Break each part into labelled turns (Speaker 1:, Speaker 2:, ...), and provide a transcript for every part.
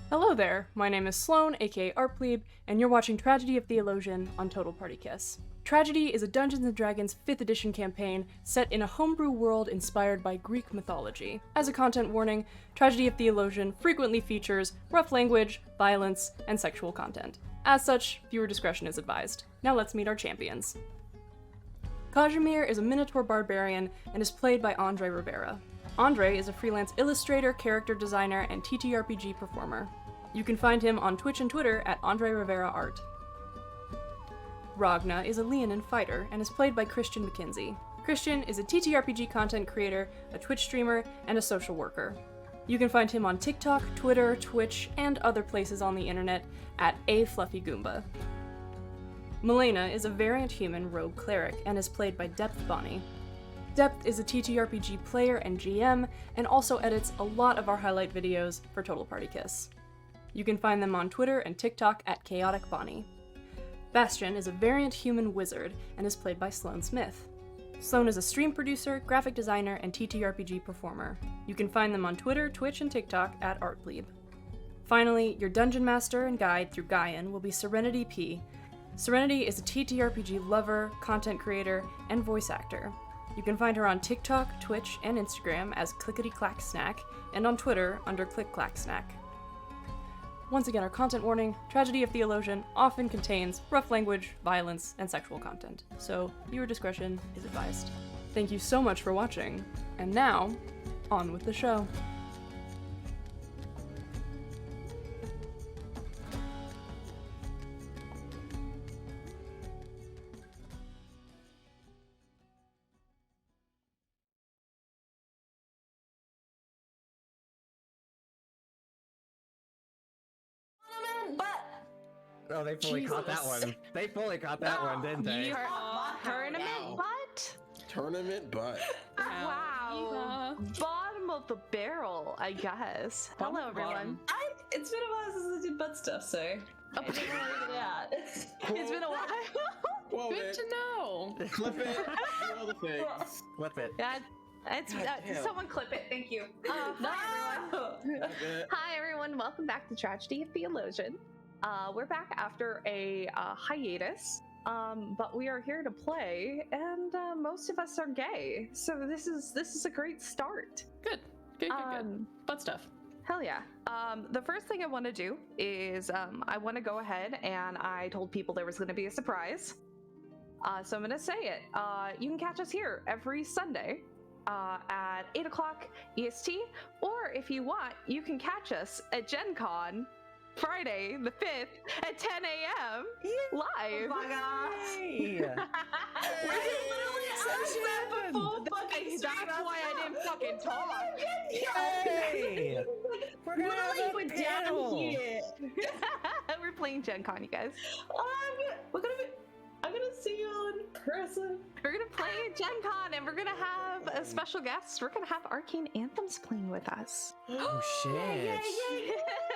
Speaker 1: Hello there, my name is Sloan, aka Artplebe, and you're watching Tragedy of Theolosion on TotalPartyKiss. Tragedy is a Dungeons & Dragons 5th edition campaign set in a homebrew world inspired by Greek mythology. As a content warning, Tragedy of Theolosion frequently features rough language, violence, and sexual content. As such, viewer discretion is advised. Now let's meet our champions. Kazimir is a Minotaur Barbarian and is played by Andre Rivera. Andre is a freelance illustrator, character designer, and TTRPG performer. You can find him on Twitch and Twitter at Andre Rivera Art. Ragna is a Leonin fighter and is played by Christian McKinsey. Christian is a TTRPG content creator, a Twitch streamer, and a social worker. You can find him on TikTok, Twitter, Twitch, and other places on the internet at @AFluffyGoomba. Melaena is a variant human rogue cleric and is played by Depth Bonnie. Depth is a TTRPG player and GM, and also edits a lot of our highlight videos for TotalPartyKiss. You can find them on Twitter and TikTok at ChaoticBonnie. Bastian is a variant human wizard and is played by Sloan Smith. Sloan is a stream producer, graphic designer, and TTRPG performer. You can find them on Twitter, Twitch, and TikTok at Artplebe. Finally, your dungeon master and guide through Gaian will be Serenity P. Serenity is a TTRPG lover, content creator, and voice actor. You can find her on TikTok, Twitch, and Instagram as Clickety-Clack-Snack, and on Twitter under ClickClackSnack. Once again, our content warning, Tragedy of Theolosion often contains rough language, violence, and sexual content, so viewer discretion is advised. Thank you so much for watching, and now, on with the show.
Speaker 2: Oh, they fully caught that one. They fully caught that one, didn't they?
Speaker 3: Tournament butt?
Speaker 4: Tournament butt.
Speaker 3: Wow. Bottom of the barrel, I guess. Hello, everyone.
Speaker 5: It's been a while since I did butt stuff, so I didn't know that.
Speaker 3: It's been a while.
Speaker 4: Well,
Speaker 5: Good to know.
Speaker 4: Flip it. Do all the things.
Speaker 2: Flip it.
Speaker 3: Yeah, it's
Speaker 4: damn.
Speaker 3: someone clip it. Thank you. Hi, everyone.
Speaker 4: Flip it.
Speaker 3: Hi, everyone. Welcome back to Tragedy of Theolosion. We're back after a hiatus, but we are here to play, and most of us are gay, so this is a great start.
Speaker 5: Good. Butt stuff.
Speaker 3: Hell yeah. The first thing I want to do is I want to go ahead, and I told people there was going to be a surprise, so I'm going to say it. You can catch us here every Sunday at 8 o'clock EST, or if you want, you can catch us at Gen Con Friday the 5th at 10 a.m. live.
Speaker 5: Oh my gosh.
Speaker 2: Hey.
Speaker 3: That's why I didn't fucking talk.
Speaker 2: Hey. We're gonna have a panel.
Speaker 3: We're playing Gen Con, you guys.
Speaker 5: I'm gonna see you all in person.
Speaker 3: We're gonna play Gen Con, and we're gonna have a special guest. We're gonna have Arcane Anthems playing with us.
Speaker 2: Oh shit.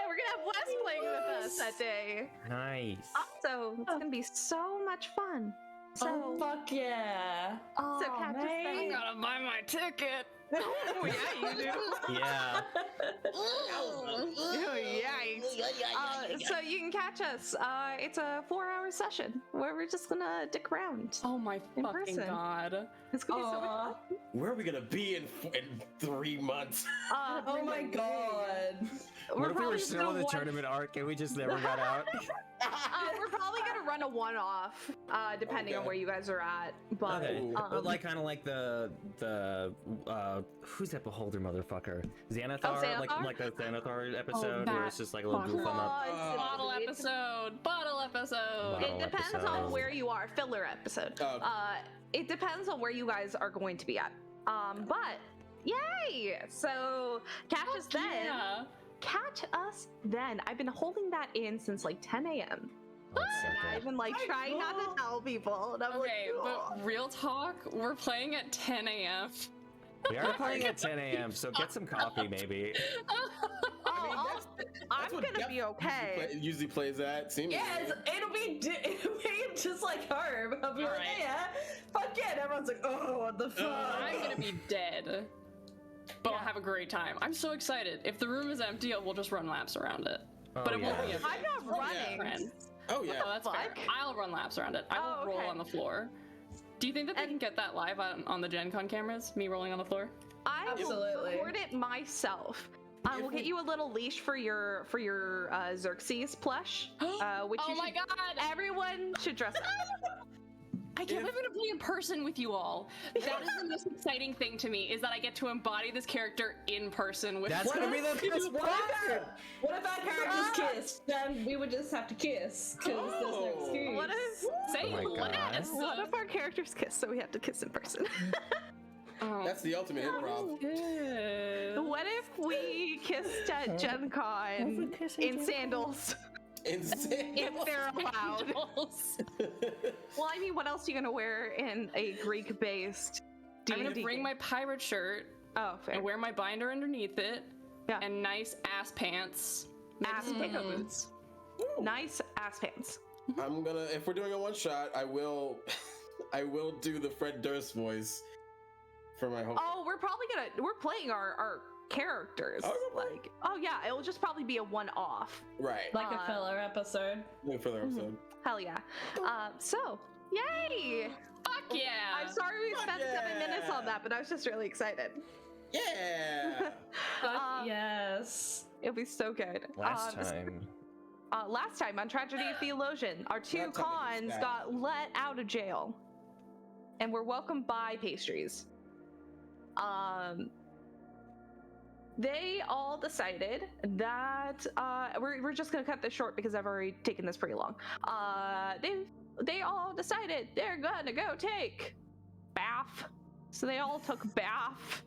Speaker 3: We're gonna have Wes playing with us that day.
Speaker 2: Nice.
Speaker 3: So it's gonna be so much fun. So
Speaker 5: fuck yeah.
Speaker 3: so catch us
Speaker 5: man.
Speaker 3: then.
Speaker 5: Gotta buy my ticket. Oh yeah, you do.
Speaker 2: Yeah.
Speaker 3: Oh, yikes. So you can catch us. It's a 4-hour session where we're just gonna dick around.
Speaker 5: Oh my
Speaker 3: In
Speaker 5: fucking
Speaker 3: person.
Speaker 5: god.
Speaker 3: It's gonna be so much fun.
Speaker 4: Where are we gonna be in 3 months?
Speaker 5: Oh my god.
Speaker 2: What if we
Speaker 3: probably
Speaker 2: were
Speaker 3: just
Speaker 2: still
Speaker 3: gonna
Speaker 2: in the
Speaker 3: one-
Speaker 2: tournament arc and we just never got out?
Speaker 3: We're probably gonna run a one-off, depending on
Speaker 4: Okay.
Speaker 3: where you guys are at. But
Speaker 2: Okay. But like kind of like the who's that beholder motherfucker? Xanathar?
Speaker 3: Xanathar?
Speaker 2: Like the Xanathar episode where
Speaker 5: that
Speaker 2: it's just like a little goof on up.
Speaker 5: Bottle episode. Bottle episode.
Speaker 3: It depends on
Speaker 2: episode.
Speaker 3: where you are. Filler episode.
Speaker 4: Oh.
Speaker 3: It depends on where you guys are going to be at. But yay! So catch us then.
Speaker 5: Yeah.
Speaker 3: Catch us then. I've been holding that in since like 10 a.m.
Speaker 2: That's so
Speaker 3: I've
Speaker 2: good.
Speaker 3: been like trying not to tell people. And I'm
Speaker 5: Okay,
Speaker 3: like,
Speaker 5: but real talk, we're playing at 10 a.m.
Speaker 2: We are playing at 10 a.m., so get some coffee maybe.
Speaker 3: I'm gonna be okay.
Speaker 4: Usually plays that. Seems.
Speaker 5: Yes, it'll be just like Herb. I'll be like,
Speaker 6: Alright.
Speaker 5: hey, yeah, fuck yeah. And everyone's like, oh, what the fuck?
Speaker 6: I'm gonna be dead. But I'll have a great time. I'm so excited. If the room is empty, we'll just run laps around it.
Speaker 2: Oh,
Speaker 1: But it won't
Speaker 2: yeah.
Speaker 1: be a
Speaker 3: I'm not
Speaker 4: Oh, yeah.
Speaker 3: running.
Speaker 1: friends.
Speaker 4: Oh yeah.
Speaker 1: Oh, that's fair.
Speaker 3: Fuck.
Speaker 1: I'll run laps around it. I will
Speaker 3: Oh,
Speaker 1: roll
Speaker 3: okay.
Speaker 1: on the floor. Do you think that they can get that live on the Gen Con cameras? Me rolling on the floor?
Speaker 3: I will
Speaker 5: Absolutely.
Speaker 3: record it myself. I will get you a little leash for your Xerxes plush, which
Speaker 1: Oh
Speaker 3: you
Speaker 1: my
Speaker 3: should,
Speaker 1: god!
Speaker 3: everyone should dress up.
Speaker 1: I can't believe I'm gonna play in person with you all. That is the most exciting thing to me, is that I get to embody this character in person with
Speaker 2: That's gonna be the best part.
Speaker 5: What if our characters kissed? Then we would just have to kiss, because there's no
Speaker 4: Oh.
Speaker 5: excuse.
Speaker 3: What if
Speaker 1: Say
Speaker 2: Oh my
Speaker 1: less.
Speaker 3: what if our characters kiss, so we have to kiss in person?
Speaker 1: Oh,
Speaker 4: That's the ultimate improv.
Speaker 1: good.
Speaker 3: What if we kissed at Gen Con in sandals,
Speaker 4: Insane.
Speaker 3: if they're allowed? Well, I mean, what else are you gonna wear in a Greek-based
Speaker 1: I'm gonna
Speaker 3: D&D
Speaker 1: bring
Speaker 3: game?
Speaker 1: my pirate shirt
Speaker 3: Oh, fair.
Speaker 1: and wear my binder underneath it,
Speaker 3: Yeah.
Speaker 1: and nice ass pants, maybe
Speaker 3: Ass
Speaker 1: some pickup
Speaker 3: pants.
Speaker 1: boots.
Speaker 3: Nice ass pants.
Speaker 4: I'm gonna. If we're doing a one shot, I will do the Fred Durst voice for my whole.
Speaker 3: Oh, we're playing our characters.
Speaker 4: Oh, you're playing?
Speaker 3: Like, oh yeah, it'll just probably be a one-off.
Speaker 4: Right.
Speaker 5: Like a filler episode.
Speaker 4: For the episode.
Speaker 3: Hell yeah. So, yay!
Speaker 1: Fuck yeah!
Speaker 3: I'm sorry we
Speaker 4: Fuck
Speaker 3: spent 7 minutes
Speaker 4: yeah.
Speaker 3: on that, but I was just really excited.
Speaker 4: Yeah.
Speaker 5: Yes.
Speaker 3: It'll be so good.
Speaker 2: Last time.
Speaker 3: Last time on Tragedy of Theolosion, our two
Speaker 4: That time it was
Speaker 3: cons
Speaker 4: bad.
Speaker 3: got let out of jail and were welcomed by pastries. They all decided that we're just gonna cut this short because I've already taken this pretty long. They all decided they're gonna go take bath. So they all took bath.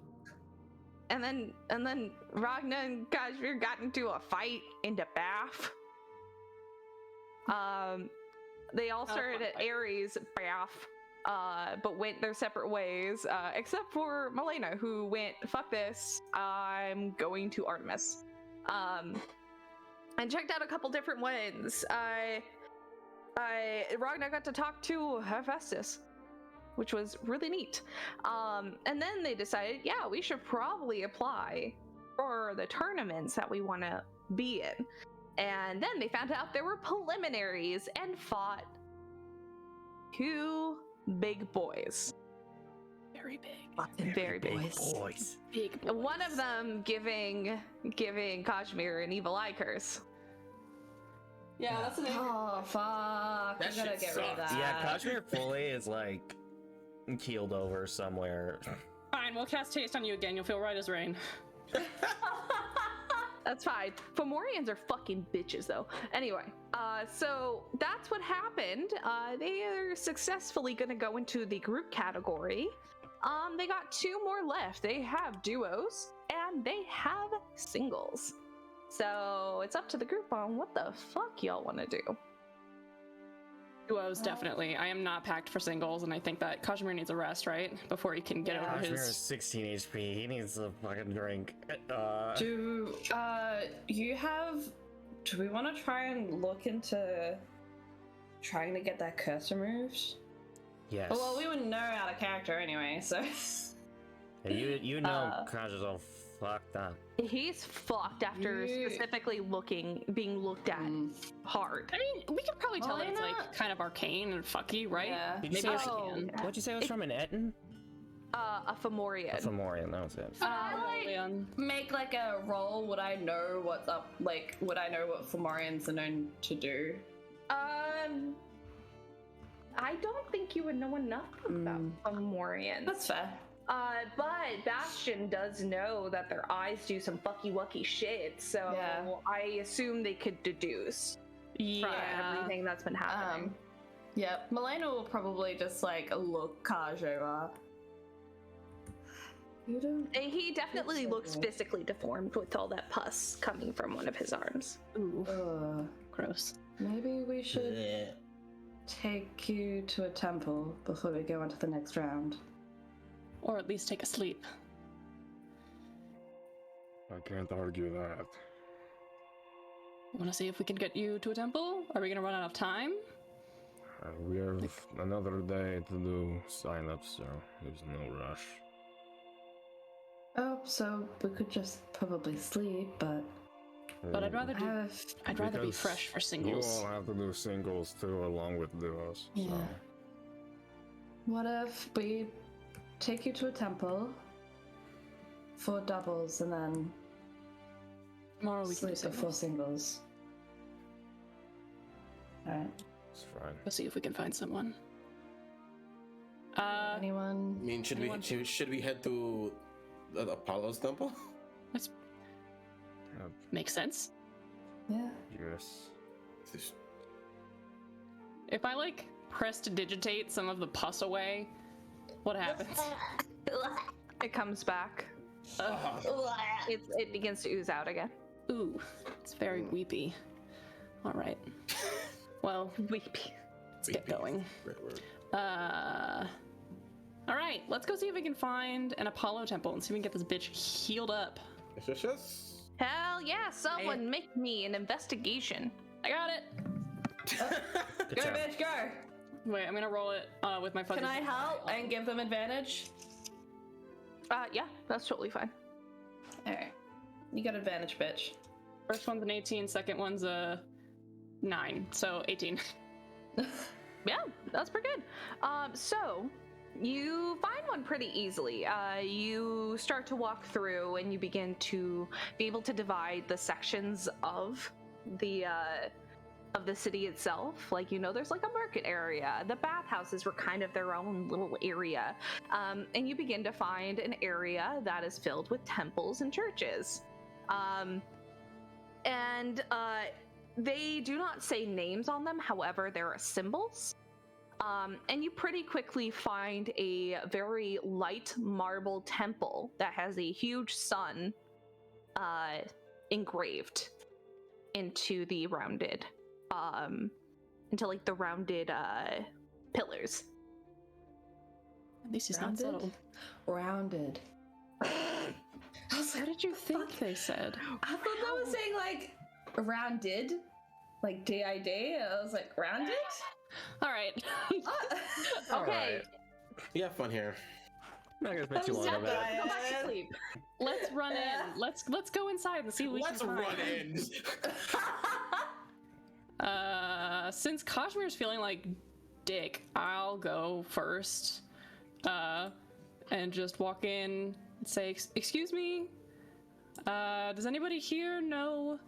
Speaker 3: And then Ragna and Kazimir got into a fight into bath. They all started at Ares bath, but went their separate ways, except for Melaena, who went, fuck this, I'm going to Artemis. And checked out a couple different ones. Ragna got to talk to Hephaestus, which was really neat. And then they decided, yeah, we should probably apply for the tournaments that we want to be in. And then they found out there were preliminaries and fought two big boys.
Speaker 1: Very big.
Speaker 3: Very big.
Speaker 2: Boys.
Speaker 1: Big boys.
Speaker 3: One of them giving Kazimir an evil eye curse.
Speaker 1: Yeah, that's an
Speaker 5: Oh, fuck.
Speaker 4: That
Speaker 5: I gotta
Speaker 4: shit
Speaker 5: get rid of
Speaker 4: sucks.
Speaker 5: that.
Speaker 2: Yeah, Kazimir fully is like keeled over somewhere.
Speaker 1: Fine, we'll cast Taste on you again. You'll feel right as rain.
Speaker 3: That's fine. Fomorians are fucking bitches, though. Anyway, so that's what happened. They are successfully gonna go into the group category. They got 2 more left. They have duos and they have singles. So it's up to the group on what the fuck y'all want to do.
Speaker 1: Duos, definitely. I am not packed for singles, and I think that Kazimir needs a rest, right? Before he can get over
Speaker 2: Kazimir is
Speaker 1: his...
Speaker 2: 16 HP. He needs a fucking drink.
Speaker 5: Do we want to try and look into trying to get that curse removed?
Speaker 2: Yes.
Speaker 5: Well, we wouldn't know out of character anyway, so.
Speaker 2: Yeah, you know Kazimier's all fucked up.
Speaker 3: He's fucked after
Speaker 5: You-
Speaker 3: specifically being looked at hard.
Speaker 1: I mean, we could probably tell that it's
Speaker 5: Melaena-
Speaker 1: like kind of arcane and fucky, right?
Speaker 5: Yeah.
Speaker 2: Did you
Speaker 1: Maybe
Speaker 2: say
Speaker 1: I
Speaker 3: Oh.
Speaker 1: can.
Speaker 2: What'd you say it was from an Eton?
Speaker 3: A Fomorian.
Speaker 2: A Fomorian, that was it.
Speaker 5: Could I
Speaker 1: Leon.
Speaker 5: make like a roll? Would I know what's up? Like, would I know what Fomorians are known to do?
Speaker 3: I don't think you would know enough about Fomorians.
Speaker 5: That's fair.
Speaker 3: But Bastian does know that their eyes do some fucky wucky shit, so
Speaker 5: Yeah.
Speaker 3: I assume they could deduce from everything that's been happening.
Speaker 5: Yep. Melaena will probably just like look Kaj over. You don't.
Speaker 3: He definitely
Speaker 5: so
Speaker 3: looks
Speaker 5: good.
Speaker 3: physically deformed with all that pus coming from one of his arms.
Speaker 1: Ooh, gross.
Speaker 5: Maybe we should take you to a temple before we go on to the next round.
Speaker 1: Or at least take a sleep.
Speaker 6: I can't argue that.
Speaker 1: Want to see if we can get you to a temple? Are we gonna run out of time?
Speaker 6: We have another day to do sign-ups, so there's no rush.
Speaker 5: Oh, so we could just probably sleep, but
Speaker 7: But I'd rather do. I'd rather be
Speaker 6: Because
Speaker 7: fresh for
Speaker 6: You
Speaker 7: singles.
Speaker 6: all have to do singles too, along with duos.
Speaker 5: Yeah.
Speaker 6: So.
Speaker 5: What if we take you to a temple for doubles and then
Speaker 7: Tomorrow we can do
Speaker 5: sleep at 4
Speaker 7: singles.
Speaker 5: singles? Alright.
Speaker 6: It's fine.
Speaker 7: Let's see if we can find someone.
Speaker 5: Anyone?
Speaker 4: I mean, should
Speaker 7: Anyone?
Speaker 4: we head to the Apollo's temple?
Speaker 7: Makes sense.
Speaker 5: Yeah.
Speaker 6: Yes.
Speaker 7: If I like press to digitate some of the pus away, what happens?
Speaker 3: It comes back. It begins to ooze out again.
Speaker 7: Ooh, it's very weepy. All right. Well,
Speaker 3: Weepy.
Speaker 7: let's get going. All right, let's go see if we can find an Apollo temple and see if we can get this bitch healed up.
Speaker 4: Yes.
Speaker 3: Hell yeah! Someone make me an investigation.
Speaker 7: I got it.
Speaker 2: Good
Speaker 5: Go,
Speaker 2: job.
Speaker 5: bitch, go!
Speaker 7: Wait, I'm gonna roll it with my fuzzy.
Speaker 5: Can I help and give them advantage?
Speaker 3: Yeah, that's totally fine.
Speaker 5: Alright. You got advantage, bitch.
Speaker 7: First one's an 18, second one's a 9, so 18.
Speaker 3: Yeah, that's pretty good. So you find one pretty easily. You start to walk through and you begin to be able to divide the sections of the city itself. Like, you know, there's like a market area. The bathhouses were kind of their own little area. And you begin to find an area that is filled with temples and churches. They do not say names on them, however, there are symbols. And you pretty quickly find a very light marble temple that has a huge sun engraved into the rounded, pillars.
Speaker 7: At least he's not subtle.
Speaker 5: Rounded. I was
Speaker 7: What did you think they said?
Speaker 5: I thought that was saying like rounded, like D-I-D. I was like, rounded?
Speaker 7: All right.
Speaker 3: Okay,
Speaker 4: You have fun here.
Speaker 2: I'm not gonna spend too long on that.
Speaker 3: go back to sleep.
Speaker 7: Let's run in. Let's go inside and see what we
Speaker 4: Let's
Speaker 7: can find.
Speaker 4: run in.
Speaker 7: Since Kazimier's feeling like dick, I'll go first. And just walk in and say, "Excuse me. Does anybody here know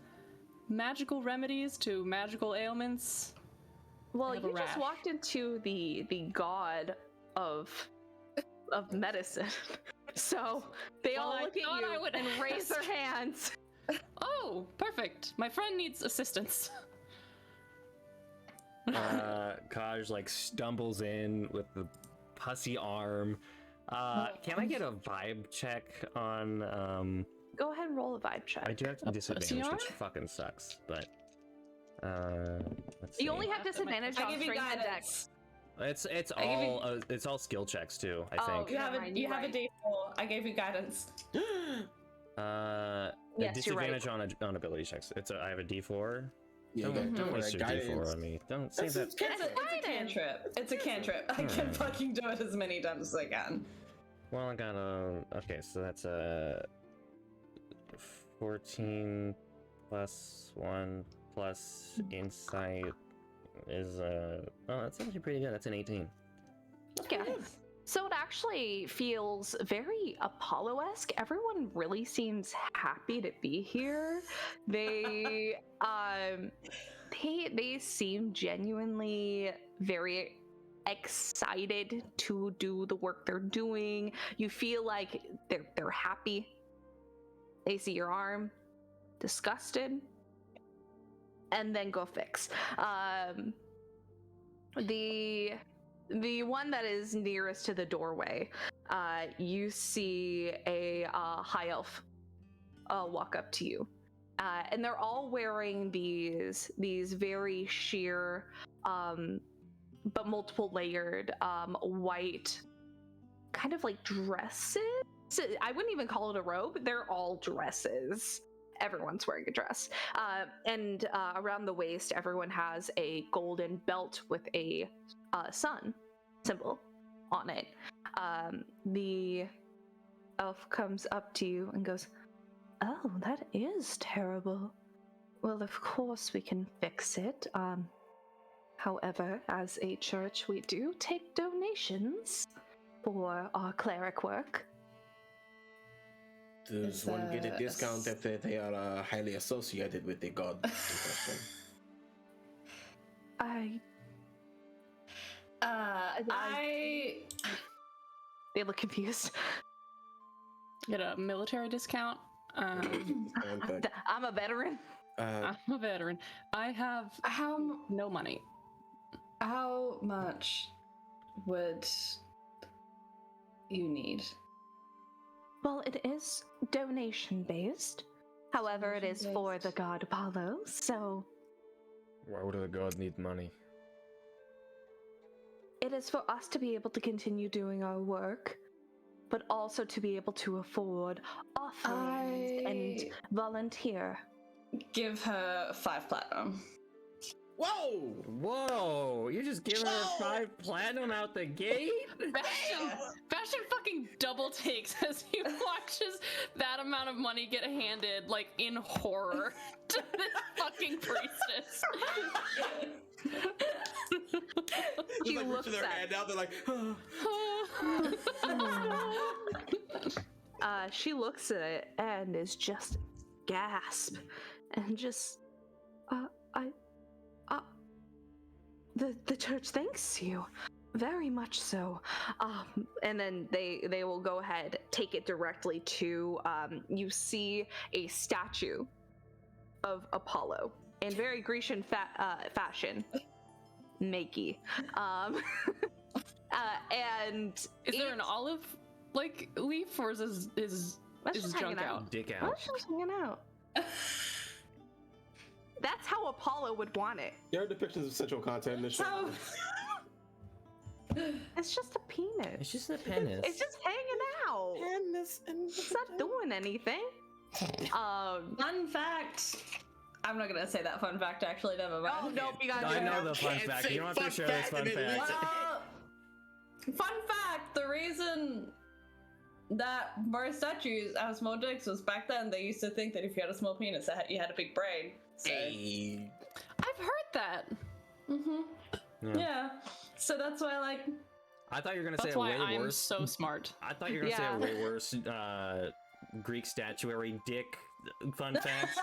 Speaker 7: magical remedies to magical ailments?"
Speaker 3: Well,
Speaker 7: have a
Speaker 3: you just
Speaker 7: rash.
Speaker 3: walked into the god of medicine, so they
Speaker 7: Well,
Speaker 3: all
Speaker 7: I
Speaker 3: look at
Speaker 7: thought I
Speaker 3: you
Speaker 7: would
Speaker 3: and raise their
Speaker 7: ask.
Speaker 3: hands.
Speaker 7: Oh, perfect. My friend needs assistance.
Speaker 2: Kaj like stumbles in with the pussy arm. Can I get a vibe check on?
Speaker 3: Go ahead and roll a vibe check.
Speaker 2: I do have
Speaker 7: pussy
Speaker 2: disadvantage,
Speaker 7: arm?
Speaker 2: which fucking sucks. But let's see.
Speaker 3: You only have disadvantage
Speaker 5: I
Speaker 3: on
Speaker 5: give you
Speaker 3: strength and
Speaker 5: guidance.
Speaker 3: dex.
Speaker 2: It's all skill checks too. I
Speaker 3: Oh,
Speaker 2: think.
Speaker 5: You have
Speaker 3: Never
Speaker 5: a
Speaker 3: mind,
Speaker 5: you
Speaker 3: you're
Speaker 5: have a
Speaker 3: right.
Speaker 5: D4. I gave you guidance.
Speaker 2: A
Speaker 3: Yes, you're right.
Speaker 2: disadvantage on ability checks. I have a D4.
Speaker 4: Yeah,
Speaker 2: Don't
Speaker 4: worry,
Speaker 2: waste your D4 on me. Don't save that.
Speaker 5: It's a cantrip. It's a cantrip. I can fucking do it as many times as I can.
Speaker 2: Well, I got a. Okay, so that's a 14 plus 1 plus insight is oh, that's actually pretty good. That's an 18.
Speaker 3: Yeah. So it actually feels very Apollo-esque. Everyone really seems happy to be here. They they seem genuinely very excited to do the work they're doing. You feel like they're happy. They see your arm, disgusted, and then go fix. The one that is nearest to the doorway, you see a high elf walk up to you, and they're all wearing these very sheer, but multiple layered white, kind of like dresses. I wouldn't even call it a robe. They're all dresses. Everyone's wearing a dress, and around the waist, everyone has a golden belt with a sun symbol on it. The elf comes up to you and goes, "Oh, that is terrible. Well, of course we can fix it. However, as a church, we do take donations for our cleric work.
Speaker 4: Does one get a discount if they are highly associated with the god in question?
Speaker 3: They look confused.
Speaker 7: Get a military discount.
Speaker 3: I'm a veteran.
Speaker 7: I'm a veteran. I have no money.
Speaker 5: How much would you need?
Speaker 3: Well, it is donation based. However, it is for the god Apollo, so
Speaker 6: Why would the god need money?
Speaker 3: it is for us to be able to continue doing our work, but also to be able to afford offerings and volunteer.
Speaker 5: Give her 5 platinum.
Speaker 4: Whoa!
Speaker 2: Whoa! You just giving her 5 platinum out the gate?
Speaker 7: Bastion fucking double takes as he watches that amount of money get handed, like, in horror to this fucking priestess.
Speaker 3: He
Speaker 4: Like
Speaker 3: looks
Speaker 4: reaching their
Speaker 3: at
Speaker 4: hand out, they're like,
Speaker 3: she looks at it and is just gasp and just the church thanks you very much so. And then they will go ahead, take it directly to you see a statue of Apollo in very Grecian fashion. Makey. And
Speaker 7: Is there an olive like leaf, or is his junk out?
Speaker 2: Dick
Speaker 3: Oh,
Speaker 2: out.
Speaker 3: she's hanging out. That's how Apollo would want it.
Speaker 4: there are depictions of sexual content in this show.
Speaker 3: It's just a penis.
Speaker 2: It's just a penis.
Speaker 3: It's just hanging out. It's not doing anything.
Speaker 5: Fun fact. I'm not gonna say that fun fact, actually, never mind.
Speaker 3: Oh, nope, you gotta
Speaker 2: I
Speaker 3: do
Speaker 2: know
Speaker 3: that.
Speaker 2: the fun
Speaker 4: Can't
Speaker 2: fact.
Speaker 4: say
Speaker 2: You don't have to
Speaker 4: fun
Speaker 2: share this
Speaker 4: fact
Speaker 2: fun
Speaker 4: and then
Speaker 2: fact.
Speaker 5: Fun fact, the reason that most statues have small dicks was back then they used to think that if you had a small penis, you had a big brain. So,
Speaker 4: Hey.
Speaker 7: I've heard that.
Speaker 5: yeah. So that's why, like,
Speaker 2: I thought you were gonna say
Speaker 7: That's
Speaker 2: a
Speaker 7: why
Speaker 2: way
Speaker 7: I'm
Speaker 2: worse.
Speaker 7: so smart.
Speaker 2: I thought you were gonna say a way worse Greek statuary dick fun fact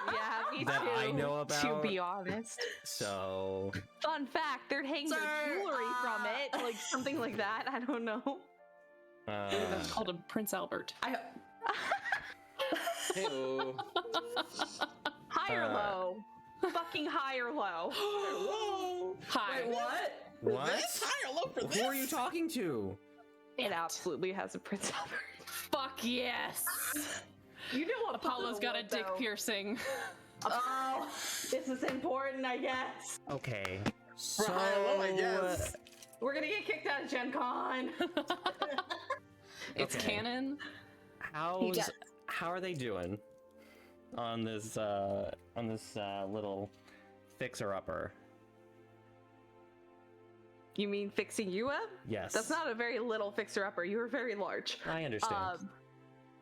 Speaker 3: Yeah, me
Speaker 2: that
Speaker 3: too.
Speaker 2: I know about.
Speaker 3: To be honest.
Speaker 2: So
Speaker 3: Fun fact, they'd hang their
Speaker 5: Sir,
Speaker 3: jewelry from it, like something like that. I don't know.
Speaker 7: That's called a Prince Albert.
Speaker 4: Hey-o.
Speaker 3: High or low? Fucking high or low?
Speaker 4: Whoa.
Speaker 7: Hi.
Speaker 5: wait, what?
Speaker 2: what?
Speaker 4: That's high or low for this?
Speaker 2: Who are you talking to?
Speaker 3: It absolutely has a Prince Albert.
Speaker 7: Fuck yes.
Speaker 5: You know what
Speaker 7: Apollo's got a dick piercing.
Speaker 5: Oh, this is important, I guess.
Speaker 2: Okay.
Speaker 4: For
Speaker 2: So
Speaker 4: high or low, I guess.
Speaker 5: We're gonna get kicked out of Gen Con.
Speaker 7: It's
Speaker 2: Okay.
Speaker 7: canon.
Speaker 2: how are they doing on this little fixer upper?
Speaker 3: You mean fixing you up?
Speaker 2: Yes.
Speaker 3: That's not a very little fixer-upper. You are very large.
Speaker 2: I understand.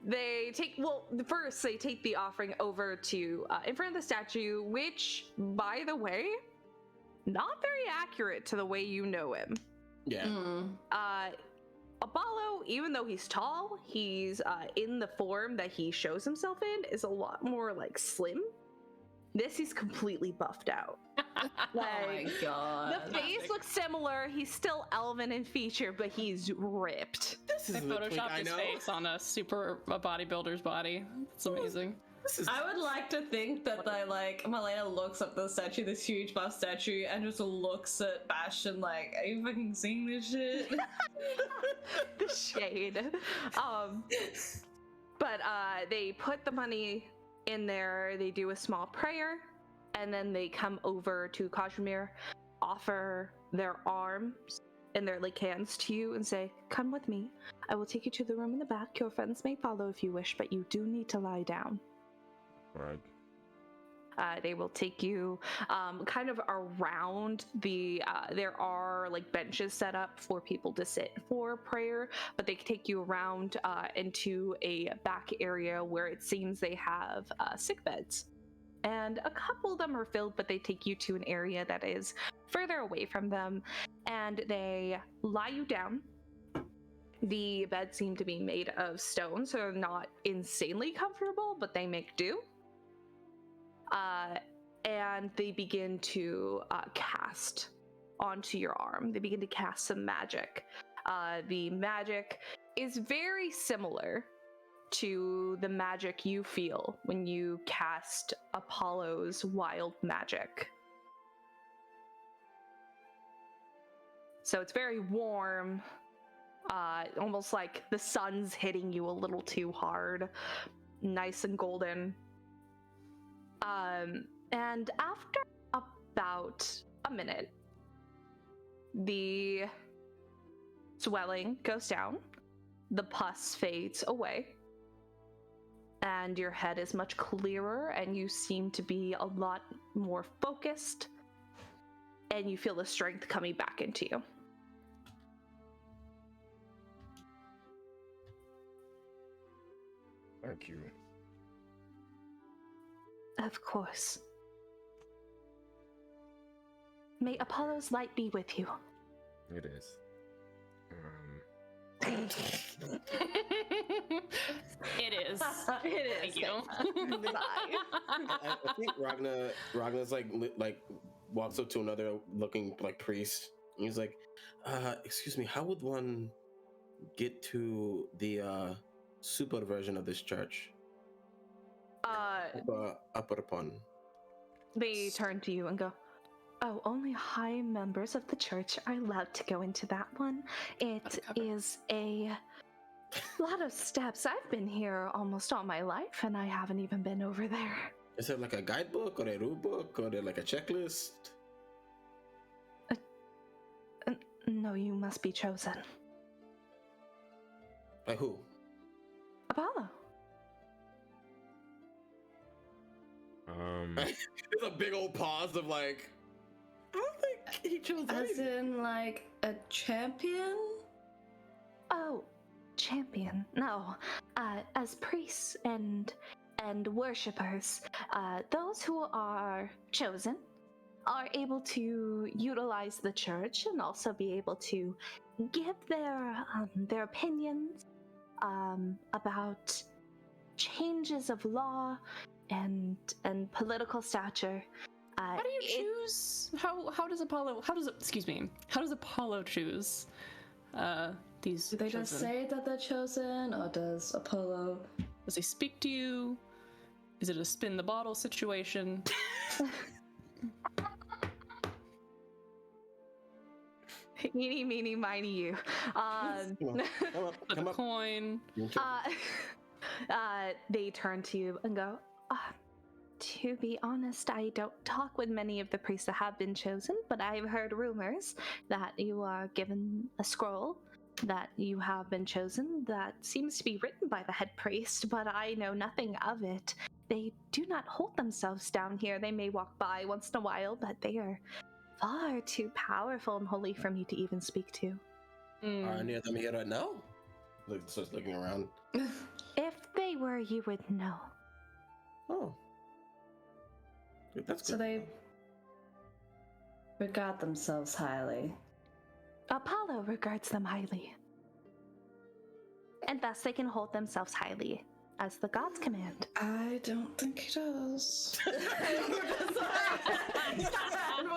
Speaker 3: They take, first they take the offering over to in front of the statue, which, by the way, not very accurate to the way you know him.
Speaker 4: Yeah.
Speaker 3: Apollo, even though he's tall, he's in the form that he shows himself in is a lot more like slim. This he's completely buffed out.
Speaker 5: Oh my god.
Speaker 3: The face looks similar. He's still elven in feature, but he's ripped.
Speaker 4: This
Speaker 7: They
Speaker 4: is the tweak
Speaker 7: photoshopped
Speaker 4: I
Speaker 7: his
Speaker 4: know.
Speaker 7: face on a bodybuilder's body. It's amazing.
Speaker 4: This is
Speaker 5: I would like to think that Melaena looks up the statue, this huge buff statue, and just looks at Bastian like, are you fucking seeing this shit?
Speaker 3: The shade. But they put the money in there, they do a small prayer, and then they come over to Kazimir, offer their arms and their like hands to you and say, come with me. I will take you to the room in the back. Your friends may follow if you wish, but you do need to lie down.
Speaker 6: Right.
Speaker 3: They will take you kind of around the, there are like benches set up for people to sit for prayer, but they take you around into a back area where it seems they have sick beds and a couple of them are filled, but they take you to an area that is further away from them, and they lie you down. The beds seem to be made of stone, so they're not insanely comfortable, but they make do. And they begin to cast onto your arm. They begin to cast some magic. The magic is very similar to the magic you feel when you cast Apollo's wild magic. So it's very warm, almost like the sun's hitting you a little too hard, nice and golden. And after about a minute, the swelling goes down, the pus fades away, and your head is much clearer, and you seem to be a lot more focused, and you feel the strength coming back into you.
Speaker 6: Thank you.
Speaker 3: Of course. May Apollo's light be with you.
Speaker 6: It is.
Speaker 7: It is.
Speaker 5: It is.
Speaker 7: Thank you.
Speaker 4: I think Ragna's like walks up to another looking like priest. And he's like, excuse me, how would one get to the super version of this church? Upper upon.
Speaker 3: They turn to you and go, oh, only high members of the church are allowed to go into that one. It is a lot of steps. I've been here almost all my life, and I haven't even been over there.
Speaker 4: Is it like a guidebook or a rule book or like a checklist?
Speaker 3: No, you must be chosen.
Speaker 4: By who?
Speaker 3: Apollo.
Speaker 4: There's a big old pause of like, I don't think he chose
Speaker 5: As
Speaker 4: anything.
Speaker 5: in, like, a champion?
Speaker 3: Oh, champion. No. As priests and worshippers, those who are chosen are able to utilize the church and also be able to give their opinions about changes of law and political stature.
Speaker 7: How do you choose? How does Apollo choose these?
Speaker 5: Do they just
Speaker 7: chosen?
Speaker 5: say that they're chosen, or does Apollo?
Speaker 7: Does he speak to you? Is it a spin the bottle situation?
Speaker 3: Meeny, meeny, miny, you.
Speaker 4: Come
Speaker 7: Flip a
Speaker 4: up.
Speaker 7: coin.
Speaker 3: They turn to you and go, to be honest, I don't talk with many of the priests that have been chosen, but I've heard rumors that you are given a scroll, that you have been chosen, that seems to be written by the head priest, but I know nothing of it. They do not hold themselves down here. They may walk by once in a while, but they are far too powerful and holy for me to even speak to.
Speaker 4: Are any of them here right now? Starts looking around.
Speaker 3: If they were, you would know.
Speaker 4: Oh. That's good.
Speaker 5: So they regard themselves highly.
Speaker 3: Apollo regards them highly. And thus they can hold themselves highly, as the gods command.
Speaker 5: I don't think he does. We're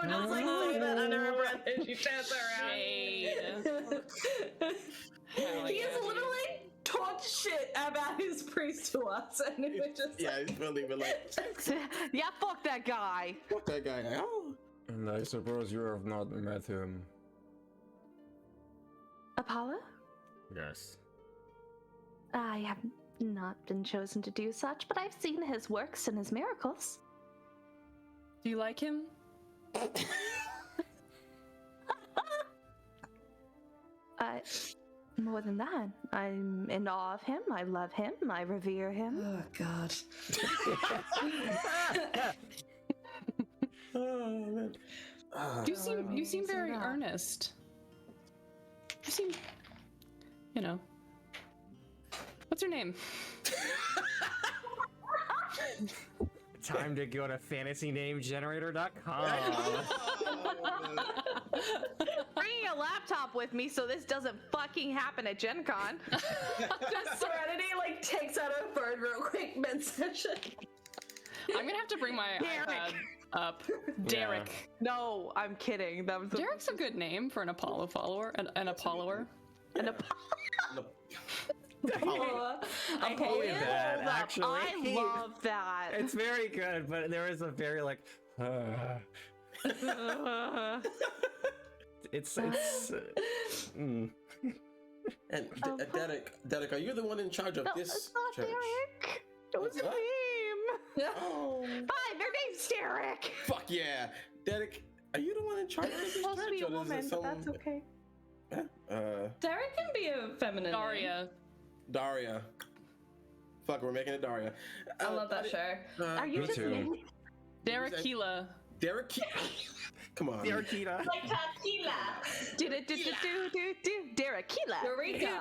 Speaker 5: just like saying that under our breath as she turns around. He is literally talked shit about his priest to us, and it was just
Speaker 4: Yeah, he's really been like,
Speaker 3: Yeah, fuck that guy.
Speaker 4: fuck that guy. Oh.
Speaker 6: And I suppose you have not met him.
Speaker 3: Apollo?
Speaker 6: Yes.
Speaker 3: I have not been chosen to do such, but I've seen his works and his miracles.
Speaker 7: Do you like him?
Speaker 3: More than that, I'm in awe of him, I love him, I revere him.
Speaker 5: oh god.
Speaker 4: Oh, man.
Speaker 7: You seem very
Speaker 3: that.
Speaker 7: earnest. You seem, you know. What's your name?
Speaker 2: Time to go to fantasynamegenerator.com.
Speaker 3: Bringing a laptop with me so this doesn't fucking happen at Gen Con.
Speaker 5: Serenity like takes out a bird real quick mid-session.
Speaker 7: I'm gonna have to bring my iPad up. Derek.
Speaker 3: No, I'm kidding. That was
Speaker 7: Derek's a good name for an Apollo follower. An Apolloer.
Speaker 2: I hated that, actually.
Speaker 3: I love that.
Speaker 2: It's very good, but there is a very like. It's.
Speaker 4: And Derek, are you the one in charge of this
Speaker 3: It's not
Speaker 4: church?
Speaker 3: Derek. It was a
Speaker 4: What?
Speaker 3: name.
Speaker 4: Oh,
Speaker 3: Hi, their name's Derek.
Speaker 4: fuck yeah, Derek. Are you the one in charge of this
Speaker 3: Supposed to be
Speaker 4: church,
Speaker 3: a
Speaker 4: or is
Speaker 3: woman,
Speaker 4: it
Speaker 3: but that's okay.
Speaker 5: Derek can be a feminine name.
Speaker 7: Daria.
Speaker 4: Fuck, we're making it Daria.
Speaker 5: I love that show.
Speaker 3: Are you
Speaker 2: me
Speaker 3: just
Speaker 2: too.
Speaker 7: Derekila.
Speaker 4: Derek? Come on.
Speaker 2: Derekita.
Speaker 5: Like tequila.
Speaker 3: Derekila.
Speaker 5: Eureka.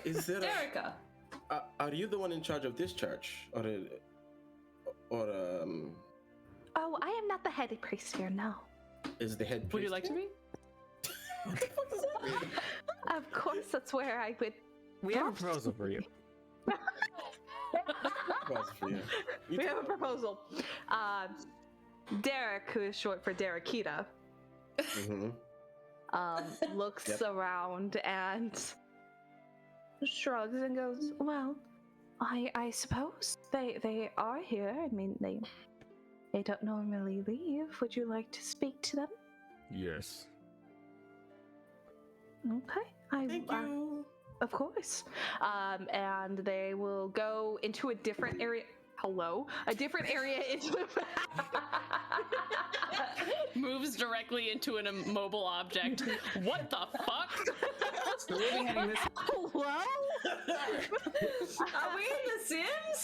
Speaker 4: Is there?
Speaker 5: Dereka.
Speaker 4: Are you the one in charge of this church, or
Speaker 3: Oh, I am not the head priest here, no.
Speaker 4: is the head priest?
Speaker 7: Would you like to be?
Speaker 4: What the fuck does that mean?
Speaker 3: Of course, that's where I would.
Speaker 2: We have a proposal for you.
Speaker 4: Pause for you. You
Speaker 3: We
Speaker 4: tell
Speaker 3: have a proposal. Derek, who is short for Derekita,
Speaker 4: Mhm.
Speaker 3: looks
Speaker 4: Yep.
Speaker 3: around and shrugs and goes, "Well, I suppose they are here. I mean, they don't normally leave. Would you like to speak to them?"
Speaker 6: Yes.
Speaker 3: Okay.
Speaker 4: Thank you.
Speaker 3: Of course. And they will go into a different area. Hello? A different area into
Speaker 7: Moves directly into an immobile object. What the fuck?
Speaker 2: So we'll be heading this.
Speaker 3: Hello?
Speaker 5: Are we in The Sims?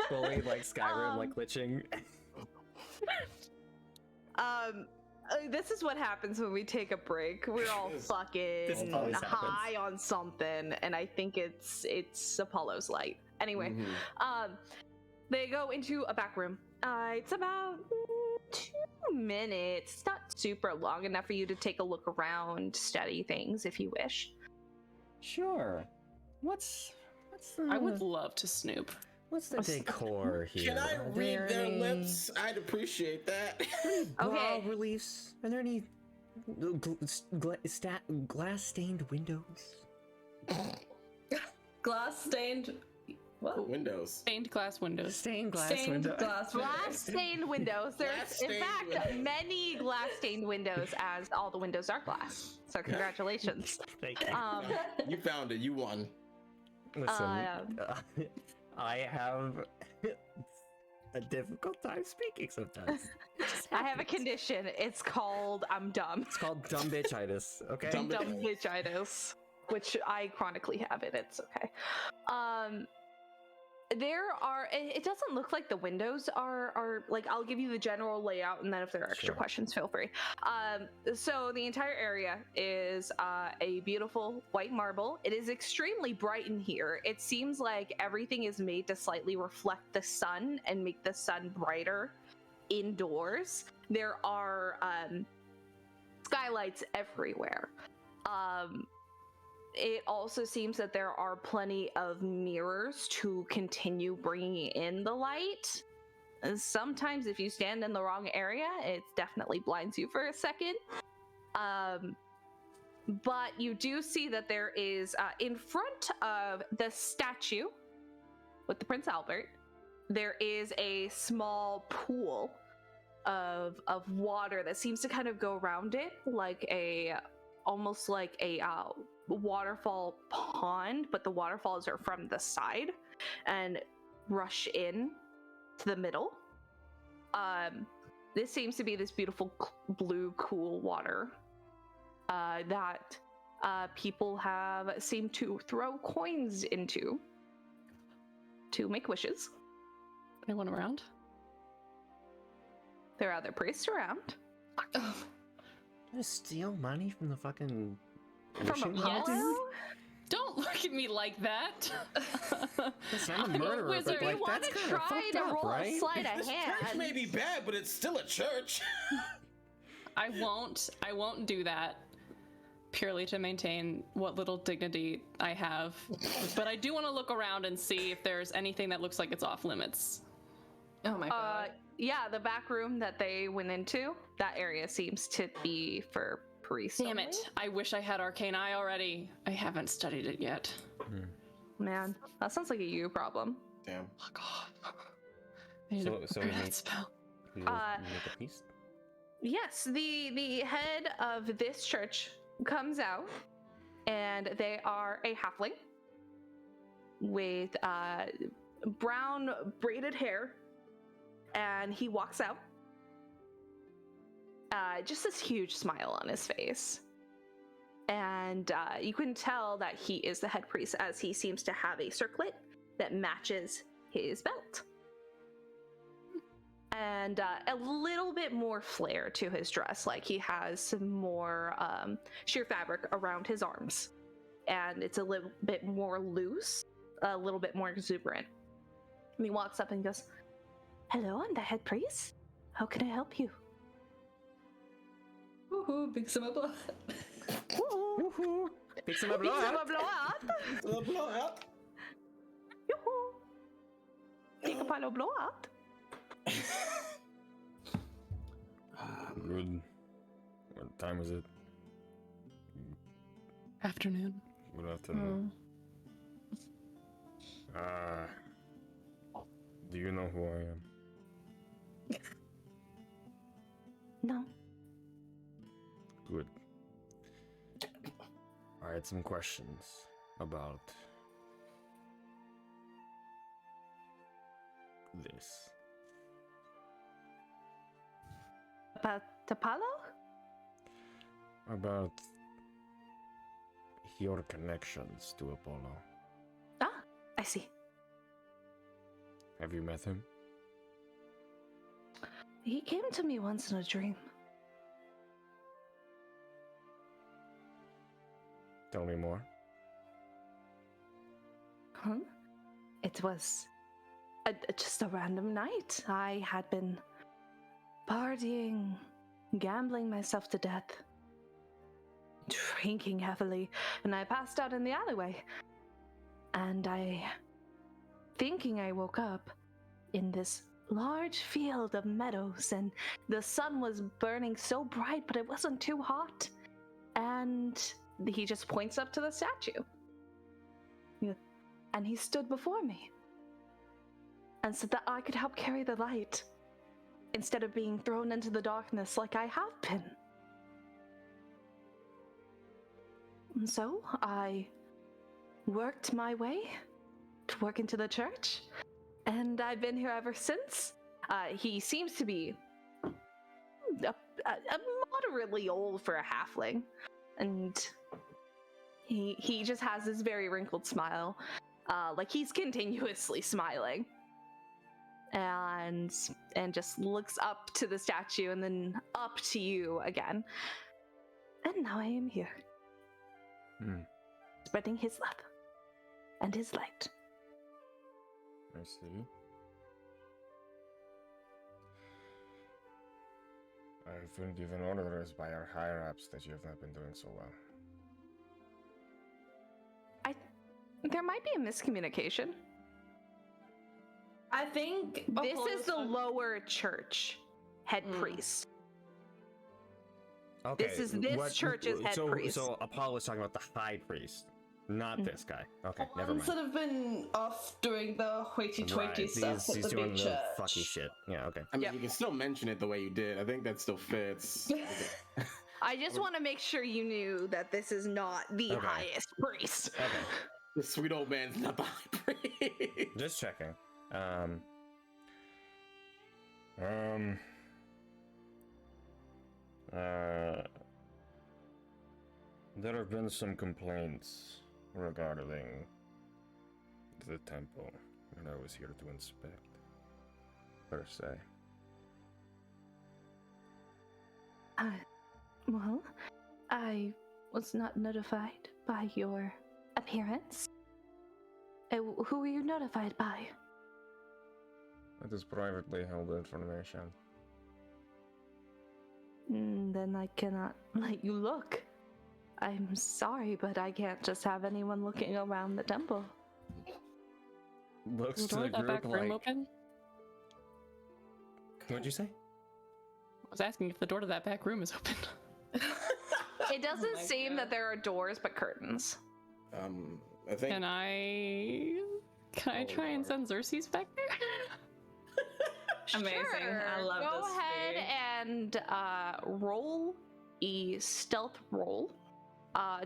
Speaker 2: Fully like Skyrim, like glitching.
Speaker 3: This is what happens when we take a break. We're all
Speaker 2: This
Speaker 3: fucking
Speaker 2: always
Speaker 3: high on something, and I think it's Apollo's light. Anyway,
Speaker 4: Mhm.
Speaker 3: they go into a back room. It's about 2 minutes. It's not super long enough for you to take a look around, study things if you wish.
Speaker 2: Sure. What's the?
Speaker 7: I would love to snoop.
Speaker 2: What's the decor here?
Speaker 4: Can I
Speaker 2: Are
Speaker 4: read
Speaker 2: there
Speaker 4: their
Speaker 2: any-
Speaker 4: lips? I'd appreciate that.
Speaker 3: Okay.
Speaker 2: Bas reliefs? Are there any glass-stained windows?
Speaker 5: Glass stained. What?
Speaker 4: Windows.
Speaker 7: Stained glass windows.
Speaker 2: Stained glass
Speaker 5: Stained
Speaker 2: windows.
Speaker 5: glass
Speaker 3: Glass
Speaker 5: windows.
Speaker 3: stained windows. There's, in
Speaker 4: Glass-stained
Speaker 3: fact,
Speaker 4: windows.
Speaker 3: many glass stained windows, as all the windows are glass. So, congratulations.
Speaker 2: Thank you.
Speaker 4: You found it. You won.
Speaker 2: Listen, I have a difficult time speaking sometimes.
Speaker 3: I have a condition. It's called I'm dumb.
Speaker 2: It's called dumb bitchitis, okay?
Speaker 4: Dumb
Speaker 3: Dumb bitchitis, which I chronically have it. It's okay. There are. It doesn't look like the windows are like. I'll give you the general layout, and then if there are extra
Speaker 2: Sure.
Speaker 3: questions, feel free. So the entire area is a beautiful white marble. It is extremely bright in here. It seems like everything is made to slightly reflect the sun and make the sun brighter indoors. There are skylights everywhere. It also seems that there are plenty of mirrors to continue bringing in the light. And sometimes if you stand in the wrong area, it definitely blinds you for a second. But you do see that there is, in front of the statue with the Prince Albert, there is a small pool of water that seems to kind of go around it, like almost like a waterfall pond, but the waterfalls are from the side and rush in to the middle. This seems to be this beautiful blue, cool water that people have seemed to throw coins into to make wishes.
Speaker 7: Anyone around?
Speaker 3: There are other priests around.
Speaker 2: Just steal money from the fucking
Speaker 3: From
Speaker 2: Wishing
Speaker 3: Apollo?
Speaker 7: Yes. Don't look at me like that.
Speaker 2: Listen, I'm a
Speaker 7: I'm a
Speaker 2: murderer,
Speaker 7: wizard.
Speaker 2: but
Speaker 3: If
Speaker 2: like
Speaker 3: you want
Speaker 2: that's
Speaker 3: to
Speaker 2: kind of
Speaker 3: try
Speaker 2: fucked
Speaker 3: to
Speaker 2: up,
Speaker 3: roll
Speaker 2: right?
Speaker 3: a sleight of
Speaker 4: This church may
Speaker 3: hand,
Speaker 4: be bad, but it's still a church.
Speaker 7: I won't do that purely to maintain what little dignity I have. But I do want to look around and see if there's anything that looks like it's off limits.
Speaker 5: Oh my god.
Speaker 3: yeah, the back room that they went into, that area seems to be for priests.
Speaker 7: Damn
Speaker 3: only.
Speaker 7: it. I wish I had Arcane Eye already. I haven't studied it yet.
Speaker 3: Man, that sounds like a you problem.
Speaker 4: Damn.
Speaker 7: Fuck off. I need
Speaker 2: So
Speaker 7: to
Speaker 2: we
Speaker 7: that
Speaker 2: need-
Speaker 7: spell.
Speaker 2: You make a piece?
Speaker 3: Yes, the head of this church comes out, and they are a halfling with brown braided hair, and he walks out. Just this huge smile on his face. And you can tell that he is the head priest, as he seems to have a circlet that matches his belt. And a little bit more flair to his dress, like he has some more sheer fabric around his arms. And it's a little bit more loose, a little bit more exuberant. And he walks up and goes, "Hello, I'm the head priest. How can I help you?"
Speaker 5: Woohoo, big summer blood.
Speaker 3: Woohoo!
Speaker 2: Woohoo! Fix him up,
Speaker 3: Pizza
Speaker 2: Lord.
Speaker 3: blowout!
Speaker 4: The blowout.
Speaker 3: Yoo-hoo! Take a pile of blowout.
Speaker 6: Good. What time is it?
Speaker 7: Afternoon.
Speaker 6: Good afternoon. Do you know who I am?
Speaker 3: No.
Speaker 6: Good. I had some questions about this.
Speaker 3: About Apollo?
Speaker 6: About your connections to Apollo.
Speaker 3: Ah, I see.
Speaker 6: Have you met him?
Speaker 3: He came to me once in a dream.
Speaker 6: Tell me more.
Speaker 3: Huh? It was just a random night. I had been partying, gambling myself to death, drinking heavily, and I passed out in the alleyway. And thinking I woke up in this large field of meadows, and the sun was burning so bright, but it wasn't too hot. And he just points up to the statue. And he stood before me and said that I could help carry the light instead of being thrown into the darkness like I have been. And so I worked my way to work into the church, and I've been here ever since. He seems to be moderately old for a halfling, and he just has this very wrinkled smile, like he's continuously smiling, and just looks up to the statue and then up to you again. And now I am here, spreading his love and his light.
Speaker 6: I see. I've been given orders by our higher-ups that you have not been doing so well.
Speaker 3: There might be a miscommunication.
Speaker 5: I think
Speaker 3: This
Speaker 5: Apollo's
Speaker 3: is the
Speaker 5: fun-
Speaker 3: lower church head priest.
Speaker 2: Okay.
Speaker 3: This church's head priest.
Speaker 2: So Apollo's talking about the high priest, not this guy. Okay, never
Speaker 5: Ones
Speaker 2: mind.
Speaker 5: that have been off doing the hoity-toity
Speaker 2: Right,
Speaker 5: stuff
Speaker 2: he's
Speaker 5: at the
Speaker 2: doing
Speaker 5: big
Speaker 2: the
Speaker 5: church.
Speaker 2: fucky shit. Yeah, okay.
Speaker 4: I mean,
Speaker 3: Yep.
Speaker 4: you can still mention it the way you did. I think that still fits.
Speaker 3: I just want to make sure you knew that this is not the
Speaker 2: Okay.
Speaker 3: highest priest.
Speaker 2: Okay.
Speaker 4: The sweet old man's not the high priest.
Speaker 2: Just checking.
Speaker 6: There have been some complaints regarding the temple, and I was here to inspect, per se.
Speaker 3: Well, I was not notified by your appearance. Who were you notified by?
Speaker 6: It is privately held information.
Speaker 3: Then I cannot let you look. I'm sorry, but I can't just have anyone looking around the temple.
Speaker 2: Looks
Speaker 7: Is
Speaker 2: to
Speaker 7: the
Speaker 2: the
Speaker 7: door to that
Speaker 2: group
Speaker 7: back room
Speaker 2: like.
Speaker 7: open?
Speaker 2: What'd you say?
Speaker 7: I was asking if the door to that back room is open.
Speaker 3: It doesn't
Speaker 5: my
Speaker 3: seem
Speaker 5: God.
Speaker 3: that there are doors but curtains.
Speaker 4: I think.
Speaker 7: Can I try and send Xerxes back there?
Speaker 5: Amazing. I love
Speaker 3: Go
Speaker 5: this
Speaker 3: ahead
Speaker 5: food.
Speaker 3: and roll a stealth roll.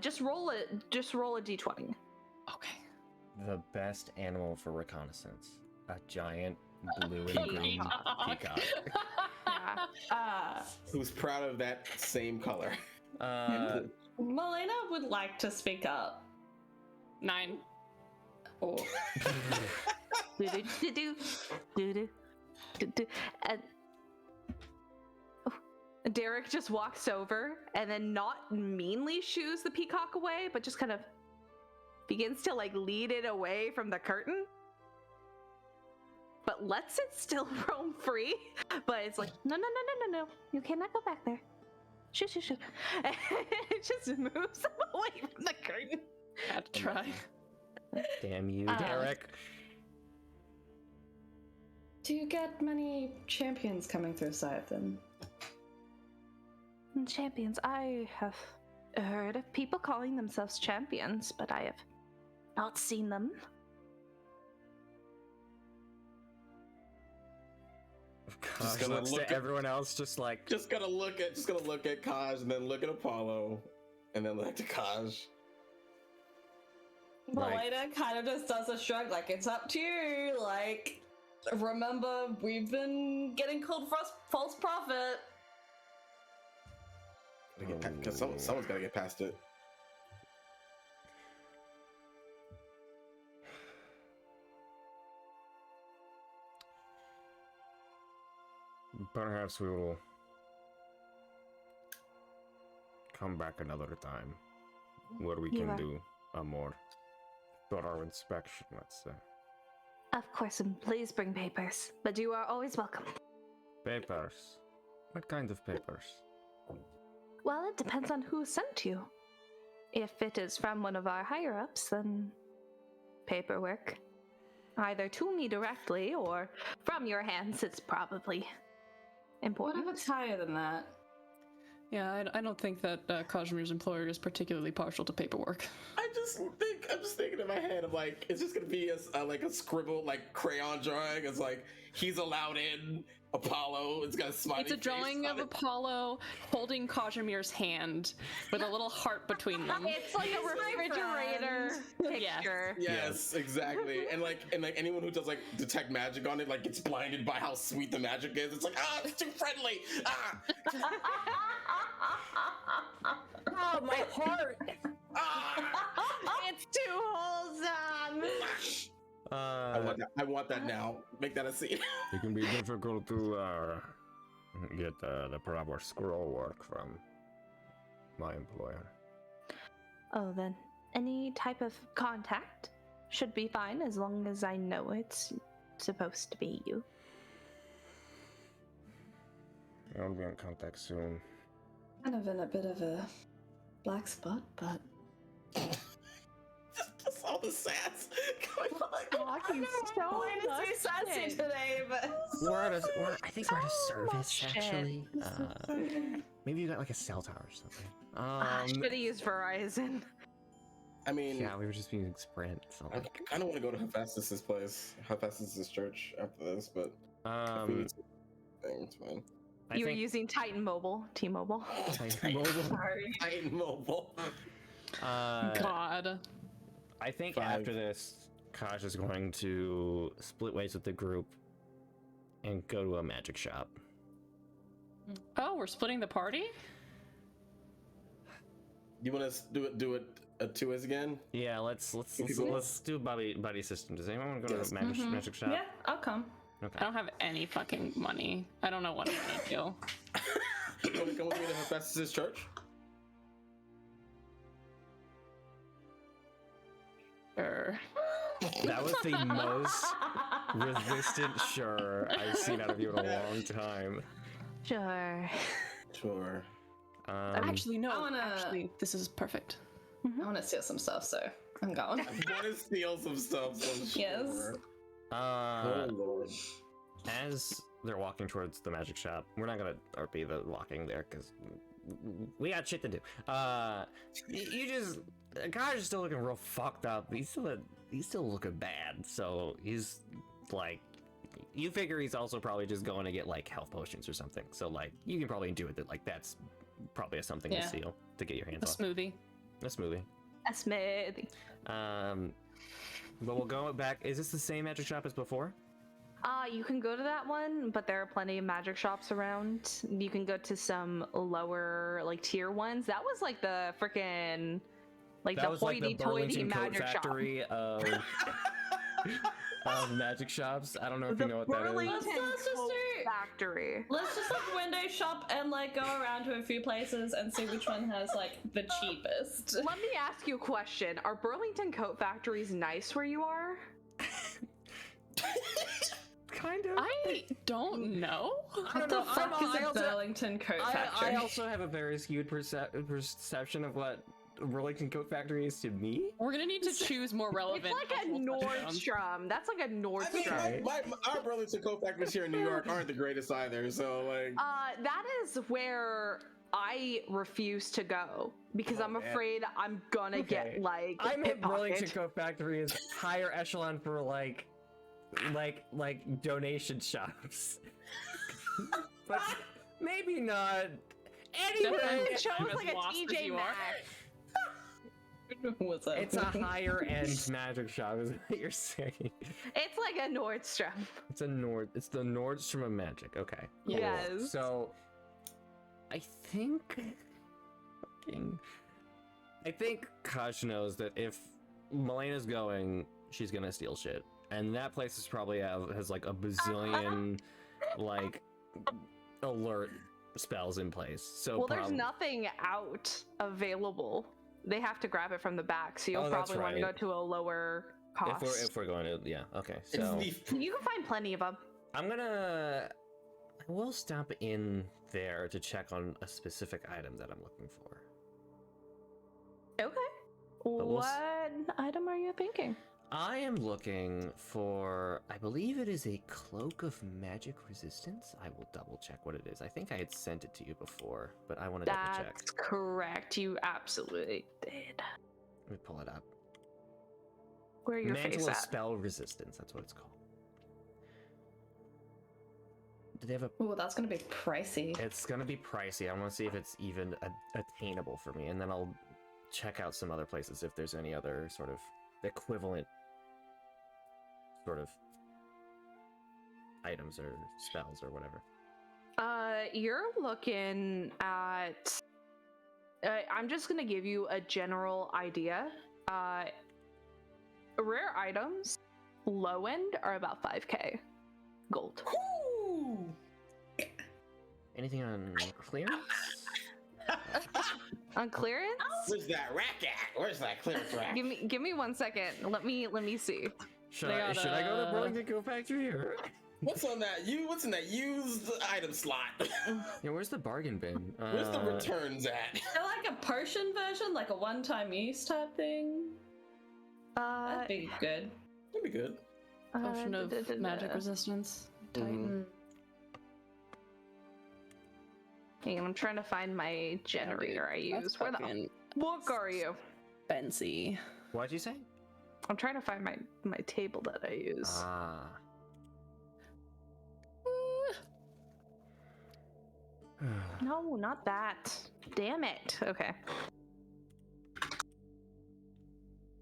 Speaker 3: Just roll a d20.
Speaker 7: Okay.
Speaker 2: The best animal for reconnaissance. A giant blue and green peacock.
Speaker 3: Yeah.
Speaker 4: Who's proud of that same color?
Speaker 5: Melaena would like to speak up.
Speaker 7: 9.
Speaker 5: Oh.
Speaker 3: And Derek just walks over and then not meanly shoos the peacock away, but just kind of begins to like lead it away from the curtain. But lets it still roam free. But it's like, no. You cannot go back there. Shoo. And it just moves away from the curtain.
Speaker 7: Had to try.
Speaker 2: Damn you, Derek.
Speaker 5: Do you get many champions coming through Scythen?
Speaker 3: Champions. I have heard of people calling themselves champions, but I have not seen them.
Speaker 2: Gosh,
Speaker 4: gonna
Speaker 2: looks
Speaker 4: look
Speaker 2: to
Speaker 4: at-
Speaker 2: everyone else just like.
Speaker 4: Just gonna look at Kaj and then look at Apollo and then look at Kaj.
Speaker 2: Right.
Speaker 5: Melaena kind of just does a shrug, like, it's up to you. Like, remember, we've been getting called false prophet.
Speaker 4: Because someone's gotta get past it.
Speaker 6: Perhaps we will come back another time where we
Speaker 3: You
Speaker 6: can
Speaker 3: are-
Speaker 6: do a more thorough inspection, let's say.
Speaker 3: Of course, and please bring papers, but you are always welcome.
Speaker 6: Papers. What kind of papers?
Speaker 3: Well, it depends on who sent you. If it is from one of our higher-ups, then paperwork. Either to me directly or from your hands, it's probably
Speaker 5: What
Speaker 3: important.
Speaker 5: if it's higher than that?
Speaker 7: Yeah, I don't think that Kazimir's employer is particularly partial to paperwork.
Speaker 4: I'm just thinking in my head, I'm like, it's just gonna be like a scribbled like crayon drawing. It's like he's allowed in. Apollo. It's got a smiley
Speaker 7: It's a
Speaker 4: face
Speaker 7: drawing
Speaker 4: on
Speaker 7: of
Speaker 4: it.
Speaker 7: Apollo holding Kazimir's hand with a little heart between them.
Speaker 3: It's like a refrigerator picture.
Speaker 4: Yes, exactly. And like anyone who does like detect magic on it, like gets blinded by how sweet the magic is. It's like, it's too friendly.
Speaker 3: Oh, my heart!
Speaker 4: Ah.
Speaker 3: It's too wholesome!
Speaker 4: I want that now. Make that a scene.
Speaker 6: It can be difficult to get the proper scroll work from my employer.
Speaker 3: Oh, then any type of contact should be fine as long as I know it's supposed to be you.
Speaker 6: I'll be in contact soon.
Speaker 5: Kind of in a bit of a black spot, but
Speaker 4: Just all the sass going on.
Speaker 3: Talking so much
Speaker 5: sassy
Speaker 3: shit.
Speaker 5: today, but
Speaker 2: I think we're at a service
Speaker 3: much shit.
Speaker 2: actually. Maybe you got like a cell tower or something.
Speaker 3: Should have used Verizon.
Speaker 4: I mean,
Speaker 2: Yeah, we were just using Sprint. So
Speaker 4: I kind of want to go to Hephaestus's place, Hephaestus's church after this, but if we need to, it's fine.
Speaker 2: I
Speaker 3: You were
Speaker 2: think
Speaker 3: using Titan Mobile, T-Mobile.
Speaker 2: Titan Mobile.
Speaker 5: sorry.
Speaker 4: Titan Mobile.
Speaker 7: God.
Speaker 2: I think
Speaker 4: 5.
Speaker 2: after this, Kaj is going to split ways with the group and go to a magic shop.
Speaker 7: Oh, we're splitting the party?
Speaker 4: You want to do it a 2 again?
Speaker 2: Yeah, let's
Speaker 4: People-
Speaker 2: do buddy system. Does anyone want to go
Speaker 4: Yes.
Speaker 2: to a magic shop?
Speaker 5: Yeah, I'll come.
Speaker 7: I
Speaker 2: Okay.
Speaker 7: don't have any fucking money. I don't know what I'm gonna do.
Speaker 4: You want to come with me to Hephaestus's church?
Speaker 2: That was the most resistant sure I've seen out of you in a long time.
Speaker 3: Sure.
Speaker 4: Sure.
Speaker 7: Actually, no.
Speaker 5: I wanna-
Speaker 7: Actually, this is perfect.
Speaker 5: I want to steal some stuff, so I'm going.
Speaker 4: I want to steal some stuff. So
Speaker 5: Yes.
Speaker 4: sure. Oh lord.
Speaker 2: As they're walking towards the magic shop, we're not gonna RP the walking there because we got shit to do. You just Kai's is still looking real fucked up. He's still looking bad. So he's like, you figure he's also probably just going to get like health potions or something. So like, you can probably do it. That like that's probably something to steal to get your hands
Speaker 7: A
Speaker 2: on.
Speaker 7: smoothie.
Speaker 2: A smoothie.
Speaker 3: A smoothie.
Speaker 2: But we'll go back. Is this the same magic shop as before?
Speaker 3: You can go to that one, but there are plenty of magic shops around. You can go to some lower, like, tier ones. That was like the freaking, like,
Speaker 2: That
Speaker 3: the
Speaker 2: was like the
Speaker 3: hoity-toity
Speaker 2: Burlington Coat
Speaker 3: magic shop.
Speaker 2: Factory of magic shops. I don't know if
Speaker 3: The
Speaker 2: you know what that is.
Speaker 3: Burlington
Speaker 5: Let's just
Speaker 3: Coat
Speaker 5: do-
Speaker 3: Factory.
Speaker 5: Let's just like window shop and like go around to a few places and see which one has like the cheapest.
Speaker 3: Let me ask you a question. Are Burlington Coat Factories nice where you are?
Speaker 2: Kind of.
Speaker 7: I don't know.
Speaker 2: I don't know.
Speaker 5: Fuck is a Burlington Coat Factory?
Speaker 2: I also have a very skewed perception of what Burlington Coat Factory is to me.
Speaker 7: We're gonna need to choose more relevant.
Speaker 3: It's like a
Speaker 7: helpful touchdowns.
Speaker 3: Nordstrom. That's like a
Speaker 4: I mean,
Speaker 3: Nordstrom.
Speaker 4: our Burlington Coat Factories here in New York aren't the greatest either. So like,
Speaker 3: That is where I refuse to go because
Speaker 4: Oh,
Speaker 3: I'm
Speaker 4: man.
Speaker 3: afraid I'm gonna
Speaker 2: Okay.
Speaker 3: get like
Speaker 2: I'm at Burlington
Speaker 3: pickpocketed.
Speaker 2: Coat Factory is higher echelon for like donation shops. But maybe not. Anyway,
Speaker 3: It shows
Speaker 7: I'm as
Speaker 3: like a
Speaker 7: lost as
Speaker 3: TJ
Speaker 7: you are.
Speaker 3: Maxx.
Speaker 5: What's up?
Speaker 2: it's a higher end magic shop, is what you're saying.
Speaker 3: It's like a Nordstrom.
Speaker 2: It's the Nordstrom of magic. Okay. Cool.
Speaker 3: Yes.
Speaker 2: So I think Kosh knows that if Melena's going, she's gonna steal shit. And that place is probably has like a bazillion like alert spells in place. So
Speaker 3: Well, there's nothing out available. They have to grab it from the back, so you'll
Speaker 2: Oh, that's
Speaker 3: probably want to go
Speaker 2: right.
Speaker 3: to a lower cost.
Speaker 2: if we're going to okay.
Speaker 4: it's
Speaker 2: So
Speaker 3: You can find plenty of them.
Speaker 2: I will stop in there to check on a specific item that I'm looking for.
Speaker 3: Okay.
Speaker 2: we'll
Speaker 3: What item are you thinking?
Speaker 2: I am looking for, I believe it is a Cloak of Magic Resistance. I will double check what it is. I think I had sent it to you before, but I want to double check.
Speaker 3: That's correct. You absolutely did.
Speaker 2: Let me pull it up.
Speaker 3: Where your
Speaker 2: Mantle
Speaker 3: face
Speaker 2: of
Speaker 3: at?
Speaker 2: Spell Resistance, that's what it's called. Do they have a...
Speaker 5: Oh, that's gonna be pricey.
Speaker 2: It's gonna be pricey. I want to see if it's even attainable for me, and then I'll check out some other places if there's any other sort of equivalent sort of items or spells or whatever.
Speaker 3: You're looking at. I'm just gonna give you a general idea. Rare items, low end, are about 5k gold.
Speaker 5: Ooh.
Speaker 2: Anything on clearance?
Speaker 3: On clearance?
Speaker 4: where's that rack at? Where's that clearance rack?
Speaker 3: Give me 1 second. Let me see.
Speaker 2: Should
Speaker 7: They
Speaker 2: I
Speaker 7: got,
Speaker 2: go to Burlington Coat Factory or?
Speaker 4: What's on that? What's in that used item slot?
Speaker 2: Yeah, where's the bargain bin?
Speaker 4: Where's the returns at?
Speaker 5: They're like a potion version, like a one-time use type thing. That'd be good.
Speaker 4: That'd be good.
Speaker 7: Potion of magic resistance. Titan.
Speaker 3: Hang on, I'm trying to find my generator I use. Where the book are you?
Speaker 7: Fancy.
Speaker 2: What'd you say?
Speaker 3: I'm trying to find my table that I use.
Speaker 2: Ah.
Speaker 3: No, not that. Damn it. Okay.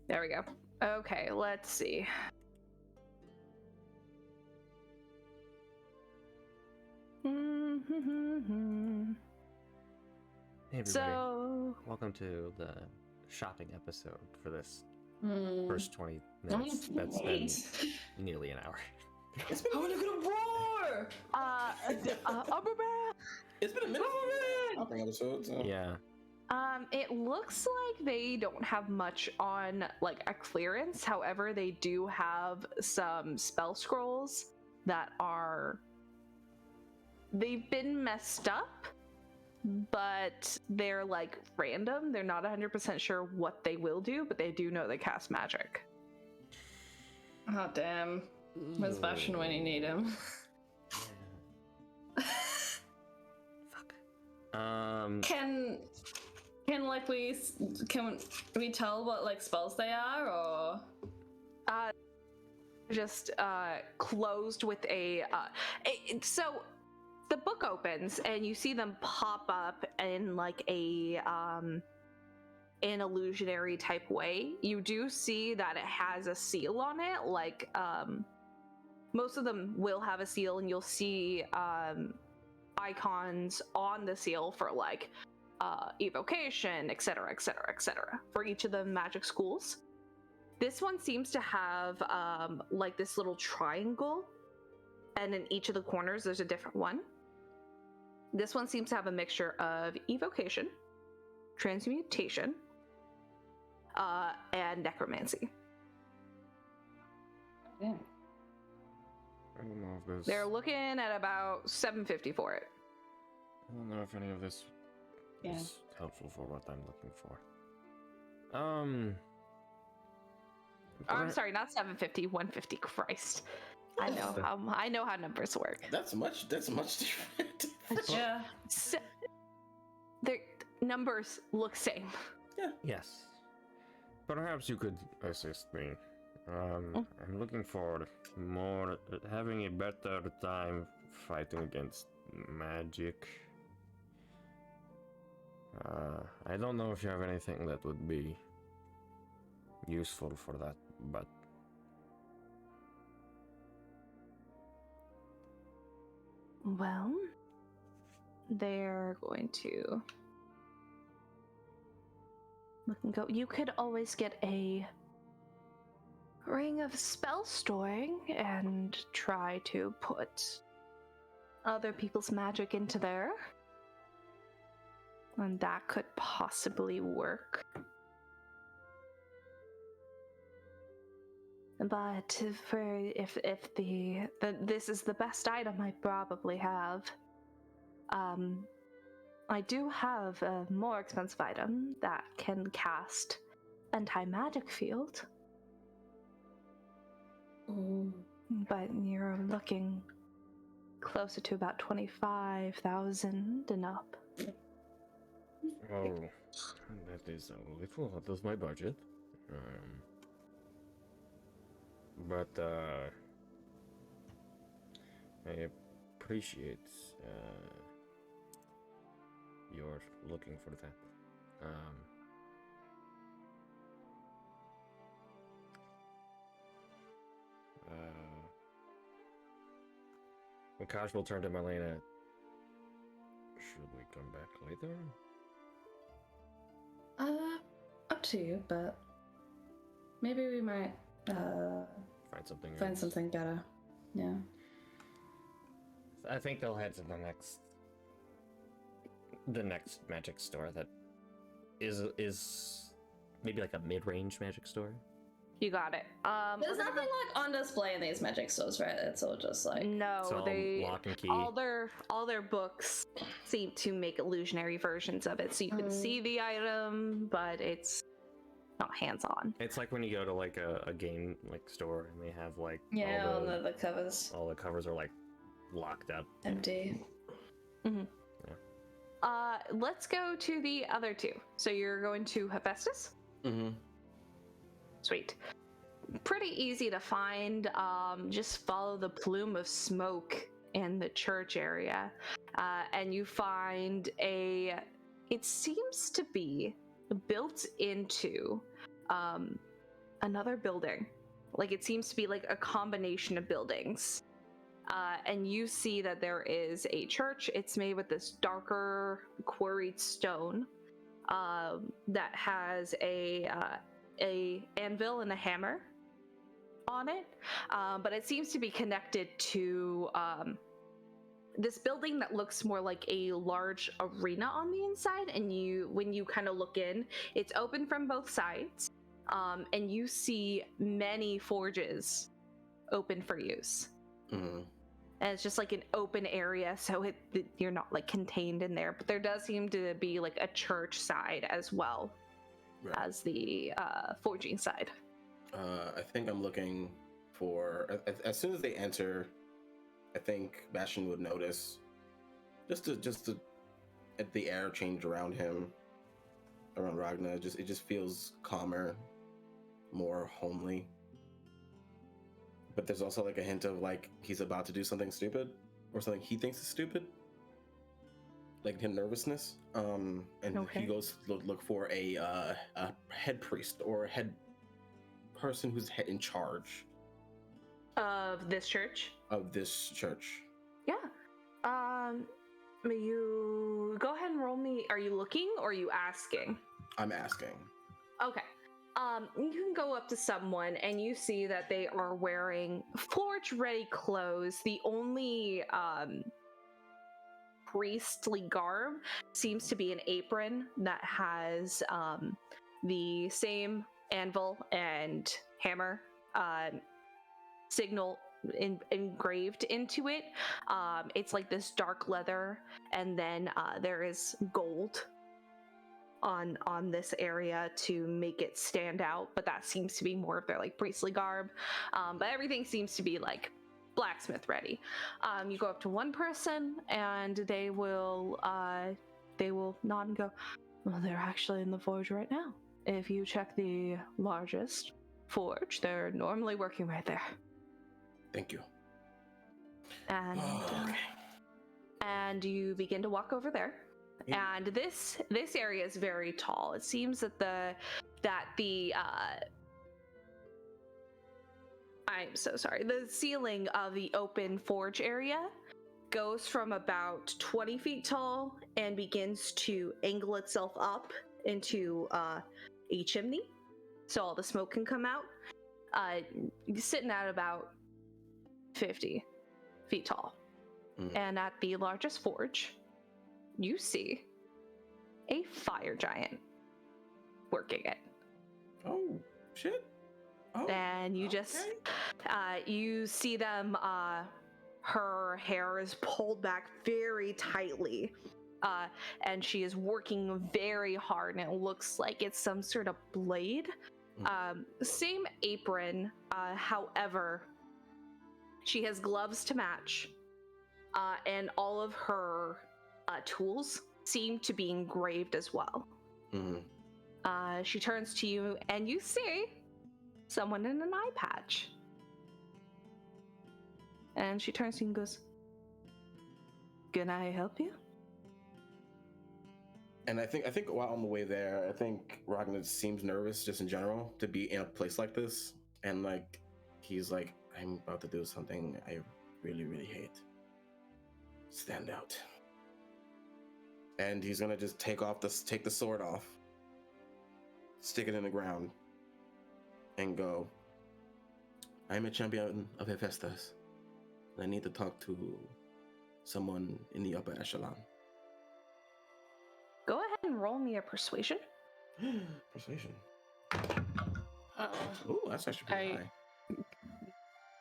Speaker 3: There we go. Okay, let's see.
Speaker 2: Hey everybody.
Speaker 3: So,
Speaker 2: Welcome to the shopping episode for this
Speaker 5: Mm.
Speaker 2: first 20 minutes. That's been
Speaker 5: Wait.
Speaker 2: nearly an hour.
Speaker 4: It's been
Speaker 5: I wanna go to war!
Speaker 3: Upper Bear.
Speaker 4: It's been a minute. Shopping episode. So.
Speaker 2: Yeah.
Speaker 3: It looks like they don't have much on like a clearance. However, they do have some spell scrolls that they've been messed up, but they're like random. They're not 100% sure what they will do, but they do know they cast magic.
Speaker 5: Oh damn. Where's Bastian when you need him?
Speaker 2: Fuck.
Speaker 5: Can we tell what like spells they are, or
Speaker 3: Just closed with so the book opens and you see them pop up in like an illusionary type way. You do see that it has a seal on it, like most of them will have a seal, and you'll see icons on the seal for like evocation, etc., etc., etc. for each of the magic schools. This one seems to have like this little triangle, and in each of the corners there's a different one. This one seems to have a mixture of evocation, transmutation, and necromancy.
Speaker 5: yeah.
Speaker 6: I don't know if this.
Speaker 3: They're looking at about $750 for it.
Speaker 6: I don't know if any of this
Speaker 5: Yeah.
Speaker 6: is helpful for what I'm looking for.
Speaker 3: I'm sorry, not $750, $150. Christ, I know how numbers work.
Speaker 4: That's much different.
Speaker 5: Yeah.
Speaker 3: So, their numbers look same.
Speaker 2: Yes.
Speaker 6: Perhaps you could assist me. I'm looking for having a better time fighting against magic. I don't know if you have anything that would be useful for that, but
Speaker 3: Well, they're going to look and go. You could always get a ring of spell storing and try to put other people's magic into there. And that could possibly work. But if this is the best item I probably have, I do have a more expensive item that can cast anti-magic field.
Speaker 5: Ooh.
Speaker 3: But you're looking closer to about 25,000 and up.
Speaker 6: oh, that is a little out of my budget. But I appreciate your looking for that. Akash will turn to Melaena. Should we come back later?
Speaker 5: Up to you, but maybe we might
Speaker 6: Find something
Speaker 5: find
Speaker 6: else.
Speaker 5: something better. Yeah.
Speaker 2: I think they'll head to the next magic store that is maybe like a mid-range magic store.
Speaker 3: You got it.
Speaker 5: There's nothing like on display in these magic stores, right? It's all just like
Speaker 3: No,
Speaker 2: It's all
Speaker 3: they
Speaker 2: lock and key.
Speaker 3: all their books seem to make illusionary versions of it, so you can see the item, but it's not hands-on.
Speaker 2: It's like when you go to like a game like store and they have like
Speaker 5: yeah,
Speaker 2: all
Speaker 5: all
Speaker 2: the,
Speaker 5: the covers
Speaker 2: all the covers are like locked up.
Speaker 5: empty.
Speaker 3: Let's go to the other two. So you're going to Hephaestus?
Speaker 4: Mm-hmm.
Speaker 3: Sweet. Pretty easy to find. Just follow the plume of smoke in the church area, and you find it seems to be built into another building. Like it seems to be like a combination of buildings. And you see that there is a church. It's made with this darker quarried stone that has a anvil and a hammer on it, but it seems to be connected to this building that looks more like a large arena on the inside, and when you kind of look in, it's open from both sides, and you see many forges open for use.
Speaker 4: Mm-hmm.
Speaker 3: And it's just like an open area, so you're not like contained in there, but there does seem to be like a church side as well as the forging side.
Speaker 4: I think I'm looking for, as soon as they enter, I think Bastian would notice just to at the air change around him, around Ragna. It just feels calmer, more homely. But there's also like a hint of like he's about to do something stupid or something he thinks is stupid, like him nervousness. And he goes to look for a head priest or a head person who's in charge
Speaker 3: of this church.
Speaker 4: Yeah.
Speaker 3: You go ahead and roll me. Are you looking or are you asking?
Speaker 4: I'm asking.
Speaker 3: Okay. You can go up to someone and you see that they are wearing forge-ready clothes. The only priestly garb seems to be an apron that has the same anvil and hammer signal engraved into it. It's like this dark leather, and then there is gold on this area to make it stand out, but that seems to be more of their like priestly garb. But everything seems to be like blacksmith ready. You go up to one person and they will nod and go, well, they're actually in the forge right now. If you check the largest forge, they're normally working right there.
Speaker 4: Thank you.
Speaker 3: And and you begin to walk over there. And this area is very tall. It seems that the I'm so sorry. The ceiling of the open forge area goes from about 20 feet tall and begins to angle itself up into a chimney, so all the smoke can come out. Sitting at about 50 feet tall. And at the largest forge, you see a fire giant working it.
Speaker 4: Oh, shit. Oh,
Speaker 3: and you just you see them, her hair is pulled back very tightly, and she is working very hard, and it looks like it's some sort of blade. Same apron, however, she has gloves to match, and all of her tools seem to be engraved as well. She turns to you and you see someone in an eye patch. And she turns to you and goes, can I help you?
Speaker 4: And I think while on the way there, I think Ragna seems nervous just in general to be in a place like this. And like, he's like, I'm about to do something I really, really hate. Stand out. And he's gonna just take the sword off, stick it in the ground, and go, I'm a champion of Hephaestus. I need to talk to someone in the upper echelon.
Speaker 3: Go ahead and roll me a persuasion.
Speaker 4: Persuasion. Ooh, that's actually pretty high.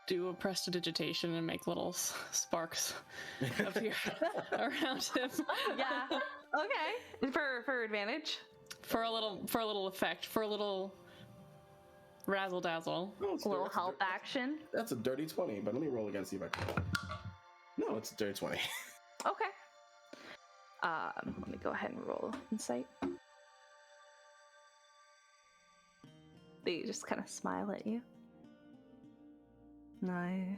Speaker 7: Do a prestidigitation and make little sparks appear around him.
Speaker 3: Yeah. Okay. For advantage.
Speaker 7: For a little effect. For a little razzle dazzle.
Speaker 4: No,
Speaker 3: a little help action.
Speaker 4: That's a dirty 20, but let me roll again, see if I can. No, it's a dirty 20.
Speaker 3: Okay. Let me go ahead and roll insight. They just kind of smile at you. I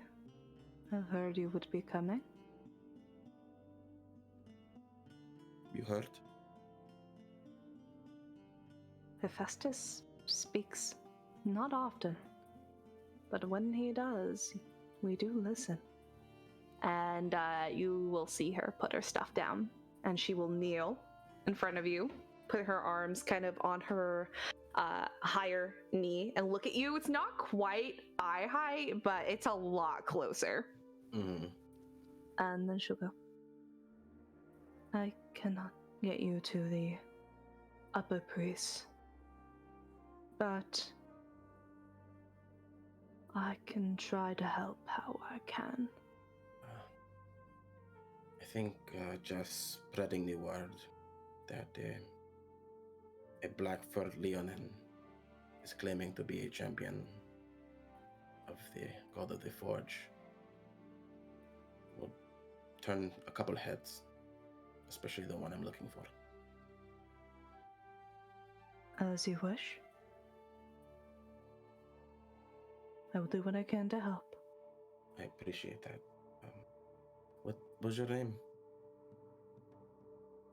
Speaker 3: have heard you would be coming.
Speaker 4: You heard?
Speaker 3: Hephaestus speaks not often, but when he does, we do listen. And you will see her put her stuff down, and she will kneel in front of you, put her arms kind of on her higher knee, and look at you. It's not quite eye height, but it's a lot closer. And then she'll go, I cannot get you to the upper priest, but I can try to help how I can.
Speaker 4: I think just spreading the word that a black-furred Leonin is claiming to be a champion of the God of the Forge will turn a couple heads, especially the one I'm looking for.
Speaker 3: As you wish. I will do what I can to help.
Speaker 4: I appreciate that. What was your name?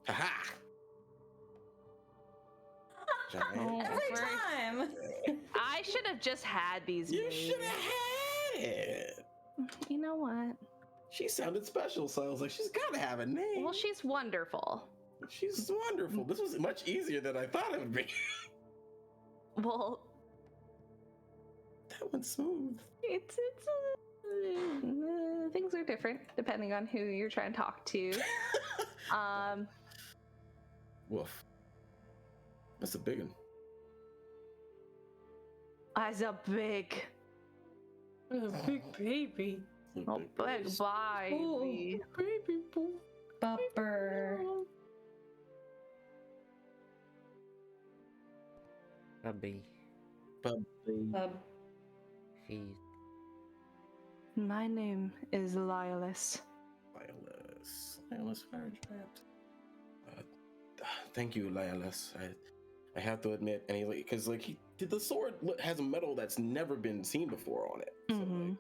Speaker 4: Haha! Giant.
Speaker 5: Every time.
Speaker 3: I should have just had these.
Speaker 4: You
Speaker 3: made.
Speaker 4: should have had it.
Speaker 3: You know what?
Speaker 4: She sounded special, so I was like, she's gotta have a name.
Speaker 3: Well, she's wonderful.
Speaker 4: She's wonderful. This was much easier than I thought it would be.
Speaker 3: Well,
Speaker 4: That went smooth.
Speaker 3: it's things are different depending on who you're trying to talk to.
Speaker 4: Woof. That's a big one.
Speaker 3: As a big,
Speaker 7: A big baby.
Speaker 3: oh, big baby.
Speaker 7: Baby boo.
Speaker 5: Bupper.
Speaker 2: Bubby.
Speaker 5: Bub.
Speaker 2: He.
Speaker 3: My name is Liolis.
Speaker 4: Liolis Fire Giant. Thank you, Liolis. I have to admit, and the sword has a metal that's never been seen before on it. So
Speaker 3: Mhm.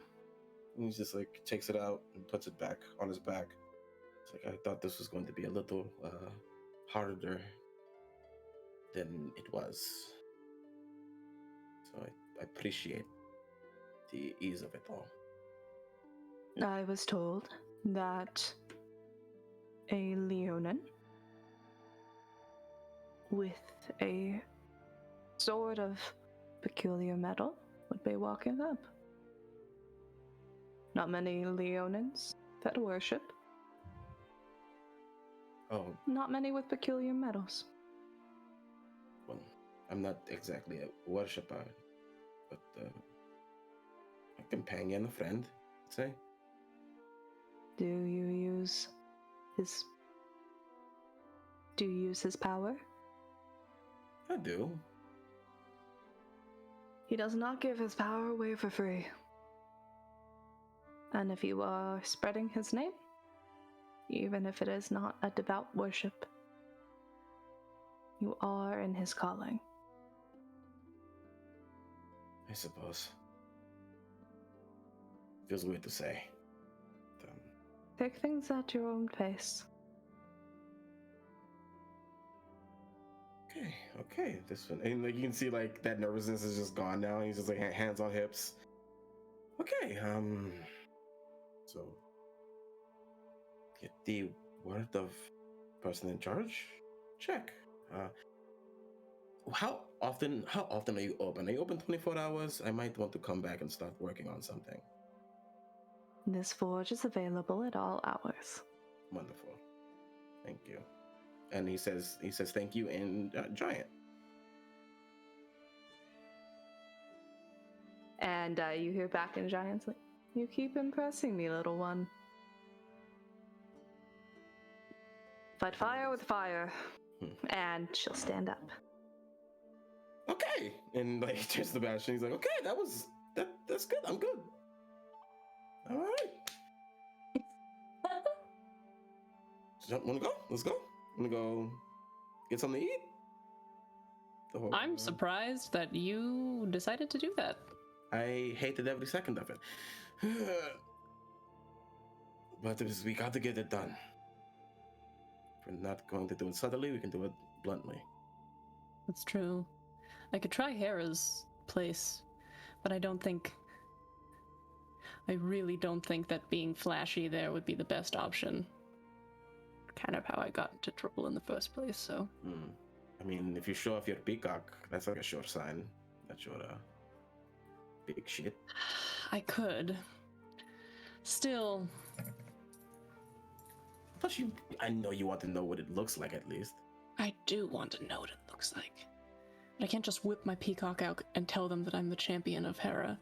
Speaker 4: he just takes it out and puts it back on his back. It's like I thought this was going to be a little harder than it was. So I appreciate the ease of it all.
Speaker 3: I was told that a Leonin with a sword of peculiar metal would be walking up. Not many Leonins that worship.
Speaker 4: Oh,
Speaker 3: Not many with peculiar metals.
Speaker 4: well, I'm not exactly a worshipper, but a companion, a friend, I'd say.
Speaker 3: Do you use his power?
Speaker 4: I do.
Speaker 3: He does not give his power away for free. And if you are spreading his name, even if it is not a devout worship, you are in his calling.
Speaker 4: I suppose. Feels weird to say. But,
Speaker 3: Take things at your own pace.
Speaker 4: okay. This one, and you can see that nervousness is just gone now. He's just hands on hips. Okay. So get the word of person in charge. Check. How often are you open? Are you open 24 hours? I might want to come back and start working on something.
Speaker 3: This forge is available at all hours.
Speaker 4: Wonderful. Thank you. And he says thank you in giant.
Speaker 3: And you hear back in Giant's like, you keep impressing me, little one. Fight fire with fire. And she'll stand up.
Speaker 4: Okay. And he turns to Bastian. He's like, okay, that's good. I'm good. All right. Wanna go? Let's go. Wanna go get something to eat?
Speaker 7: I'm surprised that you decided to do that.
Speaker 4: I hated every second of it. But we got to get it done. If we're not going to do it subtly, we can do it bluntly.
Speaker 7: That's true. I could try Hera's place, but I really don't think that being flashy there would be the best option. Kind of how I got into trouble in the first place, so.
Speaker 4: I mean, if you show off your peacock, that's a sure sign that you're big shit.
Speaker 7: I could. Still,
Speaker 4: Plus, I know you want to know what it looks like at least.
Speaker 7: I do want to know what it looks like. But I can't just whip my peacock out and tell them that I'm the champion of Hera.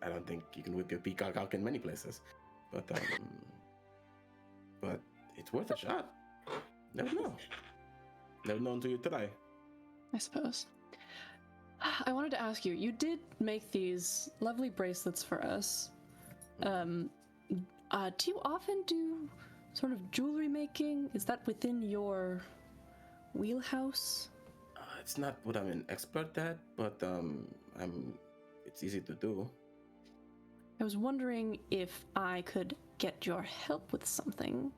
Speaker 4: I don't think you can whip your peacock out in many places, but it's worth a shot. Never know. Never know until you try.
Speaker 7: I suppose. I wanted to ask you, you did make these lovely bracelets for us. Do you often do sort of jewelry making? Is that within your wheelhouse?
Speaker 4: It's not what I'm an expert at, but it's easy to do.
Speaker 7: I was wondering if I could get your help with something,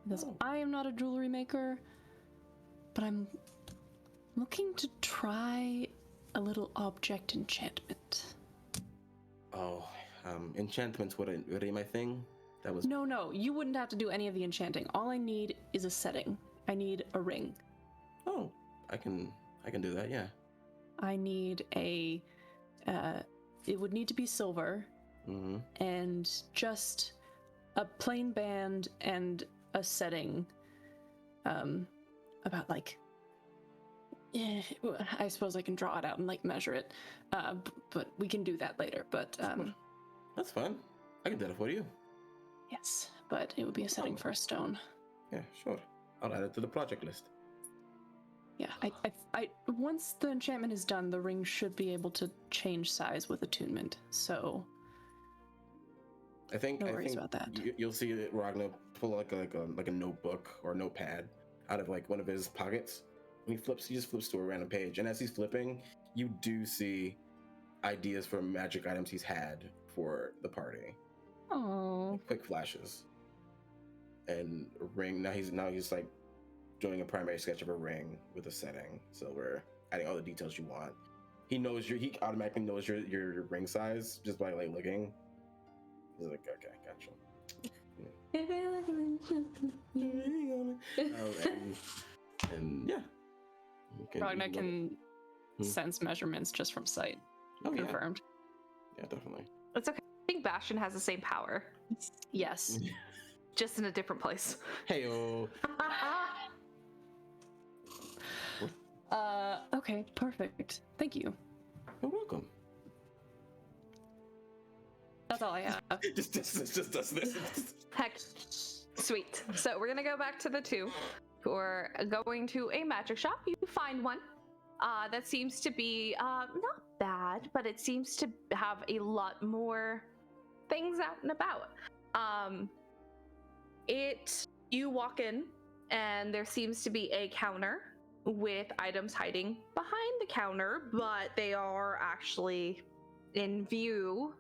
Speaker 7: because I am not a jewelry maker, but I'm looking to try a little object enchantment.
Speaker 4: Oh, enchantments were really my thing. That was
Speaker 7: No, you wouldn't have to do any of the enchanting. All I need is a setting. I need a ring.
Speaker 4: Oh, I can do that, yeah.
Speaker 7: I need it would need to be silver, and just a plain band and a setting, about like, I suppose I can draw it out and like measure it, but we can do that later. But
Speaker 4: that's fine. I can do that for you.
Speaker 7: yes, but it would be a setting for a stone.
Speaker 4: Yeah, sure. I'll add it to the project list.
Speaker 7: Yeah, I once the enchantment is done, the ring should be able to change size with attunement. So
Speaker 4: I think
Speaker 7: no worries about that.
Speaker 4: You'll see that Ragna pull like a notebook or a notepad out of like one of his pockets. And he just flips to a random page, and as he's flipping, you do see ideas for magic items he's had for the party.
Speaker 7: Oh,
Speaker 4: Quick flashes. And a ring. Now he's like doing a primary sketch of a ring with a setting, silver, adding all the details you want. He automatically knows your ring size just by like looking. He's like, okay, gotcha. And yeah.
Speaker 7: Ragna can sense measurements just from sight. Confirmed.
Speaker 4: Yeah, definitely.
Speaker 3: It's okay. I think Bastian has the same power.
Speaker 7: Yes.
Speaker 3: Just in a different place.
Speaker 4: Heyo.
Speaker 7: Okay, perfect. Thank you.
Speaker 4: You're welcome.
Speaker 7: That's all I have.
Speaker 4: just does this.
Speaker 3: Heck, sweet. So we're gonna go back to the two who are going to a magic shop. You find one that seems to be not bad, but it seems to have a lot more things out and about. You walk in, and there seems to be a counter with items hiding behind the counter, but they are actually in view.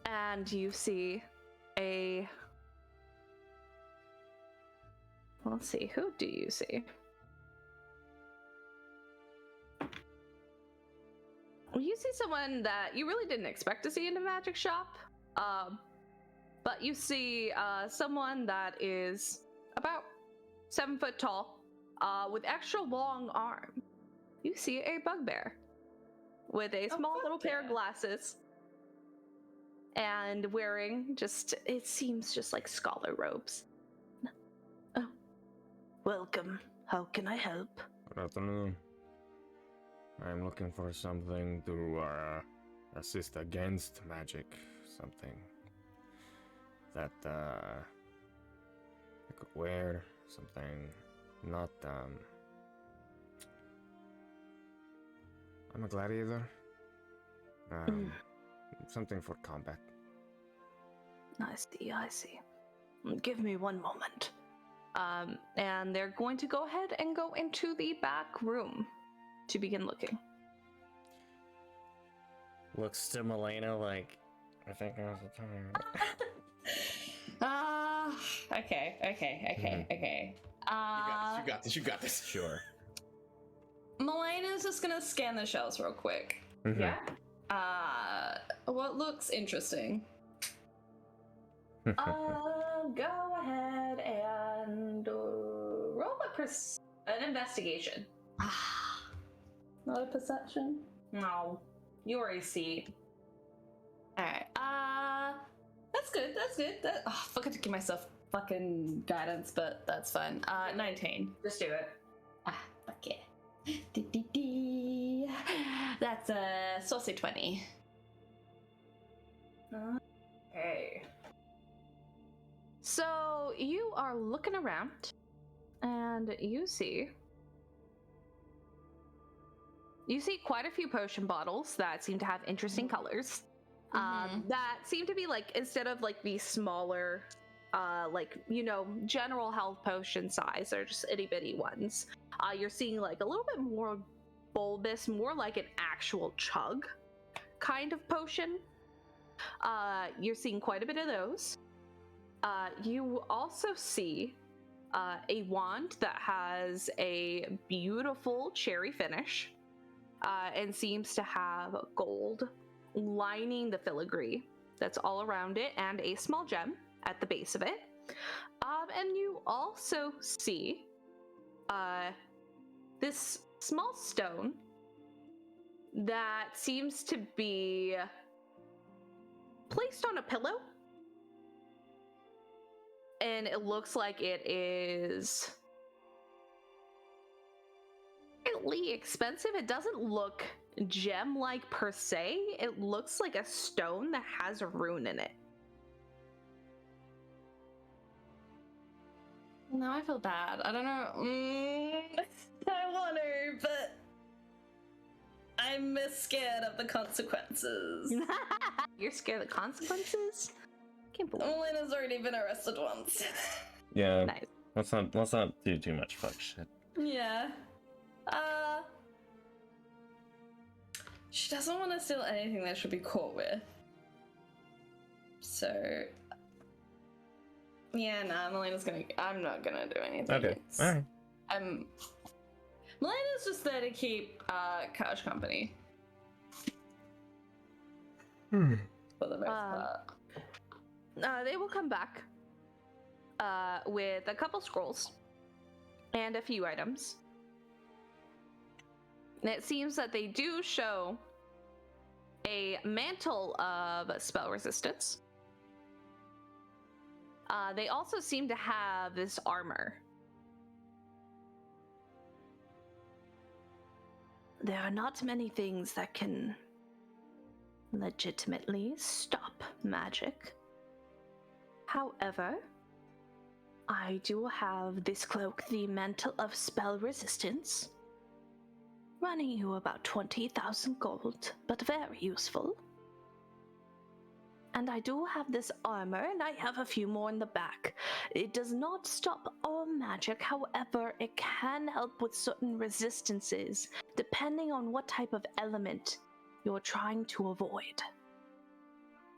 Speaker 3: And you see let's see, who do you see? You see someone that you really didn't expect to see in a magic shop, but you see someone that is about 7 foot tall, with extra long arms. You see a bugbear with a small little pair of glasses and wearing it seems just like scholar robes. Oh, welcome. How can I help?
Speaker 6: Good afternoon. I'm looking for something to assist against magic. Something that I could wear. Something not I'm a gladiator. Something for combat.
Speaker 3: I see. Give me one moment. And they're going to go ahead and go into the back room to begin looking.
Speaker 2: Looks to Melaena like, I think now's the time.
Speaker 5: Okay.
Speaker 4: You got this.
Speaker 2: Sure.
Speaker 5: Melena's just gonna scan the shelves real quick.
Speaker 3: Yeah.
Speaker 5: What looks interesting?
Speaker 3: Go ahead and roll an investigation.
Speaker 5: Not a perception?
Speaker 3: No, you already see.
Speaker 5: Alright, let's good. That's good. I forgot to give myself fucking guidance, but that's fine. 19. Just do it. Fuck yeah. That's a saucy 20. Okay.
Speaker 3: So you are looking around, and you see quite a few potion bottles that seem to have interesting colors. That seem to be like, instead of like these smaller, like, you know, general health potion size, or just itty bitty ones. You're seeing like a little bit more bulbous, more like an actual chug kind of potion. You're seeing quite a bit of those. You also see a wand that has a beautiful cherry finish, and seems to have gold lining the filigree that's all around it, and a small gem at the base of it. And you also see this small stone that seems to be placed on a pillow, and it looks like it is really expensive. It doesn't look gem-like per se. It looks like a stone that has a rune in it.
Speaker 5: Now I feel bad. I don't know. I want to, but I'm scared of the consequences.
Speaker 3: You're scared of the consequences? Can't believe it.
Speaker 5: Melena's already been arrested once.
Speaker 6: Yeah.
Speaker 3: Nice.
Speaker 6: Let's not do too much fuck shit.
Speaker 5: Yeah. She doesn't want to steal anything that she'll be caught with. So, yeah, nah, I'm not gonna do anything.
Speaker 6: Okay. Alright.
Speaker 5: Melena's just there to keep Cash company. For the most part.
Speaker 3: They will come back with a couple scrolls and a few items. And it seems that they do show a mantle of spell resistance. They also seem to have this armor. There are not many things that can legitimately stop magic. However, I do have this cloak, the Mantle of Spell Resistance, running you about 20,000 gold, but very useful. And I do have this armor, and I have a few more in the back. It does not stop all magic, however, it can help with certain resistances, depending on what type of element you're trying to avoid.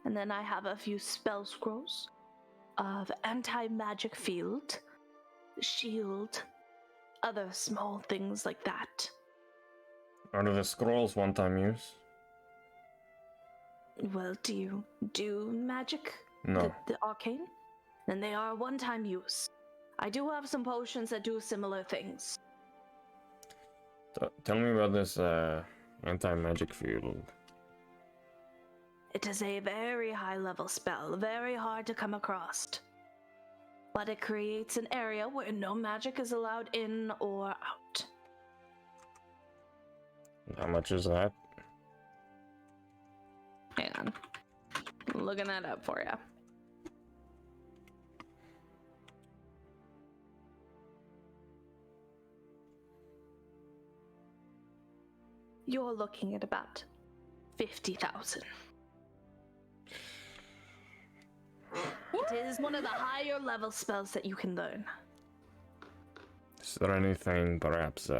Speaker 3: And then I have a few spell scrolls of anti-magic field, shield, other small things like that.
Speaker 6: Are the scrolls one-time use?
Speaker 3: Well, do you do magic?
Speaker 6: No.
Speaker 3: The arcane? Then they are one-time use. I do have some potions that do similar things.
Speaker 6: Tell me about this anti-magic field.
Speaker 3: It is a very high-level spell, very hard to come across. But it creates an area where no magic is allowed in or out.
Speaker 6: How much is that?
Speaker 3: Hang on. I'm looking that up for you. You're looking at about 50,000. It is one of the higher level spells that you can learn.
Speaker 6: Is there anything perhaps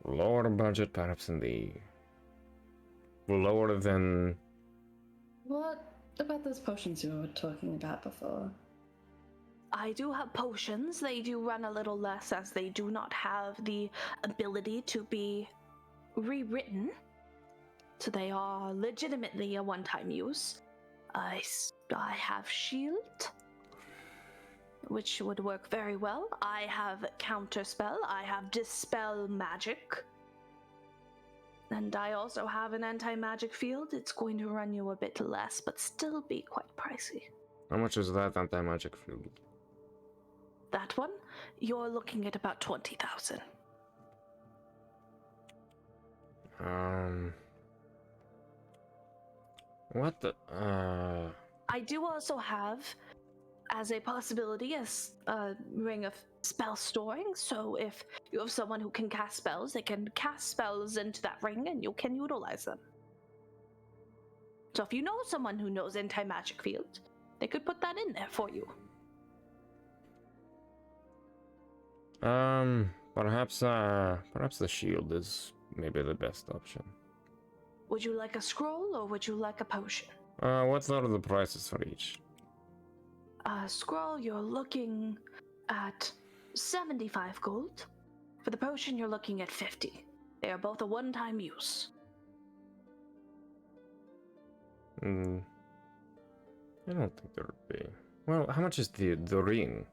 Speaker 6: lower budget, perhaps in the lower than...
Speaker 5: What about those potions you were talking about before?
Speaker 3: I do have potions. They do run a little less, as they do not have the ability to be rewritten. So they are legitimately a one-time use. I have shield, which would work very well. I have counterspell. I have dispel magic.
Speaker 8: And I also have an anti-magic field. It's going to run you a bit less, but still be quite pricey.
Speaker 6: How much is that anti-magic field?
Speaker 8: That one, you're looking at about 20,000.
Speaker 6: What the,
Speaker 8: I do also have, as a possibility, a ring of spell storing. So if you have someone who can cast spells, they can cast spells into that ring and you can utilize them. So if you know someone who knows anti-magic field, they could put that in there for you.
Speaker 6: Perhaps the shield is maybe the best option.
Speaker 8: Would you like a scroll or would you like a potion?
Speaker 6: What are the prices for each?
Speaker 8: Scroll, you're looking at 75 gold. For the potion, you're looking at 50. They are both a one-time use.
Speaker 6: I don't think there would be. Well, how much is the ring?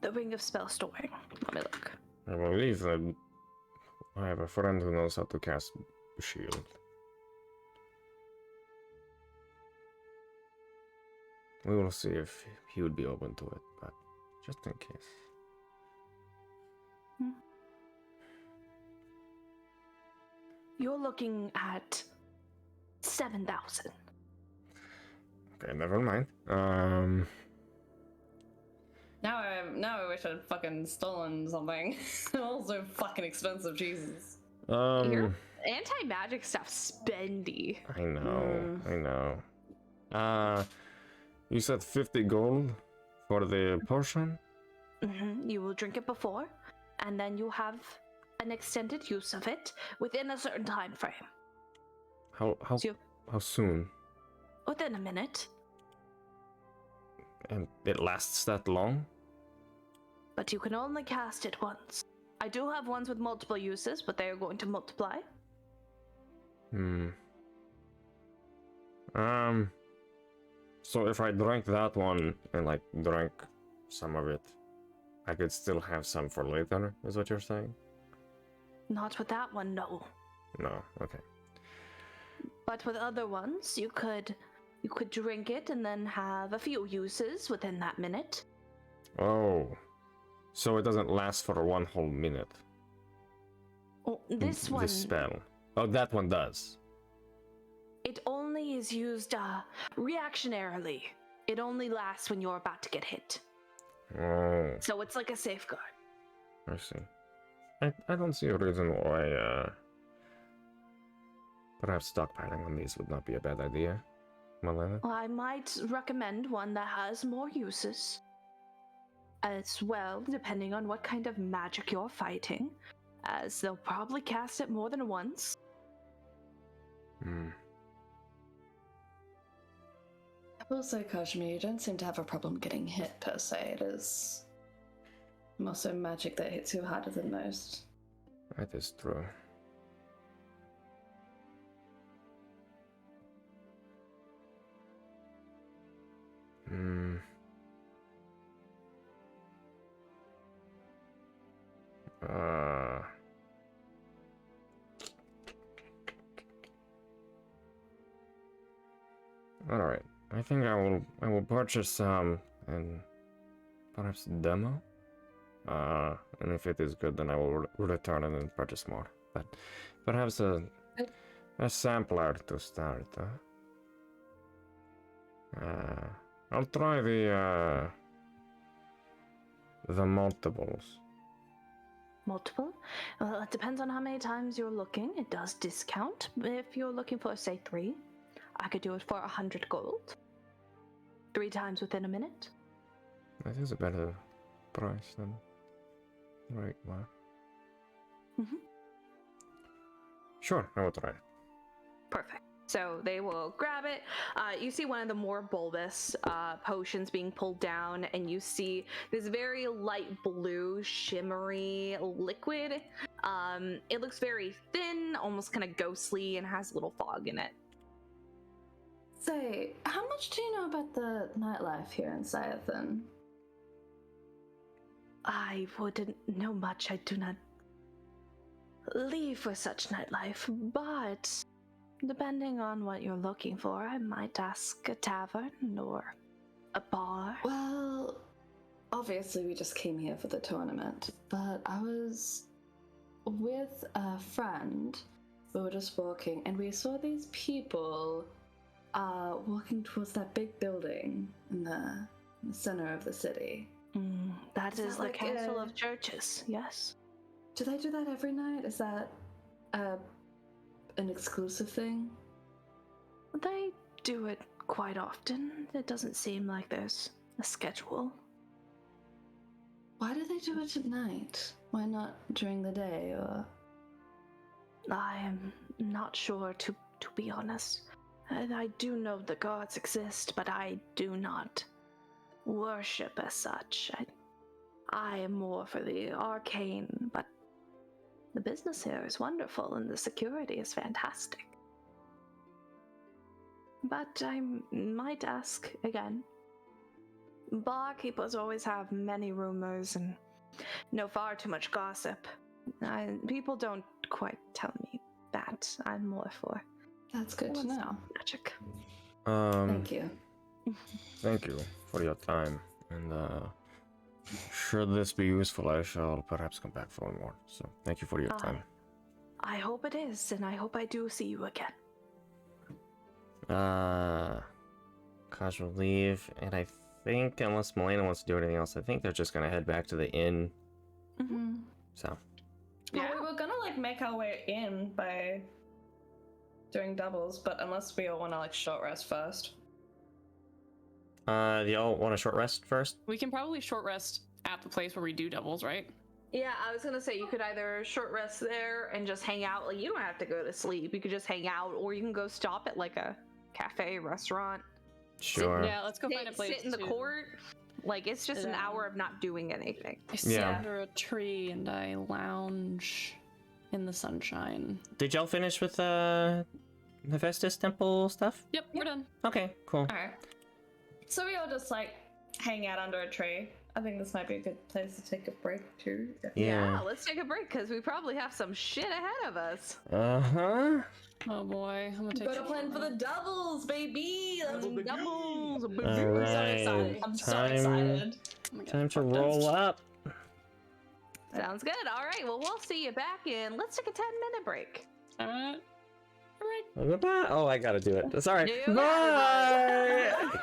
Speaker 8: The ring of spell storing. Let me look.
Speaker 6: I believe that I have a friend who knows how to cast shield. We will see if he would be open to it, but just in case.
Speaker 8: You're looking at 7,000.
Speaker 6: Okay, never mind.
Speaker 5: Now I wish I'd fucking stolen something. Also fucking expensive, Jesus.
Speaker 3: Your anti-magic stuff's spendy.
Speaker 6: I know. You said 50 gold for the potion?
Speaker 8: You will drink it before, and then you have an extended use of it within a certain time frame.
Speaker 6: How soon?
Speaker 8: Within a minute.
Speaker 6: And it lasts that long?
Speaker 8: But you can only cast it once. I do have ones with multiple uses, but they are going to multiply.
Speaker 6: So if I drank that one and drank some of it, I could still have some for later, is what you're saying?
Speaker 8: Not with that one, no.
Speaker 6: No, okay.
Speaker 8: But with other ones, you could drink it and then have a few uses within that minute.
Speaker 6: Oh. So it doesn't last for 1 whole minute.
Speaker 8: Oh, this one...
Speaker 6: This spell. Oh, that one does.
Speaker 8: It only is used reactionarily. It only lasts when you're about to get hit.
Speaker 6: Oh.
Speaker 8: So it's like a safeguard.
Speaker 6: I see. I don't see a reason why, perhaps stockpiling on these would not be a bad idea, Melaena.
Speaker 8: Well, I might recommend one that has more uses. As well, depending on what kind of magic you're fighting, as they'll probably cast it more than once.
Speaker 5: I will say, Kazimir, you don't seem to have a problem getting hit per se. It is more so magic that hits you harder than most.
Speaker 6: That is true. Alright. I think I will purchase some and perhaps demo. And if it is good, then I will return it and purchase more. But perhaps a sampler to start. I'll try the multiples.
Speaker 8: Multiple? Well, it depends on how many times you're looking. It does discount. If you're looking for, say, 3, I could do it for 100 gold. 3 times within a minute.
Speaker 6: That is a better price than regular. Sure, I will try it.
Speaker 3: Perfect. So they will grab it. You see one of the more bulbous potions being pulled down, and you see this very light blue, shimmery liquid. It looks very thin, almost kind of ghostly, and has a little fog in it.
Speaker 5: Say, how much do you know about the nightlife here in Sayathan?
Speaker 8: I wouldn't know much. I do not. leave for such nightlife, but depending on what you're looking for, I might ask a tavern or a bar.
Speaker 5: Well, obviously we just came here for the tournament, but I was with a friend. We were just walking, and we saw these people walking towards that big building in the center of the city.
Speaker 8: That is
Speaker 5: that
Speaker 8: the
Speaker 5: like
Speaker 8: Council
Speaker 5: a-
Speaker 8: of Churches, yes.
Speaker 5: Do they do that every night? Is that an exclusive thing?
Speaker 8: They do it quite often. It doesn't seem like there's a schedule.
Speaker 5: Why do they do it at night? Why not during the day? Or
Speaker 8: I am not sure, to be honest. I do know the gods exist, but I do not worship as such. I am more for the arcane, but the business here is wonderful and the security is fantastic. But I might ask again. Barkeepers always have many rumors and know far too much gossip. People don't quite tell me that. I'm more for
Speaker 5: that's good to know.
Speaker 8: magic.
Speaker 5: Thank you.
Speaker 6: Thank you for your time, and should this be useful, I shall perhaps come back for more. So, thank you for your time.
Speaker 8: I hope it is, and I hope I do see you again.
Speaker 6: Kaj will leave, and I think, unless Melaena wants to do anything else, I think they're just gonna head back to the inn.
Speaker 5: Mm-hmm.
Speaker 6: So,
Speaker 5: Yeah, we were gonna like make our way in by doing doubles, but unless we all want to like short rest first.
Speaker 6: y'all want a short rest first?
Speaker 7: We can probably short rest at the place where we do doubles, right?
Speaker 3: Yeah, I was gonna say you could either short rest there and just hang out. Like, you don't have to go to sleep. You could just hang out, or you can go stop at like a cafe, restaurant.
Speaker 6: Sure.
Speaker 7: Yeah, let's go find a place
Speaker 3: Sit in the
Speaker 7: to-
Speaker 3: court. Like, it's just an hour of not doing anything.
Speaker 7: I sit
Speaker 6: Yeah.
Speaker 7: under a tree and I lounge in the sunshine.
Speaker 6: Did y'all finish with Hephaestus temple stuff?
Speaker 7: Yep, we're done.
Speaker 6: Okay, cool.
Speaker 5: Alright. So we all just like hang out under a tree. I think this might be a good place to take a break too.
Speaker 6: Yeah.
Speaker 3: Let's take a break because we probably have some shit ahead of us.
Speaker 6: Uh-huh.
Speaker 7: Oh boy, I'm gonna take
Speaker 5: Gotta plan for the doubles, baby! Let's
Speaker 3: Doubles.
Speaker 6: All
Speaker 5: I'm so
Speaker 6: right.
Speaker 5: excited. I'm so
Speaker 6: Time-
Speaker 5: excited.
Speaker 7: Oh my God,
Speaker 6: Time to
Speaker 7: fuck
Speaker 6: roll
Speaker 7: this.
Speaker 6: up.
Speaker 3: Sounds good. All right. Well, we'll see you back in. Let's take a 10-minute break.
Speaker 7: Alright.
Speaker 6: Goodbye. Oh, I gotta do it. Sorry.
Speaker 3: You got it,
Speaker 6: Bye.
Speaker 3: bud.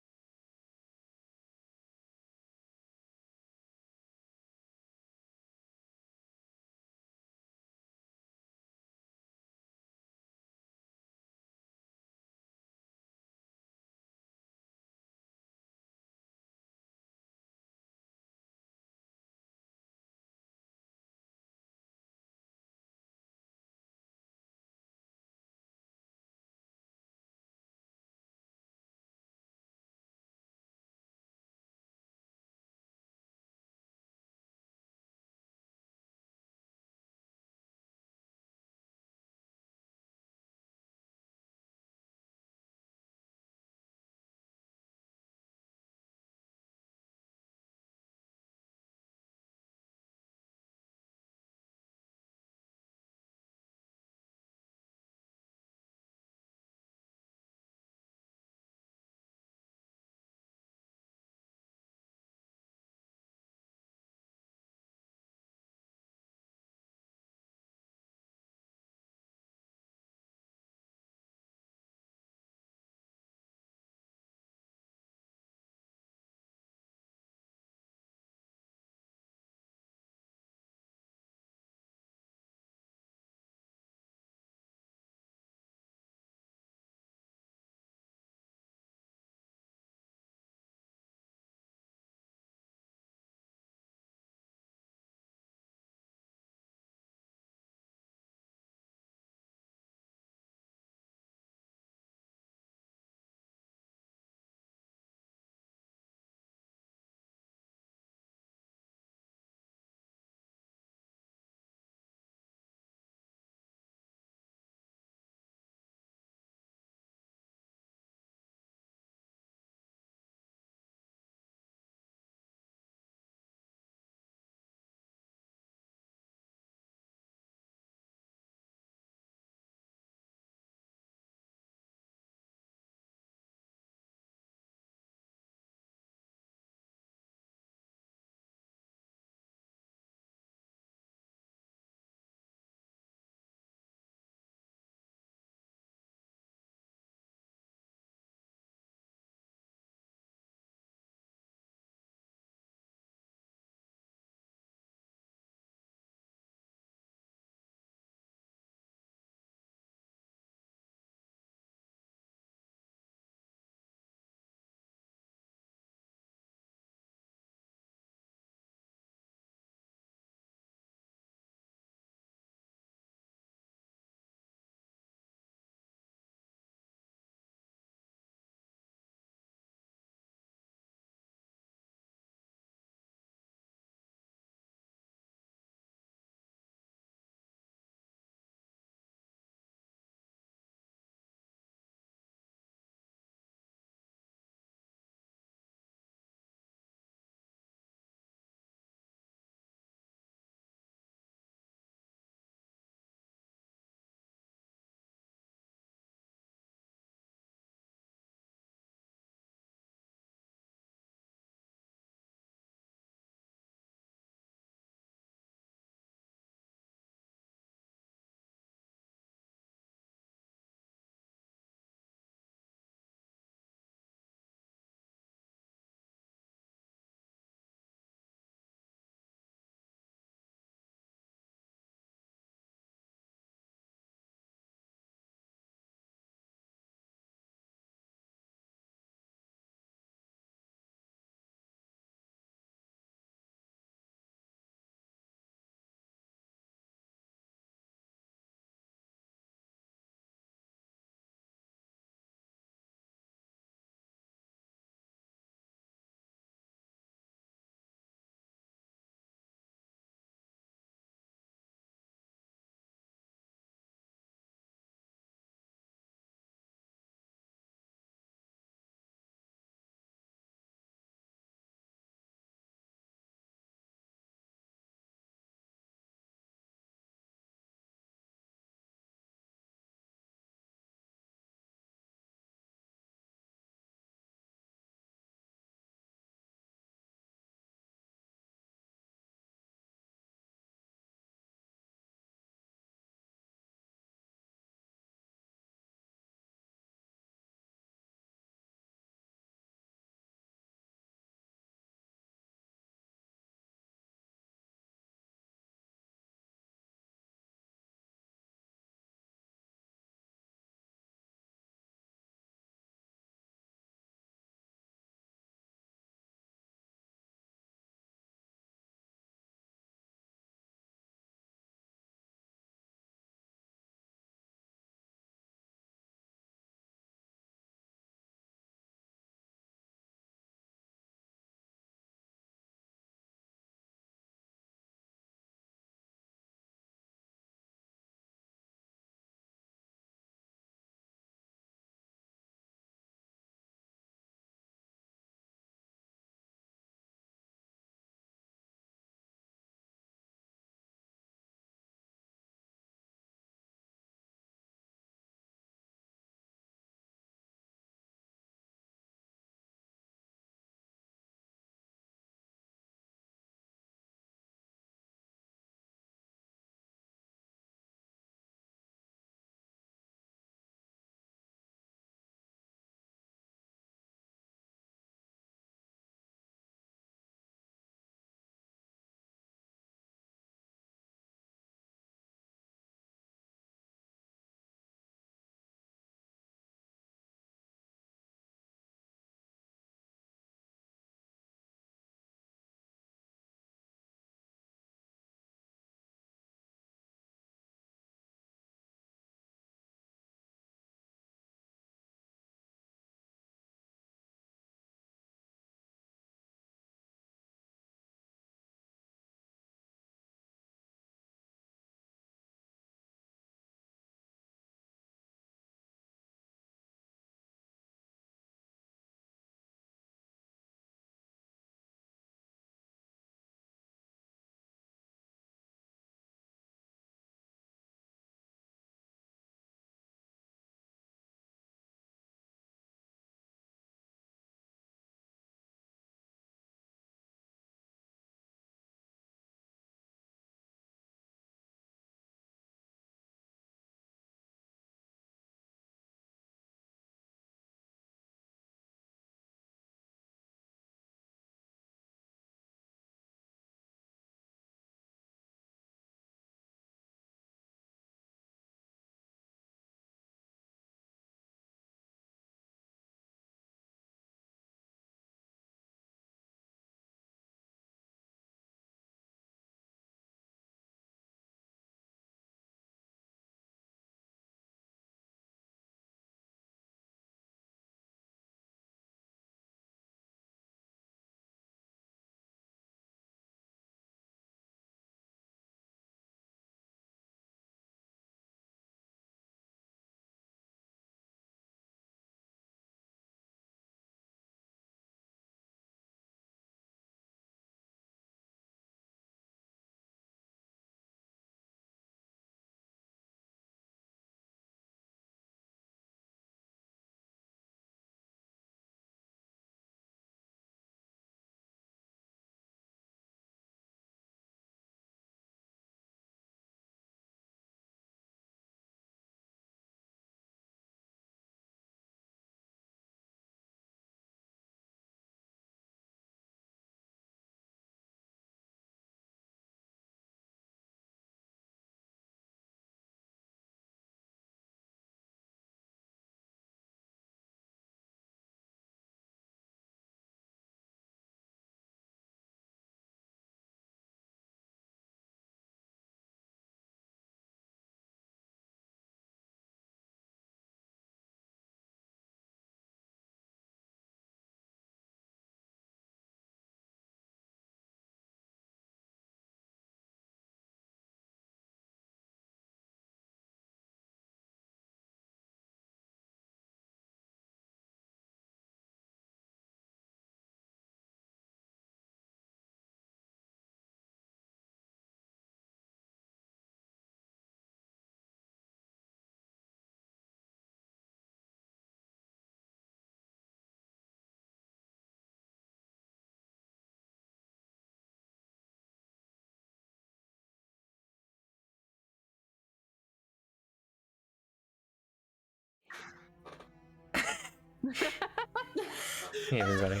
Speaker 6: Hey, everybody.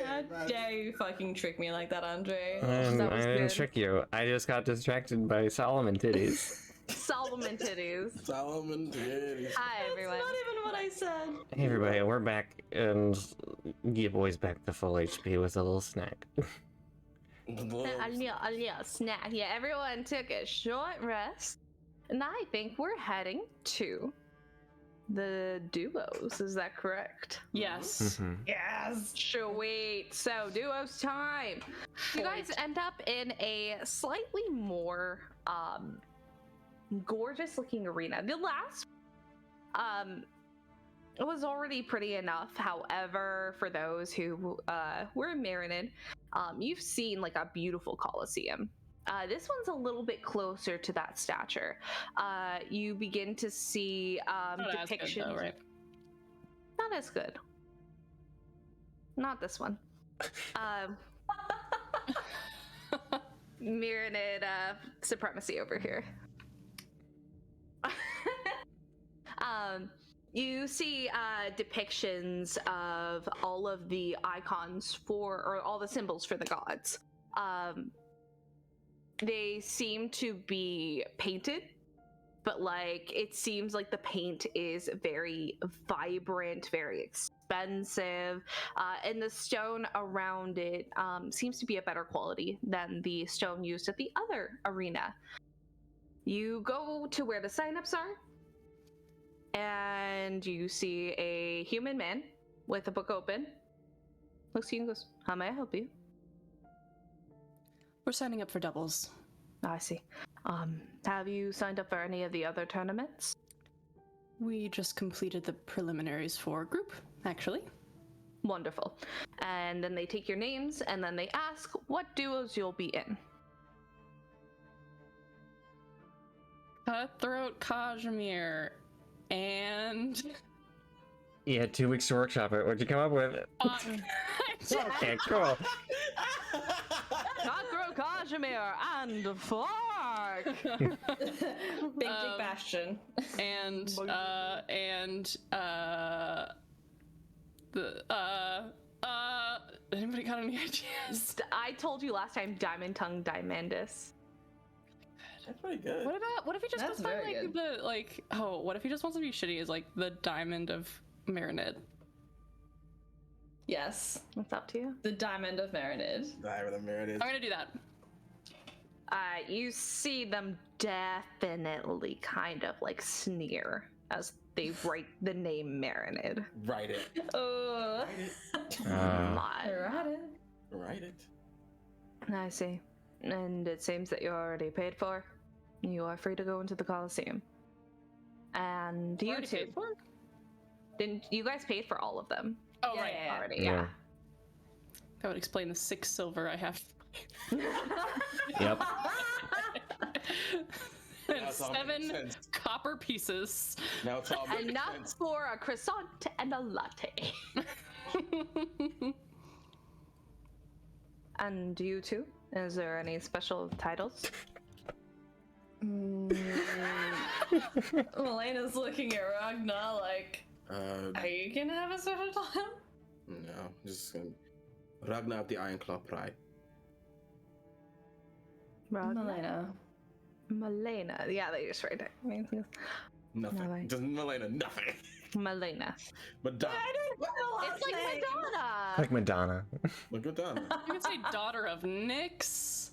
Speaker 9: How dare you fucking trick me like that, Andre?
Speaker 3: That was
Speaker 6: I didn't
Speaker 3: good.
Speaker 6: trick you. I just got distracted by Solomon titties.
Speaker 3: Solomon titties.
Speaker 4: Solomon titties.
Speaker 3: Hi,
Speaker 9: That's
Speaker 3: everyone.
Speaker 9: not even what I said.
Speaker 6: Hey, everybody, we're back, and your boy's back to full HP with a little snack.
Speaker 3: Snack. Yeah, everyone took a short rest. And I think we're heading to the duos. Is that correct?
Speaker 7: Yes.
Speaker 9: Yes.
Speaker 3: Sweet. So, duos time. You guys end up in a slightly more gorgeous looking arena. The last it was already pretty enough. However, for those who were in Marinid, you've seen like a beautiful coliseum. This one's a little bit closer to that stature. You begin to see
Speaker 7: Not as good,
Speaker 3: depictions.
Speaker 7: though, right?
Speaker 3: Not as good. Not this one. Marinid supremacy over here. You see depictions of all of the icons or all the symbols for the gods. They seem to be painted, but like it seems like the paint is very vibrant, very expensive, and the stone around it seems to be a better quality than the stone used at the other arena. You go to where the signups are, and you see a human man with a book open. Looks at you and goes, "How may I help you?"
Speaker 1: We're signing up for doubles.
Speaker 3: I see. Have you signed up for any of the other tournaments?
Speaker 1: We just completed the preliminaries for group, actually.
Speaker 3: Wonderful. And then they take your names, and then they ask what duos you'll be in.
Speaker 7: Cutthroat Kazimir and
Speaker 6: You had 2 weeks to workshop it. What'd you come up with? Okay, cool.
Speaker 3: Cutthroat Kazimir and Fark!
Speaker 9: Big Dick Bastian.
Speaker 7: and anybody got any ideas?
Speaker 3: I told you last time Diamond Tongue Diamandus.
Speaker 4: That's pretty good.
Speaker 7: What if he just
Speaker 9: That's
Speaker 7: goes by
Speaker 9: very
Speaker 7: like
Speaker 9: good.
Speaker 7: what if he just wants to be shitty as like the diamond of Marinid?
Speaker 9: Yes.
Speaker 3: What's up to you?
Speaker 9: The Diamond of Marinid.
Speaker 4: Diamond of Meredith.
Speaker 7: I'm gonna do that.
Speaker 3: You see them definitely kind of like sneer as they write the name Marinid.
Speaker 4: Write it.
Speaker 9: Oh.
Speaker 4: Write it. Write it.
Speaker 3: I see. And it seems that you're already paid for. You are free to go into the Coliseum. And you
Speaker 7: Already
Speaker 3: two.
Speaker 7: paid for?
Speaker 3: Didn't you guys paid for all of them?
Speaker 7: Oh
Speaker 9: Yeah,
Speaker 7: right.
Speaker 9: yeah.
Speaker 3: Already,
Speaker 6: Yeah.
Speaker 3: yeah.
Speaker 7: That would explain the 6 silver I have.
Speaker 6: Yep.
Speaker 7: And
Speaker 4: That's all makes
Speaker 7: 7
Speaker 4: sense.
Speaker 7: copper pieces.
Speaker 4: Now it's all making
Speaker 3: Enough
Speaker 4: sense.
Speaker 3: for a croissant and a latte. And you two? Is there any special titles?
Speaker 9: Melena's looking at Ragna like, are you gonna have a special time?
Speaker 4: No, just Ragna of the Iron Claw Pride.
Speaker 9: Melaena.
Speaker 3: Melaena. Yeah, they just write it.
Speaker 4: Nothing.
Speaker 3: Nothing.
Speaker 4: Just Melaena, nothing.
Speaker 3: Melaena.
Speaker 4: Madonna.
Speaker 3: It's like Madonna.
Speaker 6: Like Madonna.
Speaker 4: Look at that.
Speaker 7: You could say daughter of Nyx.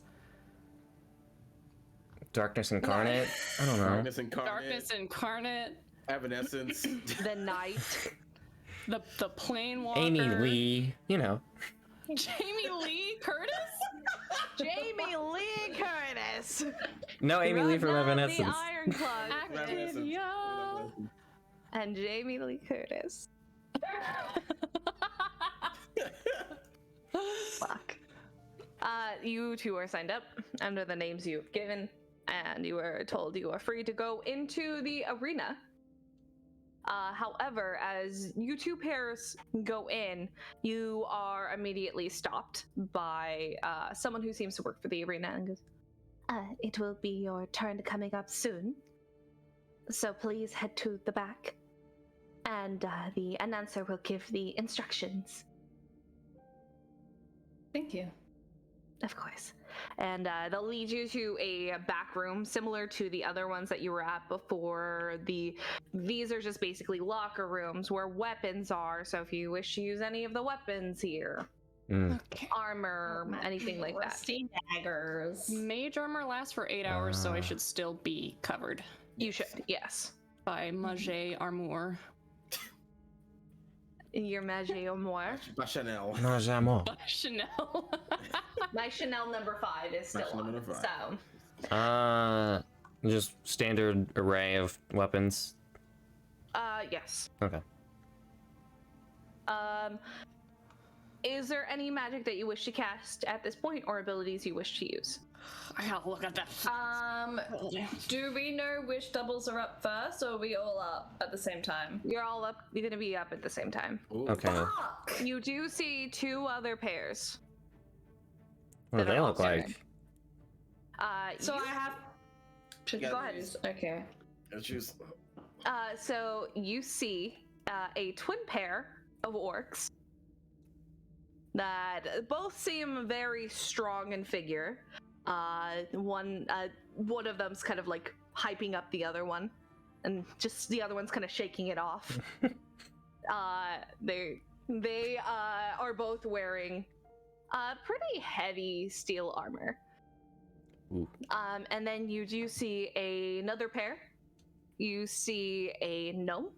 Speaker 6: Darkness Incarnate? I don't know.
Speaker 4: Darkness Incarnate.
Speaker 7: Darkness Incarnate.
Speaker 4: Evanescence.
Speaker 3: The Knight.
Speaker 7: The Plane Walker.
Speaker 6: Amy Lee, you know.
Speaker 7: Jamie Lee Curtis?
Speaker 3: Jamie Lee Curtis.
Speaker 6: No, Amy Lee from
Speaker 3: Ragna of
Speaker 6: Evanescence.
Speaker 3: The Iron Claw.
Speaker 4: Evanescence.
Speaker 7: Yeah.
Speaker 3: And Jamie Lee Curtis. Fuck. You two are signed up under the names you've given, and you were told you are free to go into the arena. However, as you two pairs go in, you are immediately stopped by someone who seems to work for the arena and goes, it will be your turn coming up soon. So please head to the back.
Speaker 8: and the announcer will give the instructions.
Speaker 9: Thank you.
Speaker 8: Of course. And they'll lead you to a back room similar to the other ones that you were at before. These are just basically locker rooms where weapons are. So if you wish to use any of the weapons here,
Speaker 7: Okay.
Speaker 8: armor, anything like that.
Speaker 9: Rusty daggers.
Speaker 7: Mage armor lasts for 8 hours, so I should still be covered
Speaker 8: You should, yes.
Speaker 7: by Mage armor.
Speaker 8: Your magie or more.
Speaker 4: By Chanel.
Speaker 6: No, j'aime.
Speaker 7: Chanel.
Speaker 8: My Chanel number 5 is still
Speaker 4: Chanel
Speaker 8: on.
Speaker 4: number 5.
Speaker 8: So,
Speaker 6: Just standard array of weapons.
Speaker 8: yes.
Speaker 6: Okay.
Speaker 8: Is there any magic that you wish to cast at this point, or abilities you wish to use?
Speaker 7: I gotta look at that.
Speaker 9: Do we know which doubles are up first, or are we all up at the same time?
Speaker 8: You're all up. You're gonna be up at the same time.
Speaker 4: Ooh.
Speaker 6: Okay.
Speaker 9: Fuck!
Speaker 8: You do see 2 other pairs.
Speaker 6: What do
Speaker 8: that
Speaker 6: they
Speaker 8: are
Speaker 6: look
Speaker 8: also
Speaker 6: like?
Speaker 9: So
Speaker 8: you-
Speaker 9: I have. Should
Speaker 4: Go
Speaker 8: ahead.
Speaker 9: choose. Okay.
Speaker 4: Let's choose.
Speaker 8: So you see a twin pair of orcs that both seem very strong in figure. One of them's kind of like hyping up the other one, and just the other one's kind of shaking it off. They are both wearing pretty heavy steel armor.
Speaker 6: Ooh.
Speaker 8: And then you do see another pair. You see a gnome,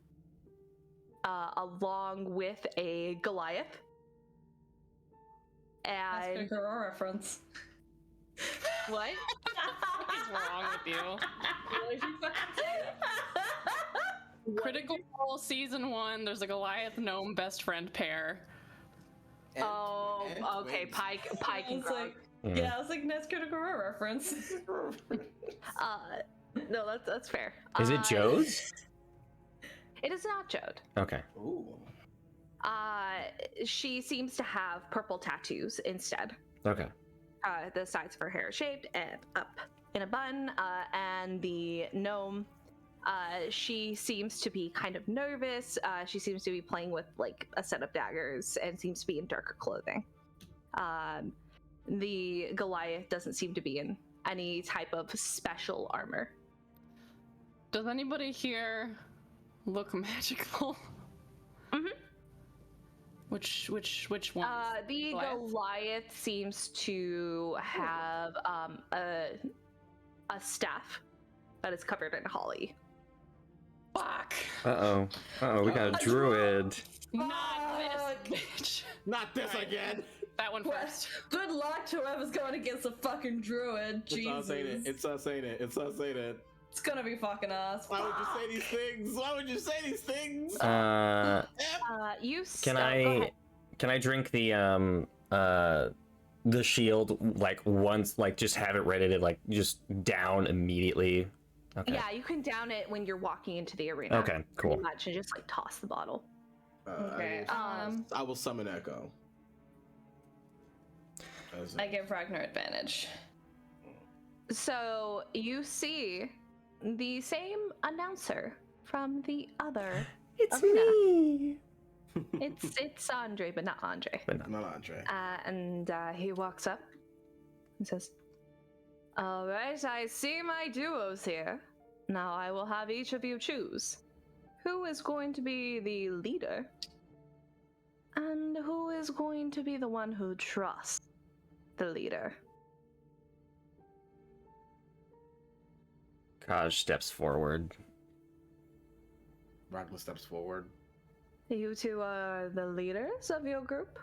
Speaker 8: along with a Goliath.
Speaker 9: That's a
Speaker 8: And
Speaker 9: girl reference.
Speaker 8: what?
Speaker 7: What is wrong with you? Critical Role Season 1, there's a Goliath Gnome best friend pair.
Speaker 8: Oh,
Speaker 4: and
Speaker 8: okay.
Speaker 4: twins.
Speaker 8: Pike and
Speaker 9: It's like,
Speaker 8: Grog.
Speaker 9: yeah, I was like, that's Critical Role reference.
Speaker 8: No, that's fair.
Speaker 6: Is it Joe's?
Speaker 8: It is not Jode.
Speaker 6: Okay.
Speaker 4: Ooh.
Speaker 8: She seems to have purple tattoos instead.
Speaker 6: Okay.
Speaker 8: The sides of her hair are shaped and up in a bun. And the gnome, she seems to be kind of nervous. She seems to be playing with like a set of daggers and seems to be in darker clothing. The Goliath doesn't seem to be in any type of special armor.
Speaker 7: Does anybody here look magical?
Speaker 8: Mhm.
Speaker 7: Which one?
Speaker 8: The Goliath seems to have a staff that is covered in holly.
Speaker 7: Fuck.
Speaker 6: Uh oh. We got a druid.
Speaker 7: Not this bitch.
Speaker 4: Not this again.
Speaker 7: That one first.
Speaker 9: Good luck to whoever's going against a fucking druid. Jesus.
Speaker 4: It's not saying it.
Speaker 9: It's gonna be fucking us.
Speaker 4: Why would you say these things? Why would you say these things?
Speaker 8: You
Speaker 6: Can I drink the shield like once, like just have it ready to like just down immediately? Okay.
Speaker 8: Yeah, you can down it when you're walking into the arena.
Speaker 6: Okay, cool.
Speaker 8: Pretty much, and just like toss the bottle.
Speaker 9: Okay.
Speaker 4: I will summon Echo.
Speaker 9: I give Ragnar advantage.
Speaker 8: So you see the same announcer from the other
Speaker 6: It's
Speaker 8: arena.
Speaker 6: me.
Speaker 8: It's Andre, but not Andre.
Speaker 4: Not Andre.
Speaker 8: And he walks up and says, "All right, I see my duos here. Now I will have each of you choose who is going to be the leader and who is going to be the one who trusts the leader."
Speaker 6: Kaj steps forward.
Speaker 4: Ragna steps forward.
Speaker 8: You two are the leaders of your group?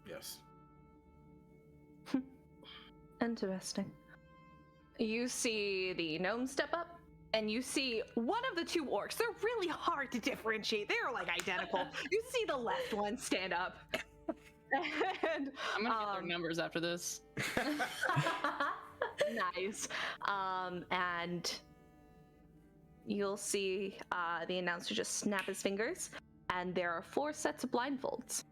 Speaker 4: Yes.
Speaker 8: Interesting. You see the gnome step up, and you see one of the 2 orcs. They're really hard to differentiate. They're like identical. You see the left one stand up. And
Speaker 7: I'm gonna get their numbers after this.
Speaker 8: nice. And you'll see the announcer just snap his fingers, and there are 4 sets of blindfolds.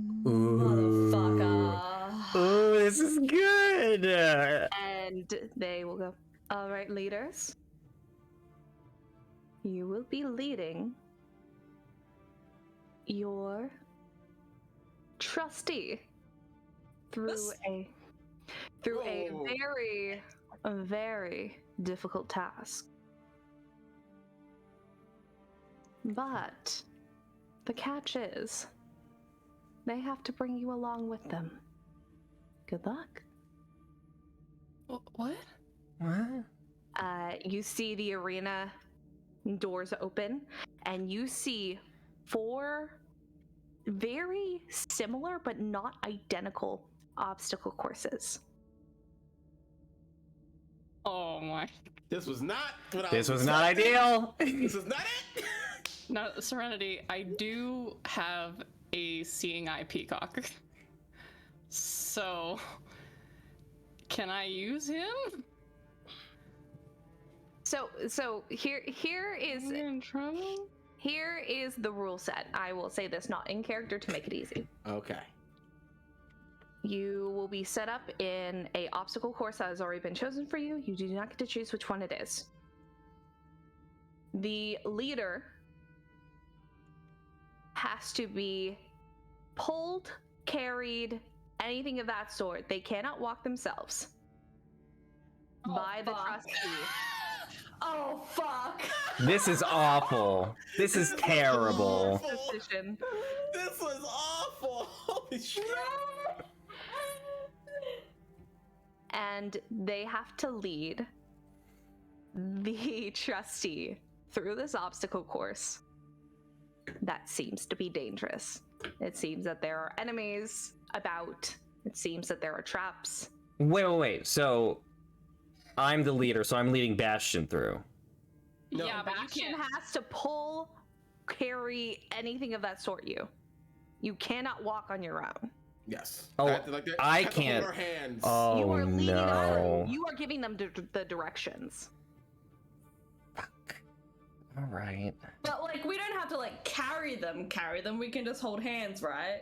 Speaker 9: Motherfucker.
Speaker 6: Oh, this is good.
Speaker 8: And they will go, "All right, leaders,
Speaker 3: you will be leading your trustee through a
Speaker 4: Whoa.
Speaker 3: very difficult task. But the catch is they have to bring you along with them. Good luck.
Speaker 7: What?
Speaker 6: What?
Speaker 3: You see the arena doors open, and you see 4 very similar but not identical obstacle courses.
Speaker 7: Oh my.
Speaker 4: This was not what I
Speaker 6: This was not ideal.
Speaker 4: This is not it.
Speaker 7: Now, Serenity, I do have a seeing eye peacock. So, can I use him?
Speaker 3: So here is
Speaker 7: Am I in trouble?
Speaker 3: here is the rule set. I will say this not in character to make it easy.
Speaker 4: Okay.
Speaker 3: You will be set up in a obstacle course that has already been chosen for you. You do not get to choose which one it is. The leader has to be pulled, carried, anything of that sort. They cannot walk themselves. By the
Speaker 9: fuck.
Speaker 3: trustee.
Speaker 9: Oh fuck!
Speaker 6: This is awful. This is terrible.
Speaker 3: Position.
Speaker 4: This was awful. Holy shit.
Speaker 3: And they have to lead the trustee through this obstacle course that seems to be dangerous. It seems that there are enemies about. It seems that there are traps.
Speaker 6: Wait. So, I'm the leader, so I'm leading Bastian through.
Speaker 4: No,
Speaker 7: Yeah, but you
Speaker 3: Bastian
Speaker 7: can't.
Speaker 3: has to pull, carry, anything of that sort. You cannot walk on your own.
Speaker 4: Yes.
Speaker 6: Oh,
Speaker 4: have to, like,
Speaker 6: I
Speaker 4: have to hold
Speaker 6: can't.
Speaker 4: our hands.
Speaker 6: Oh
Speaker 3: You are leading
Speaker 6: no.
Speaker 3: them. You are giving them the directions.
Speaker 6: Fuck. All right.
Speaker 9: But like, we don't have to like carry them. We can just hold hands, right?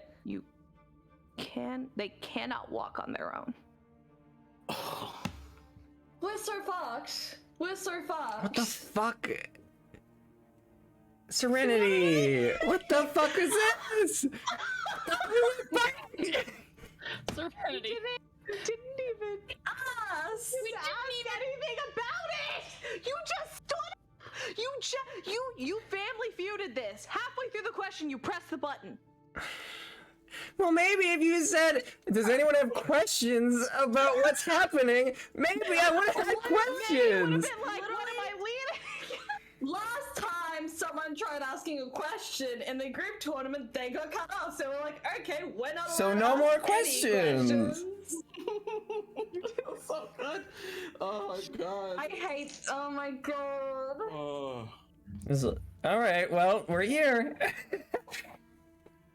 Speaker 3: They cannot walk on their own.
Speaker 9: We're so fucked. We're so fucked.
Speaker 6: What the fuck? Serenity! What the fuck is this?
Speaker 7: Serenity.
Speaker 3: Didn't even
Speaker 9: Us.
Speaker 3: we didn't anything about it. You just stood. You family feuded this. Halfway through the question, you pressed the button.
Speaker 6: Well, maybe if you said, does anyone have questions about what's happening, maybe I would have had questions.
Speaker 3: Been like, what am I leading?
Speaker 9: Last time someone tried asking a question in the group tournament, they got cut off. So we're like, okay, we're not.
Speaker 6: So
Speaker 9: allowed
Speaker 6: no
Speaker 9: to
Speaker 6: more
Speaker 9: ask any
Speaker 6: questions.
Speaker 4: Feels so good. Oh my god.
Speaker 9: I hate. Oh my god.
Speaker 4: Oh.
Speaker 6: All right, well, we're here.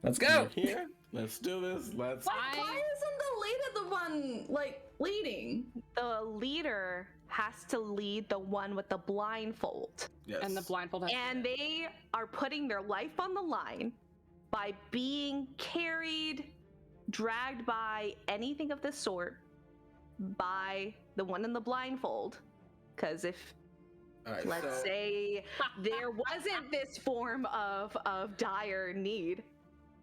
Speaker 6: Let's go.
Speaker 4: We're here. Let's do this. Let's.
Speaker 9: Why isn't the leader the one like leading?
Speaker 3: The leader has to lead the one with the blindfold.
Speaker 4: Yes.
Speaker 7: And the blindfold has
Speaker 3: And they are putting their life on the line by being carried, dragged by anything of this sort by the one in the blindfold. Because if,
Speaker 4: All right,
Speaker 3: let's
Speaker 4: so-
Speaker 3: say, there wasn't this form of dire need.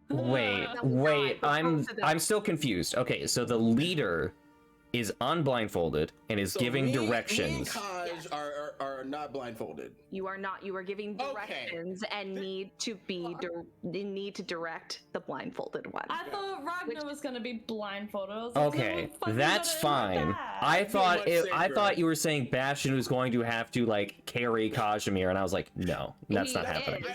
Speaker 6: Wait,
Speaker 3: That was not
Speaker 6: I'm
Speaker 3: proposed to them.
Speaker 6: still confused. Okay, so the leader is unblindfolded and is
Speaker 4: so
Speaker 6: giving
Speaker 4: me and
Speaker 6: directions.
Speaker 4: Kaj are not blindfolded.
Speaker 3: You are not. You are giving
Speaker 4: Okay.
Speaker 3: directions and need to direct the blindfolded one.
Speaker 9: I thought Ragna was gonna be blindfolded. I was like,
Speaker 6: Okay,
Speaker 9: "Who fucking
Speaker 6: that's
Speaker 9: got it like
Speaker 6: fine.
Speaker 9: that?"
Speaker 6: I thought
Speaker 4: much
Speaker 6: I
Speaker 4: safer.
Speaker 6: thought you were saying Bastian was going to have to like carry Kazimir, and I like, no, that's
Speaker 3: He
Speaker 6: not happening.
Speaker 3: is.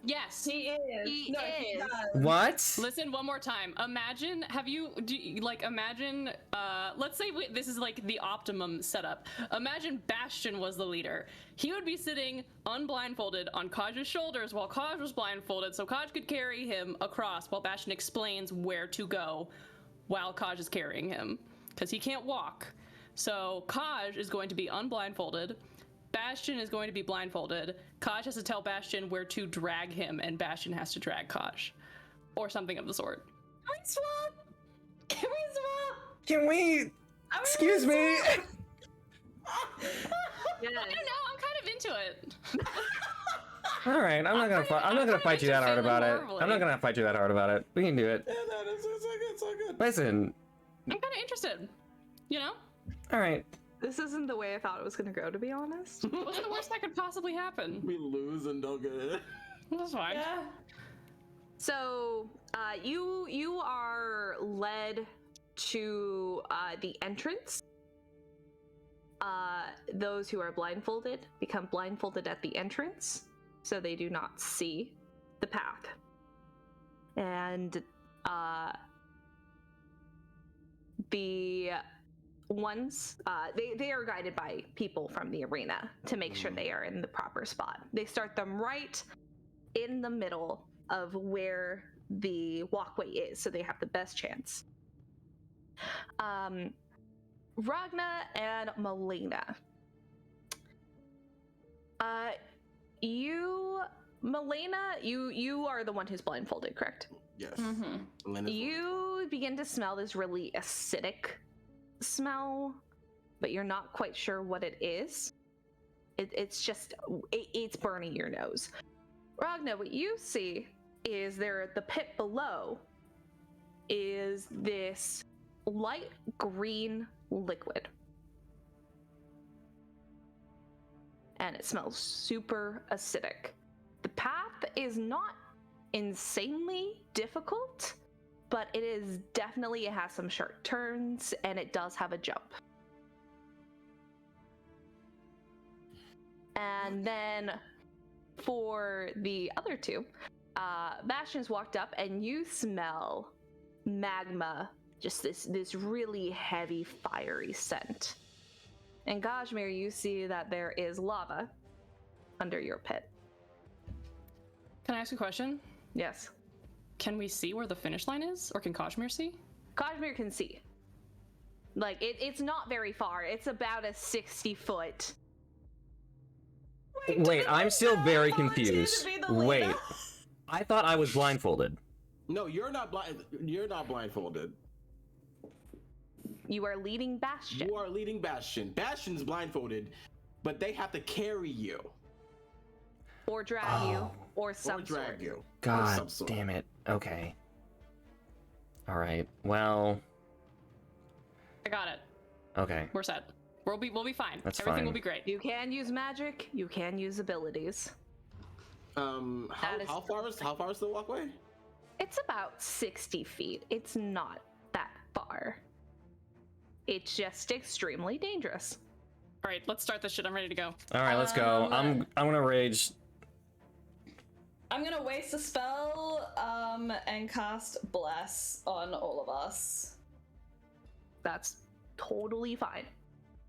Speaker 7: Yes.
Speaker 9: He is.
Speaker 3: He
Speaker 9: no, he
Speaker 3: is.
Speaker 9: does.
Speaker 6: What?
Speaker 7: Listen one more time. Imagine, imagine, let's say this is like the optimum setup. Imagine Bastian was the leader. He would be sitting unblindfolded on Kaj's shoulders while Kaj was blindfolded, so Kaj could carry him across while Bastian explains where to go while Kaj is carrying him, because he can't walk. So Kaj is going to be unblindfolded. Bastian is going to be blindfolded. Kaj has to tell Bastian where to drag him, and Bastian has to drag Kaj. Or something of the sort.
Speaker 9: Can we swap? Can we swap?
Speaker 6: Can we? Excuse me.
Speaker 3: Yes.
Speaker 7: I don't know, I'm kind of into it.
Speaker 6: All right, I'm not gonna fight you that hard about it. I'm not gonna fight you that hard about it. We can do it.
Speaker 4: Yeah, no, it's all good.
Speaker 6: Listen.
Speaker 7: I'm kind of interested. You know?
Speaker 6: All right.
Speaker 3: This isn't the way I thought it was gonna go, to be honest.
Speaker 7: What's the worst that could possibly happen?
Speaker 4: We lose and don't get it.
Speaker 7: That's fine.
Speaker 9: Yeah.
Speaker 3: So, you are led to the entrance. Those who are blindfolded become blindfolded at the entrance, so they do not see the path. And the ones they are guided by people from the arena to make sure they are in the proper spot. They start them right in the middle of where the walkway is, so they have the best chance. Ragna and Melaena. Melaena, you are the one who's blindfolded, correct?
Speaker 4: Yes.
Speaker 7: Mm-hmm.
Speaker 3: You begin to smell this really acidic smell, but you're not quite sure what it is. It's just, it's burning your nose. Ragna, what you see is the pit below is this light green liquid. And it smells super acidic. The path is not insanely difficult, but it has some sharp turns, and it does have a jump. And then for the other two, Bastian's walked up, and you smell magma, just this really heavy, fiery scent. And Kazimir, you see that there is lava under your pit.
Speaker 7: Can I ask a question?
Speaker 3: Yes.
Speaker 7: Can we see where the finish line is, or can Kazimir see?
Speaker 3: Kazimir can see. Like, it's not very far. It's about a 60-foot.
Speaker 6: Wait, I'm still very confused. Wait, I thought I was blindfolded.
Speaker 4: No, you're not blind. You're not blindfolded.
Speaker 3: You are leading Bastian.
Speaker 4: You are leading Bastian. Bastian's blindfolded, but they have to carry you.
Speaker 3: Or drag you, or some
Speaker 4: Or drag
Speaker 3: sort.
Speaker 4: you.
Speaker 6: God
Speaker 4: some sort.
Speaker 6: damn it. Okay. All right. Well.
Speaker 7: I got it.
Speaker 6: Okay.
Speaker 7: We're set. We'll be fine.
Speaker 6: That's
Speaker 7: Everything
Speaker 6: fine.
Speaker 7: will be great.
Speaker 3: You can use magic. You can use abilities.
Speaker 4: How far is the walkway?
Speaker 3: It's about 60 feet. It's not that far. It's just extremely dangerous.
Speaker 7: All right, let's start this shit. I'm ready to go.
Speaker 6: All right, let's go. I'm gonna rage.
Speaker 9: I'm gonna waste a spell and cast Bless on all of us.
Speaker 3: That's totally fine.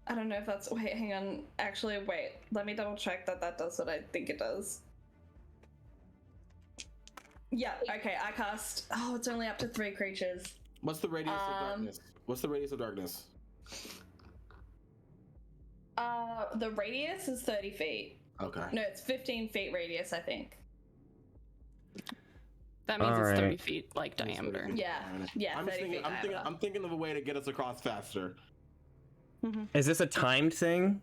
Speaker 9: I don't know if that's... Wait, hang on. Actually, wait. Let me double check that does what I think it does. Yeah, okay, I cast... Oh, it's only up to 3 creatures.
Speaker 4: What's the radius of darkness? What's the radius of darkness?
Speaker 9: The radius is 30 feet.
Speaker 4: Okay.
Speaker 9: No, it's 15 feet radius, I think.
Speaker 7: That means
Speaker 6: All
Speaker 7: it's 30
Speaker 6: right.
Speaker 7: feet, like, diameter.
Speaker 9: Yeah, yeah,
Speaker 4: I'm
Speaker 9: 30 feet diameter.
Speaker 4: I'm thinking of a way to get us across faster.
Speaker 6: Is this a timed thing?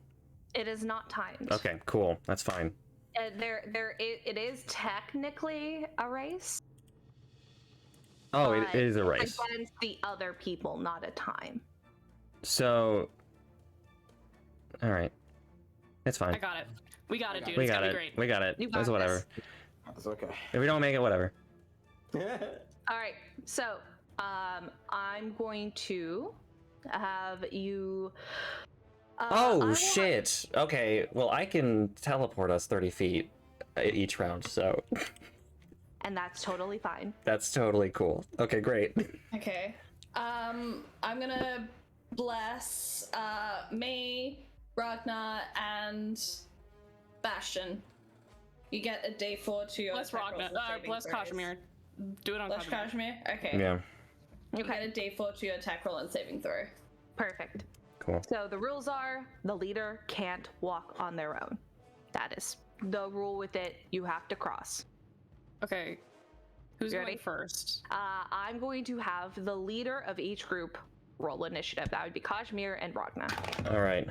Speaker 3: It is not timed.
Speaker 6: Okay, cool. That's fine.
Speaker 3: It is technically a race.
Speaker 6: Oh,
Speaker 3: but
Speaker 6: it is a
Speaker 3: it's
Speaker 6: race.
Speaker 3: against the other people, not a time.
Speaker 6: So. All right. It's fine.
Speaker 7: I got it. We got it, dude.
Speaker 6: We
Speaker 7: It's
Speaker 6: got
Speaker 7: gonna
Speaker 6: it.
Speaker 7: be great.
Speaker 6: We got it.
Speaker 3: You got
Speaker 6: That's whatever.
Speaker 3: this.
Speaker 4: That's okay.
Speaker 6: If we don't make it, whatever.
Speaker 3: All right, so I'm going to have you.
Speaker 6: Oh shit. Okay. Well, I can teleport us 30 feet each round, so
Speaker 3: And that's totally fine.
Speaker 6: that's totally cool. Okay, great.
Speaker 9: Okay. I'm gonna bless me, Ragna, and Bastian. You get a D4 to your
Speaker 7: Bless
Speaker 9: attack rolls
Speaker 7: Ragna.
Speaker 9: and saving
Speaker 7: Bless
Speaker 9: throws.
Speaker 7: Kazimir. Do it on
Speaker 9: Bless
Speaker 7: Kazimir.
Speaker 9: Kazimir? Okay.
Speaker 6: Yeah.
Speaker 9: You get a D4 to your attack roll and saving throw.
Speaker 3: Perfect.
Speaker 6: Cool.
Speaker 3: So the rules are the leader can't walk on their own. That is the rule with it. You have to cross.
Speaker 7: Okay. Who's
Speaker 3: You
Speaker 7: going
Speaker 3: ready?
Speaker 7: first?
Speaker 3: I'm going to have the leader of each group roll initiative. That would be Kazimir and Ragna.
Speaker 6: All right.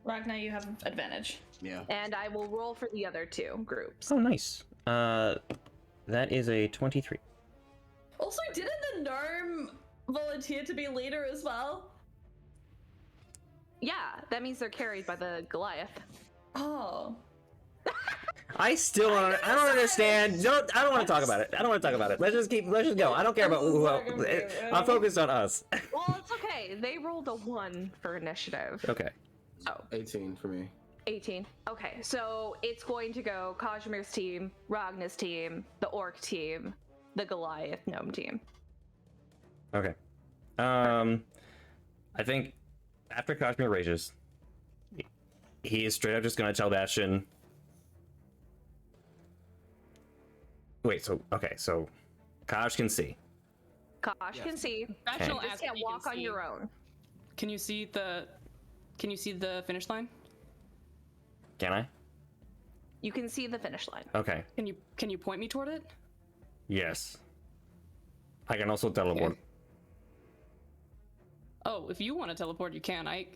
Speaker 9: Ragna, you have advantage.
Speaker 4: Yeah.
Speaker 3: And I will roll for the other two groups.
Speaker 2: Oh, nice. That is a 23.
Speaker 9: Also, didn't the gnome volunteer to be leader as well?
Speaker 3: Yeah, that means they're carried by the Goliath.
Speaker 9: Oh.
Speaker 2: I still don't. I don't understand. I don't want to talk about it. I don't want to talk about it. Let's just go. I don't care about who else. I'm focused on us.
Speaker 3: Well, it's okay. They rolled a 1 for initiative.
Speaker 2: Okay.
Speaker 3: So
Speaker 4: 18 for me.
Speaker 3: 18. Okay, so it's going to go Kazimir's team, Ragna's team, the Orc team, the Goliath gnome team.
Speaker 2: Okay. I think after Kazimir rages, he is straight up just gonna tell Bastian. Wait. So Kaj can see.
Speaker 3: Kosh can see.
Speaker 7: Bastian
Speaker 3: You
Speaker 7: will
Speaker 3: just
Speaker 7: ask
Speaker 3: can't
Speaker 7: if he can
Speaker 3: walk on
Speaker 7: see.
Speaker 3: your own.
Speaker 7: Can you see the finish line?
Speaker 2: Can I?
Speaker 3: You can see the finish line.
Speaker 2: Okay.
Speaker 7: Can you point me toward it?
Speaker 2: Yes. I can also teleport.
Speaker 7: Okay. Oh, if you want to teleport, you can. I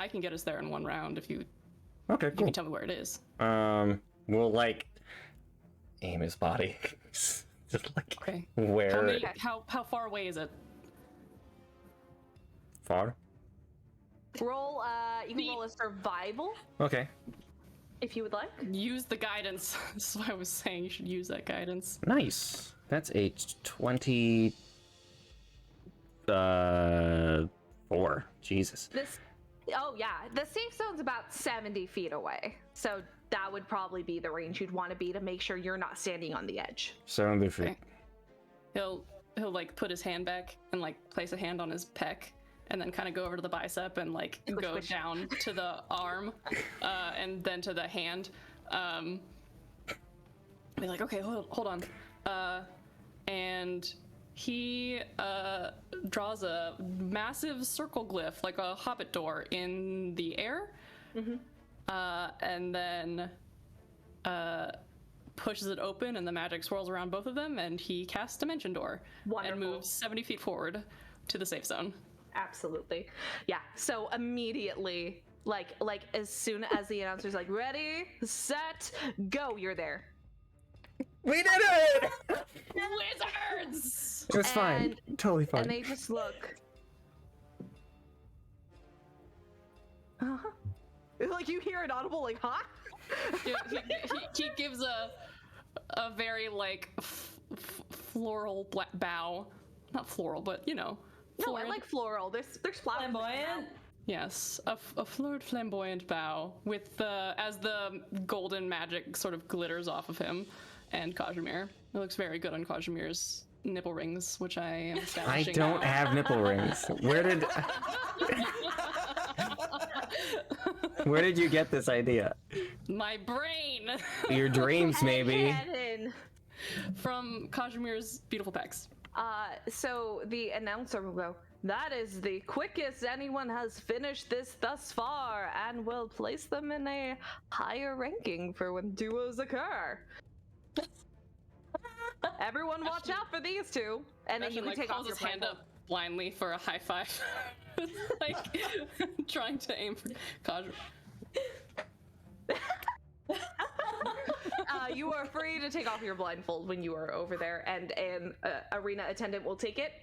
Speaker 7: can get us there in one round if you
Speaker 2: Okay,
Speaker 7: you
Speaker 2: cool.
Speaker 7: can tell me where it is.
Speaker 2: We'll like aim his body. Just like
Speaker 7: Okay.
Speaker 2: where
Speaker 7: How far away is it?
Speaker 2: far?
Speaker 3: Roll, you can roll a survival
Speaker 2: Okay.
Speaker 3: if you would like.
Speaker 7: Use the guidance. That's why I was saying you should use that guidance.
Speaker 2: Nice. That's a 24. Jesus.
Speaker 3: Oh yeah, the safe zone's about 70 feet away. So that would probably be the range you'd want to be to make sure you're not standing on the edge.
Speaker 2: 70 feet.
Speaker 7: Okay. He'll like put his hand back and like place a hand on his pec and then kind of go over to the bicep and like go down to the arm and then to the hand. Be like, okay, hold on. And he draws a massive circle glyph, like a hobbit door, in the air. And then pushes it open, and the magic swirls around both of them, and he casts Dimension Door.
Speaker 3: Wonderful.
Speaker 7: And moves 70 feet forward to the safe zone.
Speaker 3: Absolutely. Yeah, so immediately, like as soon as the announcer's like, ready, set, go, you're there.
Speaker 2: We did it!
Speaker 7: Wizards!
Speaker 2: It was fine. Totally fine.
Speaker 3: And they just look. Like you hear an audible, like, huh?
Speaker 7: He gives a very like floral bow, not floral, but you know.
Speaker 3: No, I like floral. There's flowers.
Speaker 9: Flamboyant.
Speaker 7: Yes, a florid, flamboyant bow with as the golden magic sort of glitters off of him and Kazimir. It looks very good on Kazimir's nipple rings, which I am
Speaker 2: I
Speaker 7: establishing
Speaker 2: don't
Speaker 7: now.
Speaker 2: have nipple rings. Where did you get this idea?
Speaker 7: My brain!
Speaker 2: Your dreams, maybe.
Speaker 3: Cannon.
Speaker 7: From Kazimir's beautiful pecs.
Speaker 3: So the announcer will go, that is the quickest anyone has finished this thus far, and will place them in a higher ranking for when duos occur. Everyone watch out for these two. And then you
Speaker 7: Bastian,
Speaker 3: can take off
Speaker 7: holds
Speaker 3: your
Speaker 7: his hand
Speaker 3: blindfold.
Speaker 7: up blindly for a high five. Like, trying to aim for Kazimir.
Speaker 3: You are free to take off your blindfold when you are over there, and an arena attendant will take it.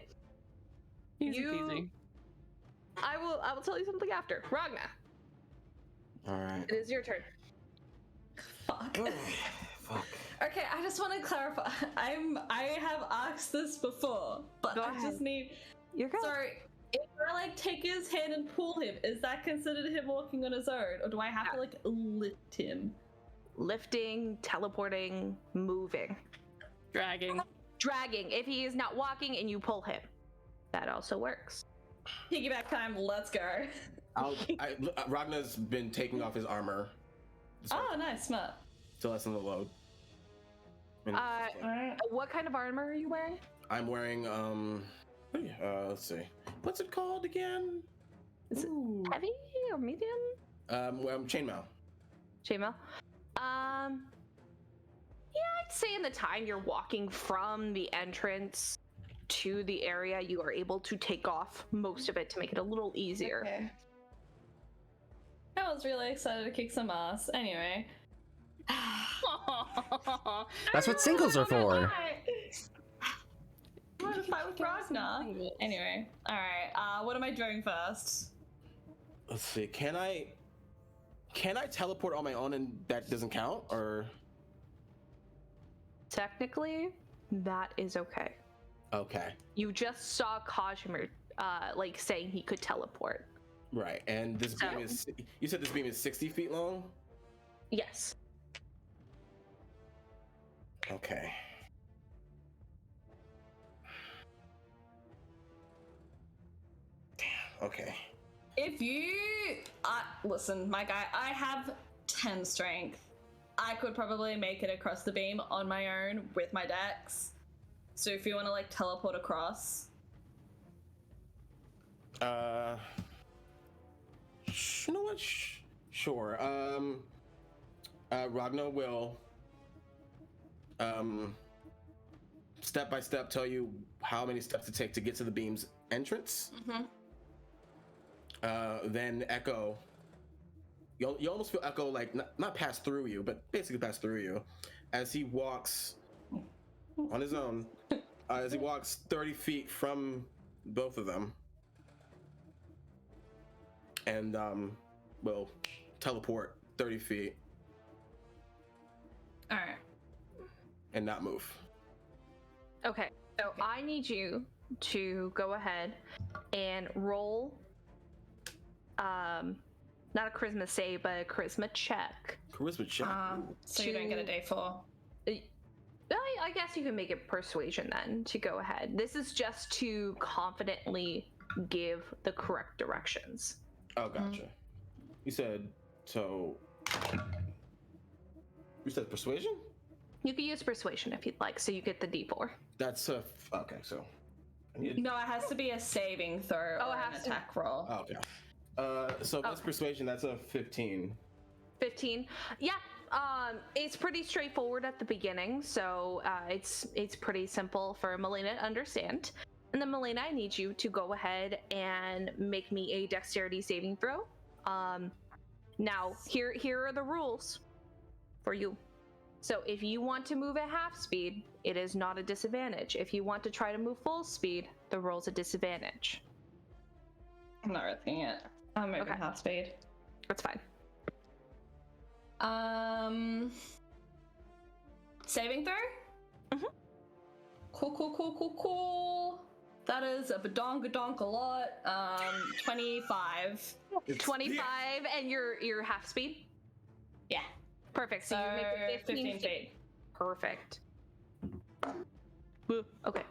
Speaker 7: Easy peasy.
Speaker 3: I will tell you something after. Ragna,
Speaker 4: All right.
Speaker 3: it is your turn.
Speaker 9: Fuck.
Speaker 4: Fuck.
Speaker 9: Okay, I just want to clarify. I have asked this before, but
Speaker 3: Go
Speaker 9: I
Speaker 3: ahead.
Speaker 9: just need.
Speaker 3: You're good.
Speaker 9: Sorry, if I like take his hand and pull him, is that considered him walking on his own, or do I have to like lift him?
Speaker 3: Lifting, teleporting, moving.
Speaker 7: Dragging.
Speaker 3: Dragging. If he is not walking and you pull him, that also works.
Speaker 9: Piggyback time. Let's go.
Speaker 4: Ragna's been taking off his armor.
Speaker 9: Oh, nice, smart.
Speaker 4: To lessen the load. And,
Speaker 3: What kind of armor are you wearing?
Speaker 4: I'm wearing let's see. What's it called again?
Speaker 3: Is it heavy or medium?
Speaker 4: Chainmail.
Speaker 3: Chainmail. Yeah, I'd say in the time you're walking from the entrance to the area, you are able to take off most of it to make it a little easier.
Speaker 9: Okay. No, I was really excited to kick some ass. Anyway.
Speaker 6: That's what singles are for.
Speaker 9: I want to fight with Ragna. Anyway, alright. What am I doing first?
Speaker 4: Let's see. Can I teleport on my own and that doesn't count, or?
Speaker 3: Technically, that is okay.
Speaker 4: Okay.
Speaker 3: You just saw Kazimir, like saying he could teleport.
Speaker 4: Right, and this beam is. You said this beam is 60 feet long.
Speaker 3: Yes.
Speaker 4: Okay. Damn. Okay.
Speaker 9: If you listen, my guy, I have 10 strength. I could probably make it across the beam on my own with my dex. So if you want to like teleport across.
Speaker 4: You know what? Sure. Ragna will step by step tell you how many steps to take to get to the beam's entrance. Then Echo, you almost feel Echo like not pass through you, but basically pass through you as he walks on his own, as he walks 30 feet from both of them, and will teleport 30 feet.
Speaker 9: All right.
Speaker 4: And not move.
Speaker 3: Okay, so I need you to go ahead and roll, not a charisma save, but a charisma check.
Speaker 4: Charisma check.
Speaker 9: So you don't get a day 4.
Speaker 3: I guess you can make it persuasion then to go ahead. This is just to confidently give the correct directions.
Speaker 4: Oh, gotcha. You said so. You said persuasion?
Speaker 3: You can use persuasion if you'd like, so you get the D4.
Speaker 4: That's a okay. So
Speaker 9: No, it has to be a saving throw or an attack roll.
Speaker 4: Oh, okay. So that's persuasion. That's a 15.
Speaker 3: 15. Yeah. It's pretty straightforward at the beginning, so it's pretty simple for Melaena to understand. And then Melaena, I need you to go ahead and make me a dexterity saving throw. Now here are the rules for you. So if you want to move at half speed, it is not a disadvantage. If you want to try to move full speed, the roll's a disadvantage.
Speaker 9: I'm not risking it. I'm moving half speed.
Speaker 3: That's fine.
Speaker 9: Saving throw? Cool. That is a badonk a lot. 25.
Speaker 3: 25 and you're half speed?
Speaker 9: Yeah.
Speaker 3: Perfect. So you make it 15
Speaker 9: feet.
Speaker 3: Perfect. Okay.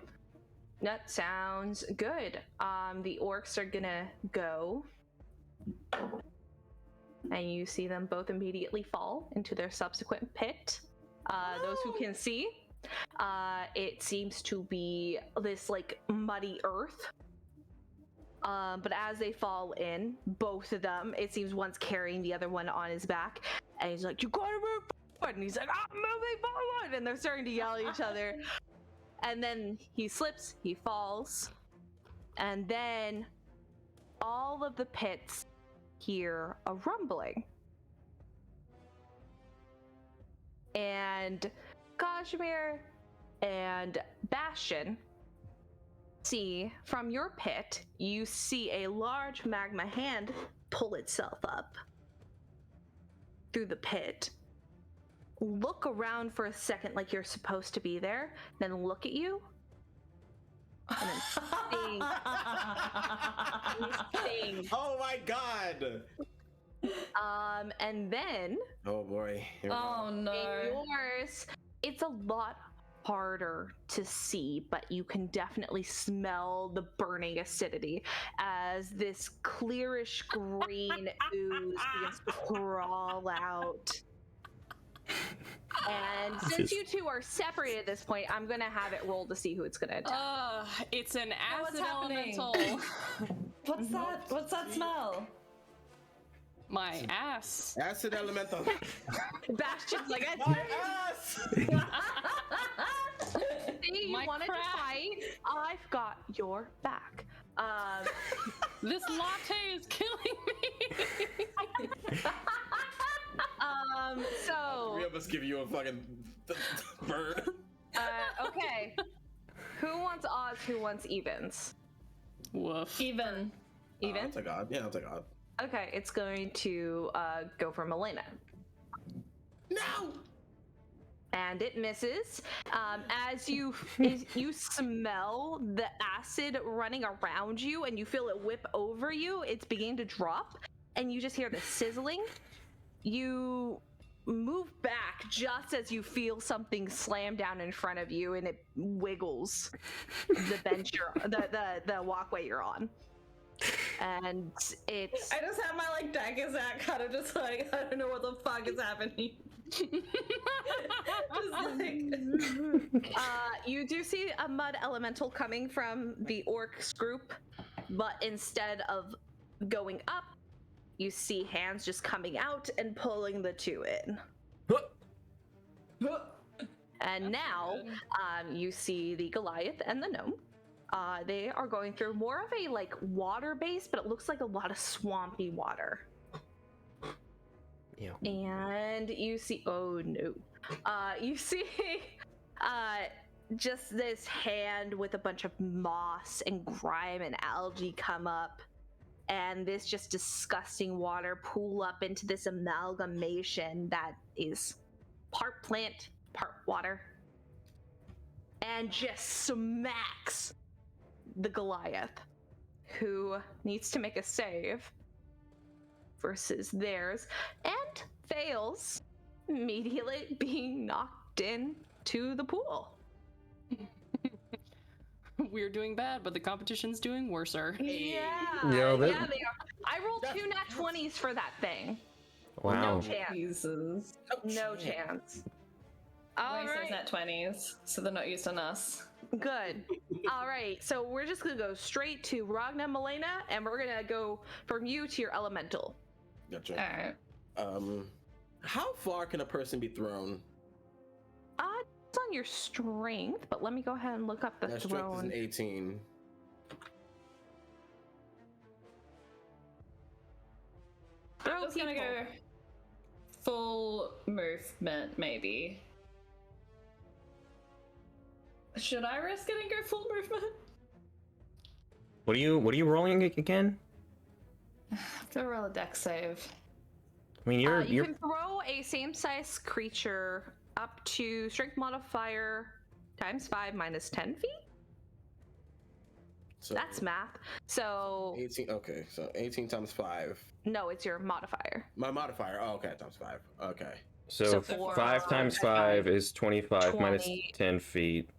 Speaker 3: That sounds good. The orcs are gonna go. And you see them both immediately fall into their subsequent pit. Those who can see, it seems to be this like muddy earth. But as they fall in, both of them, it seems one's carrying the other one on his back. And he's like, "You gotta move forward." And he's like, "I'm moving forward." And they're starting to yell at each other. And then he slips, he falls. And then all of the pits hear a rumbling. And Kazimir and Bastian see from your pit, you see a large magma hand pull itself up through the pit. Look around for a second like you're supposed to be there, then look at you, and then sting.
Speaker 4: Oh my god!
Speaker 3: And then
Speaker 4: Oh boy. Here we go.
Speaker 9: No.
Speaker 3: in yours, it's a lot harder to see, but you can definitely smell the burning acidity as this clearish green ooze begins to crawl out. And since you two are separated at this point, I'm gonna have it roll to see who it's gonna attack.
Speaker 7: It's an
Speaker 9: what's
Speaker 7: acid
Speaker 9: happening?
Speaker 7: elemental.
Speaker 9: What's that smell?
Speaker 7: My ass.
Speaker 4: Acid elemental.
Speaker 3: Bastion's like,
Speaker 4: My ass!
Speaker 3: "See, you
Speaker 7: My
Speaker 3: wanted
Speaker 7: crap.
Speaker 3: to fight? I've got your back."
Speaker 7: This latte is killing me.
Speaker 4: us give you a fucking bird.
Speaker 3: Okay. Who wants odds? Who wants evens?
Speaker 7: Woof.
Speaker 9: Even.
Speaker 3: Even?
Speaker 4: I'll take odd. Yeah, I'll take odd.
Speaker 3: Okay, it's going to go for Melaena.
Speaker 4: No!
Speaker 3: And it misses. As you smell the acid running around you and you feel it whip over you, it's beginning to drop, and you just hear the sizzling. You move back just as you feel something slam down in front of you, and it wiggles the bench the walkway you're on. And it's
Speaker 9: I just have my like daggers out, kind of just like, I don't know what the fuck is happening. Just like...
Speaker 3: you do see a mud elemental coming from the orcs group, but instead of going up, you see hands just coming out and pulling the two in. And now you see the Goliath and the gnome. They are going through more of a like water base, but it looks like a lot of swampy water.
Speaker 2: Yeah.
Speaker 3: And you see, oh no, you see just this hand with a bunch of moss and grime and algae come up, and this just disgusting water pool up into this amalgamation that is part plant, part water, and just smacks the Goliath, who needs to make a save versus theirs, and fails, immediately being knocked into the pool.
Speaker 7: We're doing bad, but the competition's doing worser.
Speaker 3: Yeah,
Speaker 6: Yo, that-
Speaker 3: yeah, they are. I rolled 2 nat 20s for that thing.
Speaker 6: Wow.
Speaker 3: No chance.
Speaker 9: Jesus.
Speaker 3: No chance. All
Speaker 9: Grace says
Speaker 3: right.
Speaker 9: nat 20s, so they're not used on us.
Speaker 3: Good. All right, so we're just gonna go straight to Ragna, Melaena, and we're gonna go from you to your elemental.
Speaker 4: Gotcha.
Speaker 9: Alright.
Speaker 4: How far can a person be thrown?
Speaker 3: It's on your strength, but let me go ahead and look up the
Speaker 4: That strength is
Speaker 3: throne.
Speaker 4: an 18.
Speaker 3: Throw
Speaker 9: I'm just gonna
Speaker 3: people.
Speaker 9: go full movement, maybe. Should I risk it and go full movement?
Speaker 6: What are you rolling again?
Speaker 9: I have to roll a dex save.
Speaker 6: I mean,
Speaker 3: You
Speaker 6: you're
Speaker 3: can throw a same-size creature up to strength modifier times 5 minus 10 feet.
Speaker 4: So
Speaker 3: That's math. So
Speaker 4: 18. Okay, so 18 times 5.
Speaker 3: no, it's your modifier.
Speaker 4: My modifier. Oh, okay, times 5. Okay.
Speaker 6: so
Speaker 3: So
Speaker 6: 5 times 5 is 25 minus
Speaker 3: 20.
Speaker 6: 10 feet.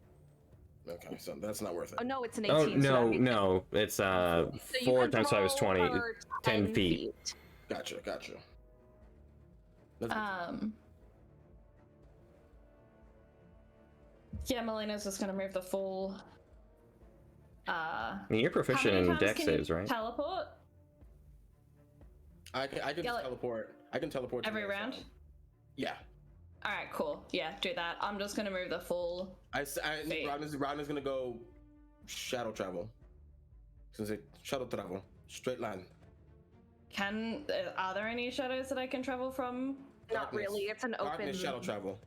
Speaker 4: Okay, so that's not worth it.
Speaker 3: Oh no, it's an
Speaker 6: Oh
Speaker 3: 18. so that'd be 10.
Speaker 6: no, it's
Speaker 3: So you
Speaker 6: 4
Speaker 3: can
Speaker 6: times 5 is
Speaker 3: throw
Speaker 6: 20.
Speaker 3: for
Speaker 6: 10 feet.
Speaker 4: Gotcha. That's
Speaker 9: Yeah, Melena's just gonna move the full.
Speaker 6: I mean, you're
Speaker 9: How
Speaker 6: proficient
Speaker 9: many
Speaker 6: in
Speaker 9: times
Speaker 6: dex
Speaker 9: can
Speaker 6: saves,
Speaker 9: you
Speaker 6: right?
Speaker 9: teleport
Speaker 4: I can
Speaker 9: Yeah, like-
Speaker 4: teleport. I can teleport to
Speaker 9: every
Speaker 4: the other
Speaker 9: round?
Speaker 4: side. Yeah.
Speaker 9: All right, cool. Yeah, do that. I'm just gonna move the full. Wait.
Speaker 4: Ragna's gonna go shadow travel. Since it shadow travel, straight line.
Speaker 9: Are there any shadows that I can travel from?
Speaker 3: Not really. It's an open.
Speaker 4: Darkness shadow travel.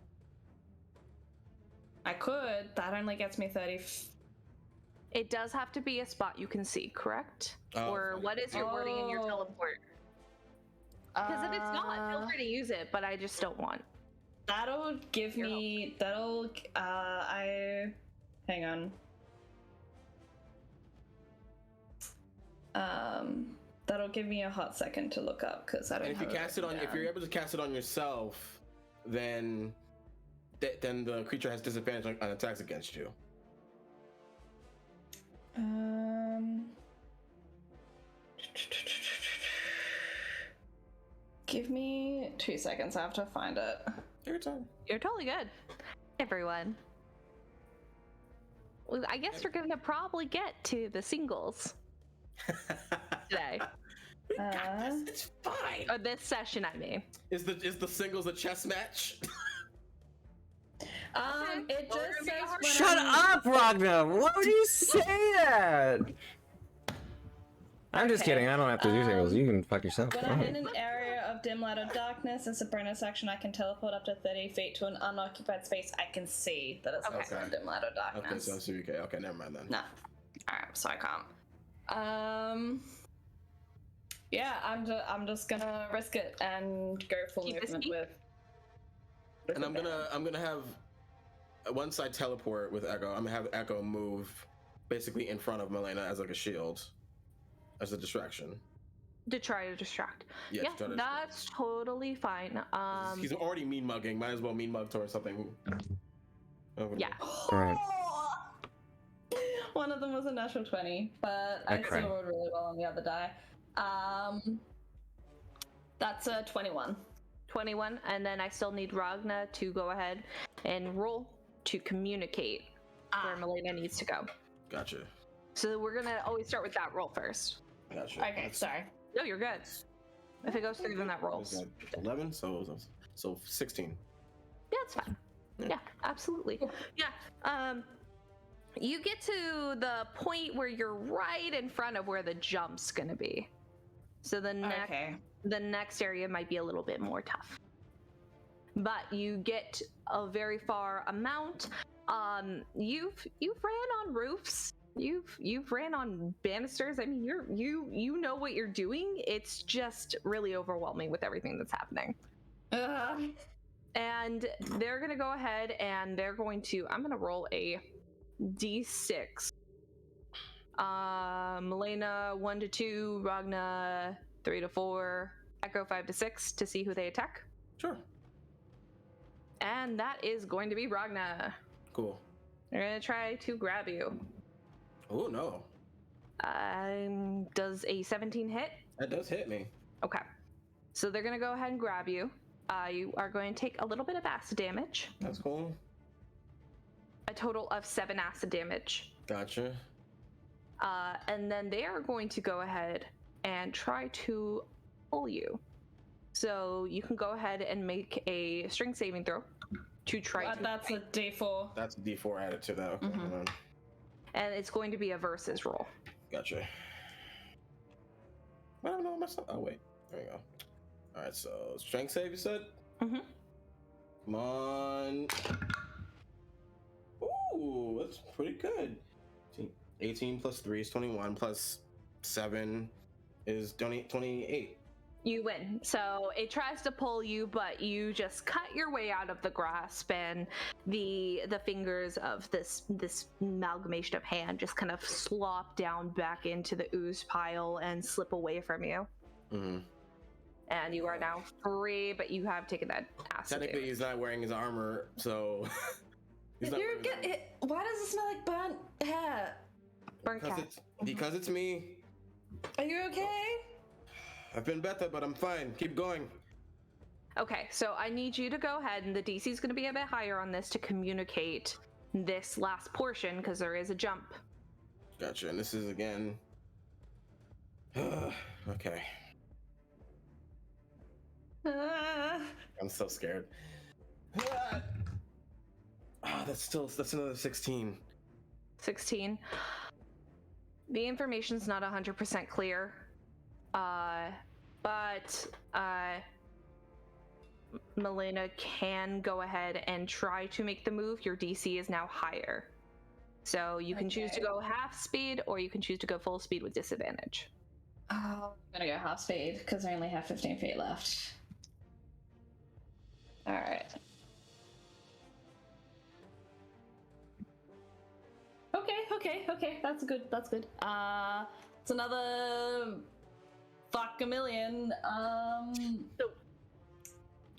Speaker 9: I could. That only gets me 30.
Speaker 3: It does have to be a spot you can see, correct?
Speaker 4: Oh,
Speaker 3: Or
Speaker 4: fine.
Speaker 3: what is your wording in your
Speaker 9: Oh.
Speaker 3: teleport? Because if it's not, feel free to use it, but I just don't want.
Speaker 9: That'll give
Speaker 3: You're
Speaker 9: me. Hang on. That'll give me a hot second to look up because I don't.
Speaker 4: And if you
Speaker 9: have
Speaker 4: cast it on,
Speaker 9: written
Speaker 4: if you're
Speaker 9: down.
Speaker 4: able to cast it on yourself, then the creature has disadvantage on attacks against you.
Speaker 9: Give me 2 seconds. I have to find it.
Speaker 4: Your turn.
Speaker 3: You're totally good, everyone. Well, I guess we're gonna probably get to the singles today,
Speaker 4: We got this. It's fine.
Speaker 3: or this session. I mean,
Speaker 4: Is the singles a chess match?
Speaker 9: It
Speaker 3: Well,
Speaker 9: just
Speaker 3: we're gonna
Speaker 9: says
Speaker 3: be
Speaker 9: when
Speaker 6: Shut
Speaker 9: I'm-
Speaker 6: up, Ragna! Why would you say that? I'm just
Speaker 9: Okay,
Speaker 6: kidding. I don't have to do singles. You can fuck yourself.
Speaker 9: When I'm in an area of dim light or darkness. As a bonus action, I can teleport up to 30 feet to an unoccupied space. I can see that it's also
Speaker 4: Okay.
Speaker 9: dim light or darkness.
Speaker 4: Okay, so okay. Okay, never mind then.
Speaker 9: No. Alright, so I can't. Yeah, I'm just gonna risk it and go full
Speaker 3: Keep this
Speaker 9: movement
Speaker 3: key?
Speaker 9: with.
Speaker 4: And I'm gonna have, once I teleport with Echo, I'm gonna have Echo move basically in front of Melaena as like a shield, as a distraction.
Speaker 3: To try to distract.
Speaker 4: Yeah,
Speaker 3: Yeah,
Speaker 4: to try to
Speaker 3: that's totally fine.
Speaker 4: He's already mean mugging. Might as well mean mug towards something.
Speaker 3: Yeah.
Speaker 6: Right.
Speaker 9: One of them was a natural 20, but I
Speaker 6: Okay.
Speaker 9: still rolled really well on the other die. That's a 21.
Speaker 3: 21, and then I still need Ragna to go ahead and roll to communicate where Melaena needs to go.
Speaker 4: Gotcha.
Speaker 3: So we're gonna always start with that roll first.
Speaker 4: Gotcha.
Speaker 9: Okay, sorry.
Speaker 3: No, you're good. If it goes through, then that rolls.
Speaker 4: Is that 11, so 16.
Speaker 3: Yeah, it's fine.
Speaker 4: Yeah.
Speaker 3: Yeah, absolutely. Yeah. You get to the point where you're right in front of where the jump's gonna be. So the next area might be a little bit more tough. But you get a very far amount. You've ran on roofs. You've ran on banisters. I mean, you know what you're doing. It's just really overwhelming with everything that's happening. And they're gonna go ahead and they're going to. I'm gonna roll a d6. Melaena 1 to 2, Ragna 3 to 4, Echo 5 to 6 to see who they attack.
Speaker 4: Sure.
Speaker 3: And that is going to be Ragna.
Speaker 4: Cool.
Speaker 3: They're gonna try to grab you.
Speaker 4: Oh no.
Speaker 3: Does a 17 hit?
Speaker 4: That does hit me.
Speaker 3: Okay. So they're gonna go ahead and grab you. You are going to take a little bit of acid damage.
Speaker 4: That's cool.
Speaker 3: A total of 7 acid damage.
Speaker 4: Gotcha.
Speaker 3: And then they are going to go ahead and try to pull you. So you can go ahead and make a strength saving throw to try to.
Speaker 9: That's a d4.
Speaker 4: That's a D4 added to that. Okay. hold on.
Speaker 3: And it's going to be a versus roll.
Speaker 4: Gotcha. I don't know myself. Oh wait, there we go. All right, so strength save you said.
Speaker 3: Mhm.
Speaker 4: Come on. Ooh, that's pretty good. 18 plus 3 is 21 plus 7 is 28.
Speaker 3: You win. So it tries to pull you, but you just cut your way out of the grasp, and the fingers of this amalgamation of hand just kind of slop down back into the ooze pile and slip away from you.
Speaker 4: Mm-hmm.
Speaker 3: And you are now free, but you have taken that acid
Speaker 4: Technically,
Speaker 3: damage.
Speaker 4: he's not wearing his armor, so. he's not
Speaker 9: You're
Speaker 4: wearing his armor.
Speaker 9: Why does it smell like burnt hair?
Speaker 3: Burnt cat.
Speaker 4: Because it's me.
Speaker 9: Are you okay?
Speaker 4: I've been better, but I'm fine. Keep going.
Speaker 3: Okay, so I need you to go ahead, and the DC is going to be a bit higher on this to communicate this last portion, because there is a jump.
Speaker 4: Gotcha. And this is again. Okay. I'm so scared. That's another 16.
Speaker 3: 16. The information's not 100% clear, but Melaena can go ahead and try to make the move. Your DC is now higher. So you can choose to go half speed, or you can choose to go full speed with disadvantage.
Speaker 9: Oh, I'm gonna go half speed because I only have 15 feet left. Alright. Okay. That's good. It's another fuck a million.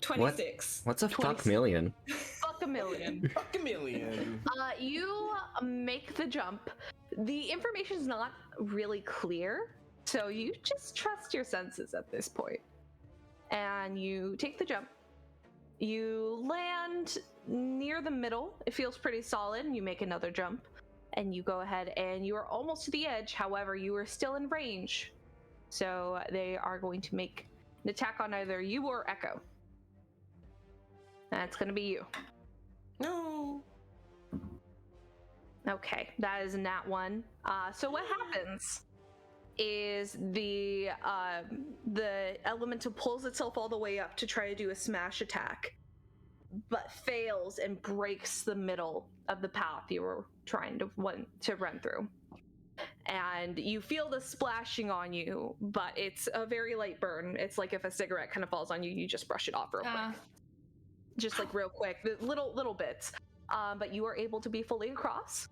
Speaker 9: 26.
Speaker 6: What's a fuck million?
Speaker 3: Fuck a million.
Speaker 4: Fuck a million.
Speaker 3: You make the jump. The information's not really clear, so you just trust your senses at this point. And you take the jump. You land near the middle. It feels pretty solid, and you make another jump. And you go ahead and you are almost to the edge. However, you are still in range. So they are going to make an attack on either you or Echo. That's going to be you.
Speaker 4: No.
Speaker 3: Okay, that is a nat 1. So what happens? is the elemental pulls itself all the way up to try to do a smash attack, but fails and breaks the middle of the path you were trying to run through. And you feel the splashing on you, but it's a very light burn. It's like if a cigarette kind of falls on you, you just brush it off real quick. Just like real quick, little bits. But you are able to be fully across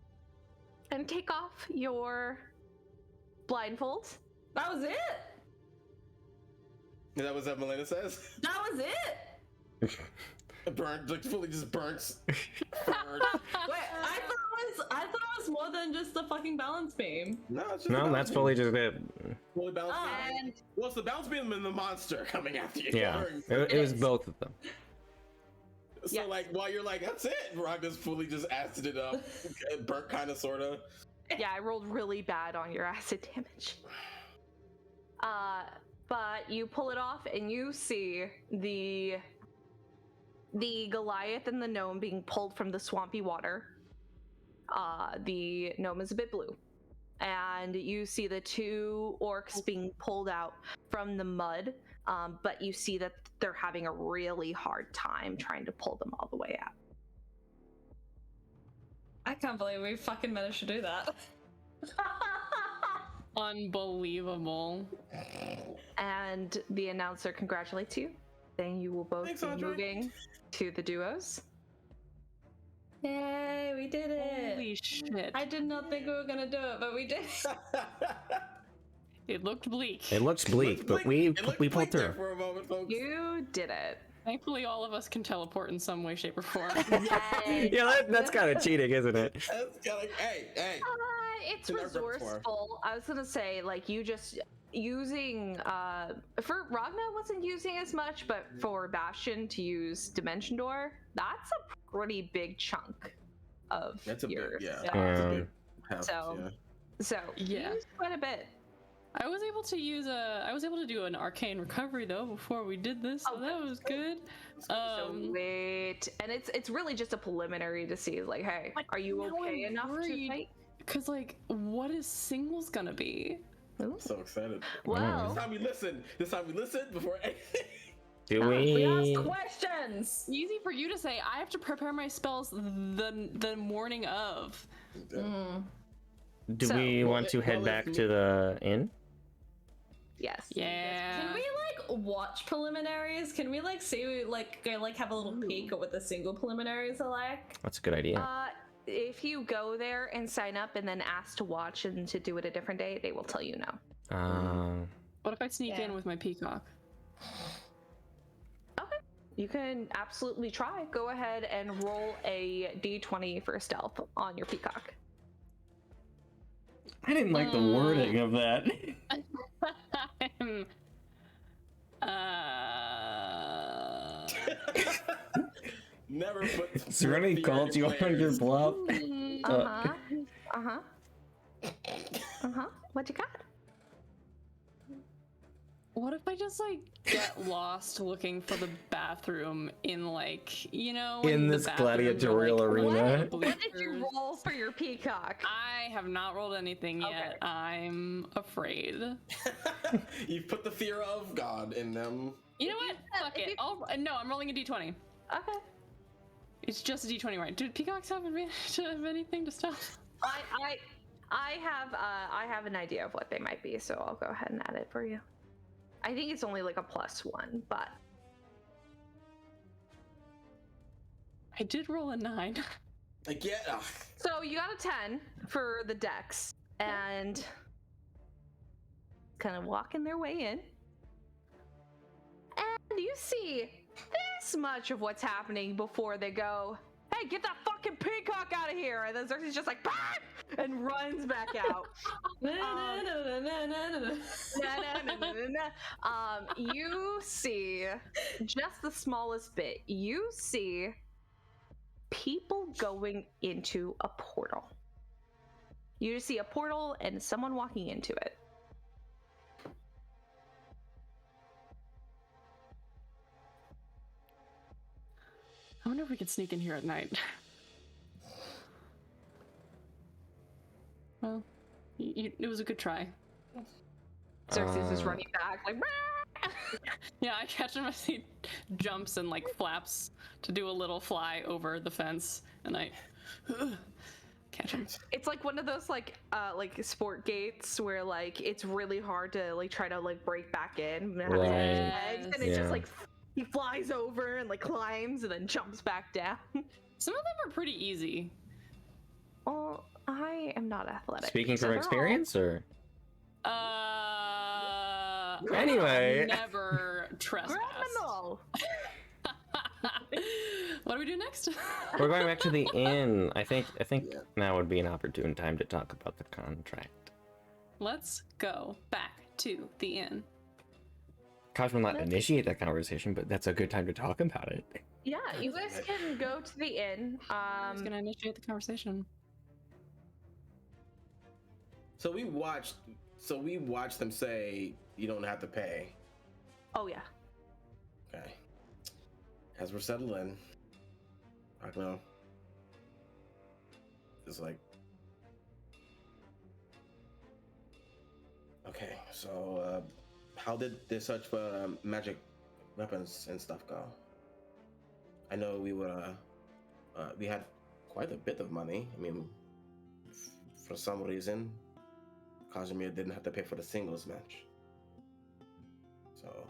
Speaker 3: and take off your blindfold.
Speaker 9: That was it.
Speaker 4: Is that what Melaena says?
Speaker 9: That was it.
Speaker 4: Burnt, like fully just burnt.
Speaker 9: Wait, I thought it was more than just the fucking balance beam.
Speaker 4: No, it's just
Speaker 6: No, that's fully just it.
Speaker 4: fully balance beam.
Speaker 9: And
Speaker 4: Well, it's the balance beam and the monster coming after you.
Speaker 6: Yeah, it was both of them.
Speaker 4: So
Speaker 3: Yes.
Speaker 4: like while you're like, that's it, Ragna's fully just acided it up, burnt kind of sorta.
Speaker 3: Yeah, I rolled really bad on your acid damage. But you pull it off and you see the Goliath and the gnome being pulled from the swampy water. The gnome is a bit blue. And you see the two orcs being pulled out from the mud, but you see that they're having a really hard time trying to pull them all the way out.
Speaker 9: I can't believe we fucking managed to do that.
Speaker 7: Unbelievable.
Speaker 3: And the announcer congratulates you. Then you will both
Speaker 4: Thanks,
Speaker 3: be
Speaker 4: Andre.
Speaker 3: moving to the duos.
Speaker 9: Yay, we did it.
Speaker 7: Holy shit.
Speaker 9: I did not think we were gonna do it, but we did.
Speaker 7: It looked bleak.
Speaker 6: It looks bleak, but we pulled
Speaker 4: bleak there
Speaker 6: through.
Speaker 4: for a moment, folks.
Speaker 3: You did it.
Speaker 7: Thankfully, all of us can teleport in some way, shape, or form.
Speaker 3: Yay.
Speaker 6: Yeah, that's kind of cheating, isn't it?
Speaker 4: That's kinda like, hey.
Speaker 3: It's
Speaker 4: In our repertoire.
Speaker 3: resourceful. I was gonna say, like, you just using for Ragna wasn't using as much, but for Bastian to use Dimension Door, that's a pretty big chunk of
Speaker 4: That's a
Speaker 3: your
Speaker 4: big, yeah.
Speaker 3: stuff.
Speaker 4: That's a big house,
Speaker 3: So-
Speaker 4: yeah.
Speaker 3: So
Speaker 7: Yeah.
Speaker 3: you used quite a bit.
Speaker 7: I was able to do an arcane recovery though before we did this, so
Speaker 3: Oh,
Speaker 7: that was good.
Speaker 3: So wait, and it's really just a preliminary to see, like, hey,
Speaker 7: But
Speaker 3: are you
Speaker 7: now
Speaker 3: okay
Speaker 7: I'm
Speaker 3: enough to
Speaker 7: worried.
Speaker 3: fight?
Speaker 7: Cause like, what is singles gonna be?
Speaker 3: Ooh.
Speaker 4: So excited.
Speaker 3: Well,
Speaker 4: This time we listen before anything.
Speaker 6: Do
Speaker 9: We
Speaker 6: we?
Speaker 9: asked questions.
Speaker 7: Easy for you to say. I have to prepare my spells the morning of.
Speaker 6: Do
Speaker 3: So-
Speaker 6: we want to head
Speaker 4: well,
Speaker 6: back
Speaker 4: if
Speaker 6: to the inn?
Speaker 3: yes.
Speaker 7: Yeah.
Speaker 9: Can we like watch preliminaries? Can we like see like go like have a little peek at what the single preliminaries are like?
Speaker 6: That's a good idea.
Speaker 3: If you go there and sign up and then ask to watch and to do it a different day, they will tell you no.
Speaker 7: What if I sneak
Speaker 9: Yeah.
Speaker 7: in with my peacock?
Speaker 3: Okay. You can absolutely try. Go ahead and roll a d20 for stealth on your peacock.
Speaker 6: I didn't like the wording of that.
Speaker 4: Never put.
Speaker 6: Serenity
Speaker 4: fear
Speaker 6: called
Speaker 4: in
Speaker 6: you on your
Speaker 4: players.
Speaker 6: bluff.
Speaker 3: What you got?
Speaker 7: What if I just like get lost looking for the bathroom in like, you know,
Speaker 6: In
Speaker 7: the
Speaker 6: this
Speaker 7: bathrooms are,
Speaker 6: gladiatorial
Speaker 7: like,
Speaker 6: arena.
Speaker 3: What did you
Speaker 7: bleachers?
Speaker 3: roll for your peacock?
Speaker 7: I have not rolled anything yet.
Speaker 3: Okay.
Speaker 7: I'm afraid.
Speaker 4: You've put the fear of God in them.
Speaker 7: You know what? Fuck
Speaker 3: if
Speaker 7: it. No, I'm rolling a d20.
Speaker 3: Okay.
Speaker 7: It's just a d20, right? Do peacocks have advantage of anything to stop?
Speaker 3: I have an idea of what they might be, so I'll go ahead and add it for you. I think it's only like a +1, but
Speaker 7: I did roll a 9.
Speaker 4: Like, yeah. Ugh.
Speaker 3: so you got a 10 for the dex, and kind of walking their way in, and you see this much of what's happening before they go, "Hey, get that fucking peacock out of here!" And then Xerxes just like, "Bah!" and runs back out. You see just the smallest bit. You see people going into a portal. You just see a portal and someone walking into it.
Speaker 7: I wonder if we could sneak in here at night. Well, it was a good try.
Speaker 3: Xerxes is running back, like,
Speaker 7: Yeah, I catch him as he jumps and like flaps to do a little fly over the fence, and I catch him.
Speaker 3: it's like one of those like sport gates where like it's really hard to like try to like break back in and,
Speaker 6: Right.
Speaker 3: legs, and it's
Speaker 6: Yeah.
Speaker 3: just like he flies over and like climbs and then jumps back down.
Speaker 7: Some of them are pretty easy.
Speaker 3: Well, I am not athletic.
Speaker 6: Speaking
Speaker 3: so
Speaker 6: from
Speaker 3: they're
Speaker 6: experience, or
Speaker 7: Anyway,
Speaker 6: Anyway.
Speaker 7: never trespass.
Speaker 3: Criminal.
Speaker 7: What do we do next?
Speaker 6: we're going back to the inn. I think
Speaker 4: Yeah.
Speaker 6: now would be an opportune time to talk about the contract.
Speaker 7: Let's go back to the inn.
Speaker 6: Kosh will not initiate that conversation, but that's a good time to talk about it.
Speaker 3: Yeah, you guys can go to the inn.
Speaker 7: I was gonna initiate the conversation.
Speaker 4: So we watched them say you don't have to pay.
Speaker 3: Oh yeah.
Speaker 4: Okay. As we're settled in, Ragna is like, okay, so how did the search for magic weapons and stuff go? I know we had quite a bit of money. I mean, for some reason, Kazimir didn't have to pay for the singles match. So,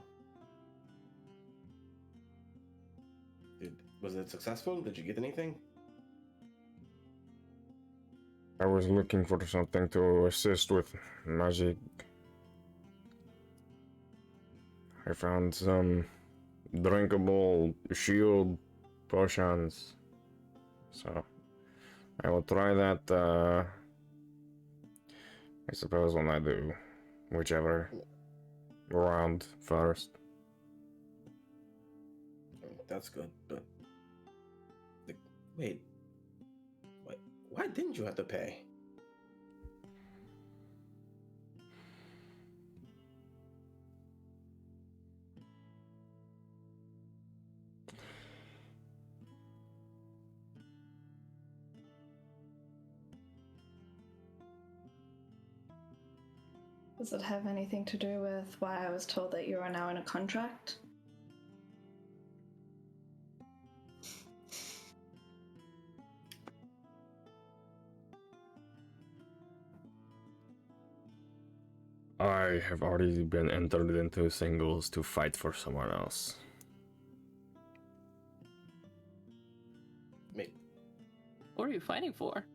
Speaker 4: was it successful? Did you get anything?
Speaker 6: I was looking for something to assist with magic. I found some drinkable shield potions. So I will try that, I suppose when I do whichever round first.
Speaker 4: That's good, but wait, why didn't you have to pay?
Speaker 5: Does it have anything to do with why I was told that you are now in a contract?
Speaker 6: I have already been entered into singles to fight for someone else.
Speaker 4: Wait,
Speaker 7: What are you fighting for?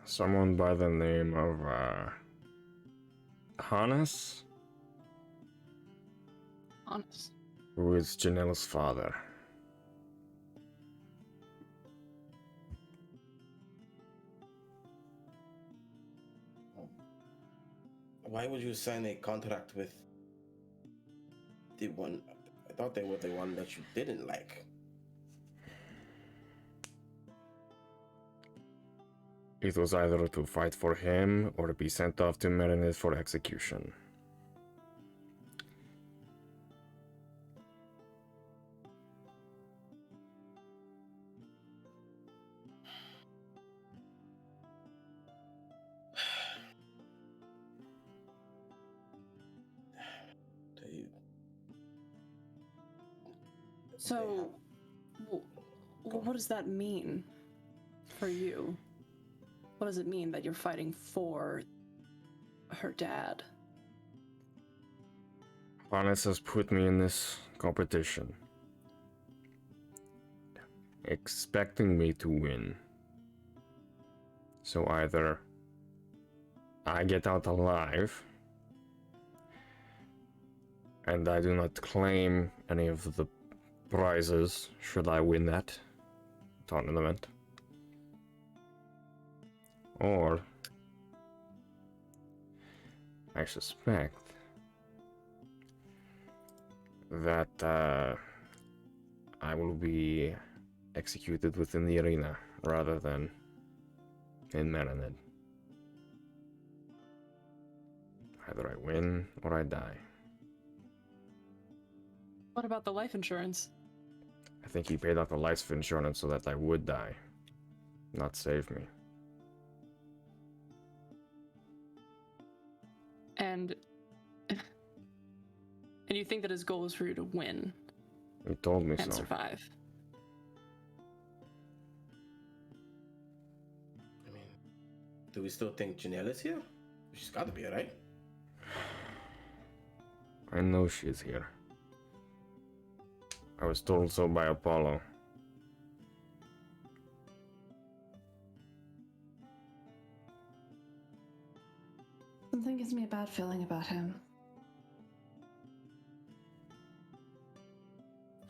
Speaker 6: Someone by the name of, Hannes,
Speaker 7: Honest.
Speaker 6: who is Janelle's father.
Speaker 4: why would you sign a contract with the one? I thought they were the one that you didn't like.
Speaker 6: It was either to fight for him or to be sent off to Melaena for execution.
Speaker 4: They-
Speaker 7: So, what does that mean for you? What does it mean that you're fighting for her dad?
Speaker 6: Hannes has put me in this competition, expecting me to win. So either I get out alive, and I do not claim any of the prizes should I win that tournament, or I suspect that I will be executed within the arena rather than in Melaena. Either I win or I die.
Speaker 7: What about the life insurance?
Speaker 6: I think he paid off the life insurance so that I would die, not save me.
Speaker 7: And you think that his goal is for you to win
Speaker 6: He told me
Speaker 7: and
Speaker 6: so.
Speaker 7: survive.
Speaker 4: I mean, do we still think Janelle is here? She's got to be, right?
Speaker 6: I know she's here. I was told so by Apollo.
Speaker 5: Something gives me a bad feeling about him.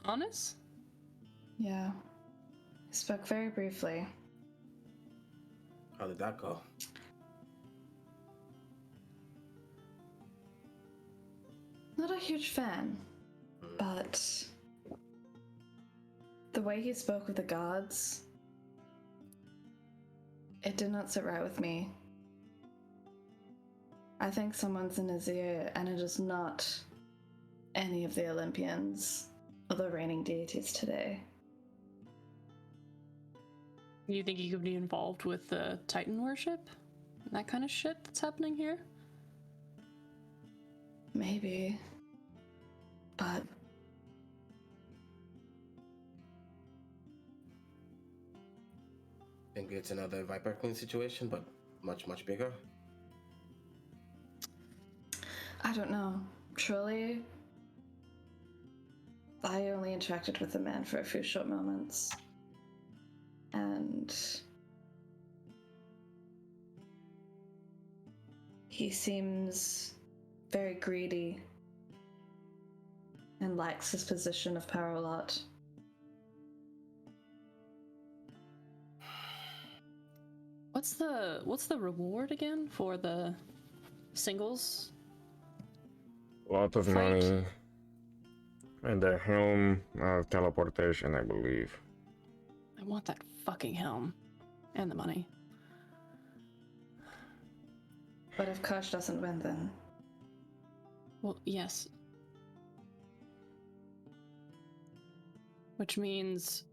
Speaker 7: Honest?
Speaker 5: Yeah. He spoke very briefly.
Speaker 4: How did that go?
Speaker 5: Not a huge fan, but the way he spoke of the gods, it did not sit right with me. I think someone's in his ear, and it is not any of the Olympians or the reigning deities today.
Speaker 7: You think he could be involved with the Titan worship? That kind of shit that's happening here?
Speaker 5: Maybe. But
Speaker 4: Think it's another Viper Queen situation, but much, much bigger?
Speaker 5: I don't know. Truly, I only interacted with the man for a few short moments. And he seems very greedy and likes his position of power a lot.
Speaker 7: What's the reward again for the singles?
Speaker 6: Lot of
Speaker 7: Fight.
Speaker 6: money. And a helm of teleportation, I believe.
Speaker 7: I want that fucking helm. And the money.
Speaker 5: But if Kosh doesn't win, then
Speaker 7: Well, yes. Which means...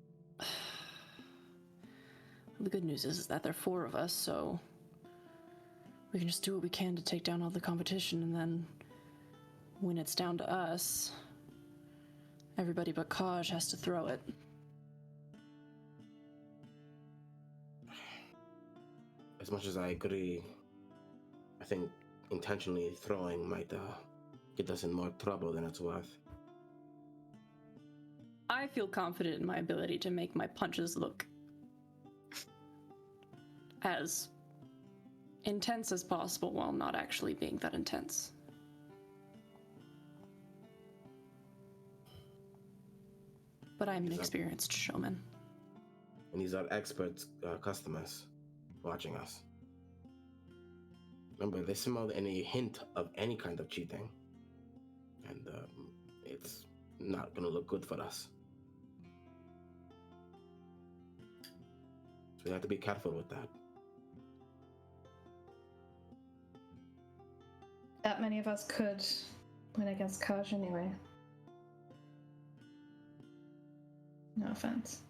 Speaker 7: The good news is that there are 4 of us, so... We can just do what we can to take down all the competition, and then... When it's down to us... Everybody but Kaj has to throw it.
Speaker 4: As much as I agree, I think intentionally throwing might get us in more trouble than it's worth.
Speaker 7: I feel confident in my ability to make my punches look as intense as possible while not actually being that intense. But I'm an experienced showman.
Speaker 4: And these are expert customers watching us. Remember, they smell any hint of any kind of cheating, and it's not gonna look good for us. So we have to be careful with that.
Speaker 5: that many of us could win against Kaj anyway. No offense.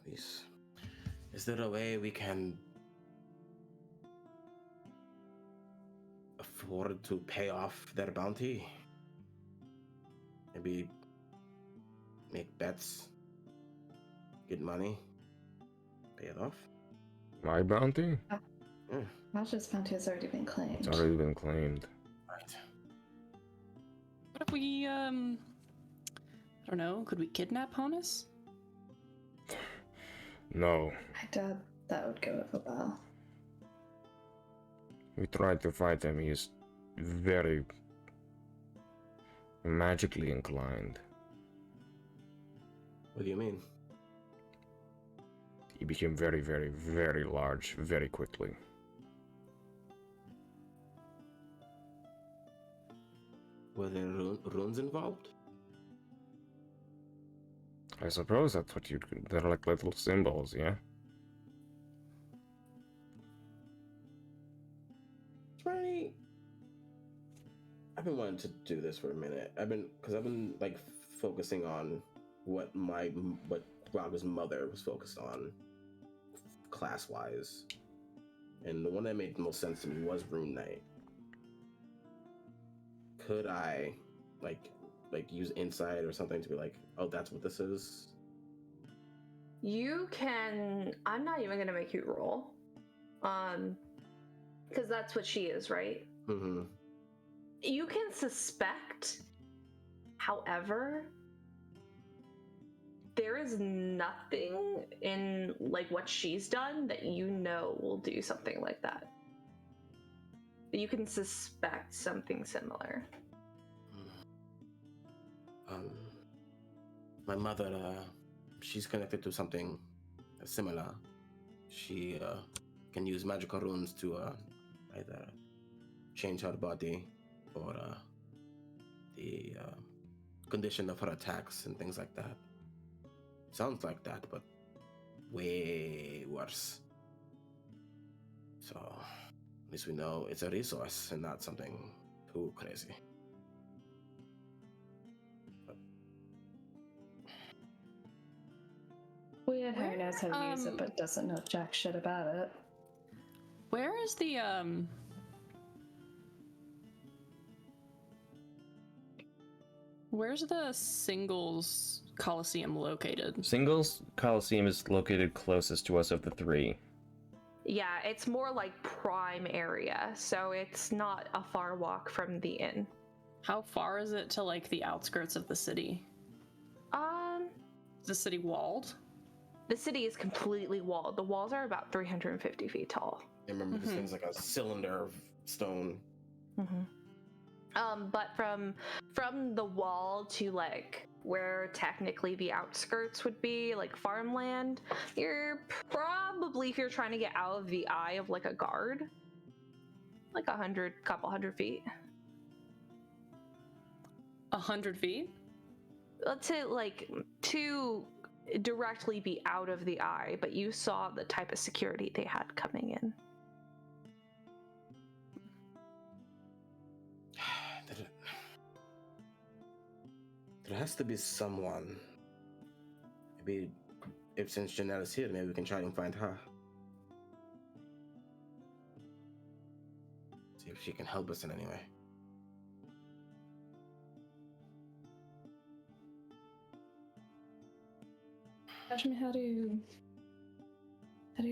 Speaker 4: Please. Is there a way we can afford to pay off their bounty? Maybe make bets, get money, pay it off?
Speaker 6: My bounty?
Speaker 5: Kaj's bounty has already been claimed.
Speaker 6: It's already been claimed.
Speaker 4: Right.
Speaker 7: What if we, I don't know, could we kidnap Hannes?
Speaker 6: No.
Speaker 5: I doubt that would go over well.
Speaker 6: We tried to fight him. He is very magically inclined.
Speaker 4: What do you mean?
Speaker 6: He became very, very, very large very quickly.
Speaker 4: Were there runes involved?
Speaker 6: I suppose that's what you'd... They're like little symbols, yeah?
Speaker 4: Is there I've been wanting to do this for a minute. I've been like focusing on what Ragna's mother was focused on, class wise, and the one that made the most sense to me was Rune Knight. Could I like use insight or something to be like, oh, that's what this is?
Speaker 3: You can. I'm not even gonna make you roll, because that's what she is, right?
Speaker 4: Mm-hmm.
Speaker 3: You can suspect. However, there is nothing in like what she's done that you know will do something like that. You can suspect something similar.
Speaker 4: My mother, she's connected to something similar. She can use magical runes to either change her body or the condition of her attacks and things like that. Sounds like that, but way worse. So, at least we know it's a resource and not something too crazy.
Speaker 5: Weird how he knows how to use it, but doesn't know jack shit about it.
Speaker 7: Where is the Where's the Singles Coliseum located?
Speaker 6: Singles Coliseum is located closest to us of the three.
Speaker 3: Yeah, it's more like prime area, so it's not a far walk from the inn.
Speaker 7: How far is it to like the outskirts of the city?
Speaker 3: Is
Speaker 7: the city walled?
Speaker 3: The city is completely walled. The walls are about 350 feet tall.
Speaker 4: I remember this thing's like a cylinder of stone.
Speaker 3: But from the wall to like where technically the outskirts would be, like farmland, you're probably, if you're trying to get out of the eye of like a guard, like couple hundred feet.
Speaker 7: 100 feet?
Speaker 3: Let's say like to directly be out of the eye, but you saw the type of security they had coming in.
Speaker 4: There has to be someone. Maybe if since Janelle is here, maybe we can try and find her. See if she can help us in any way.
Speaker 5: Kazimir, how do you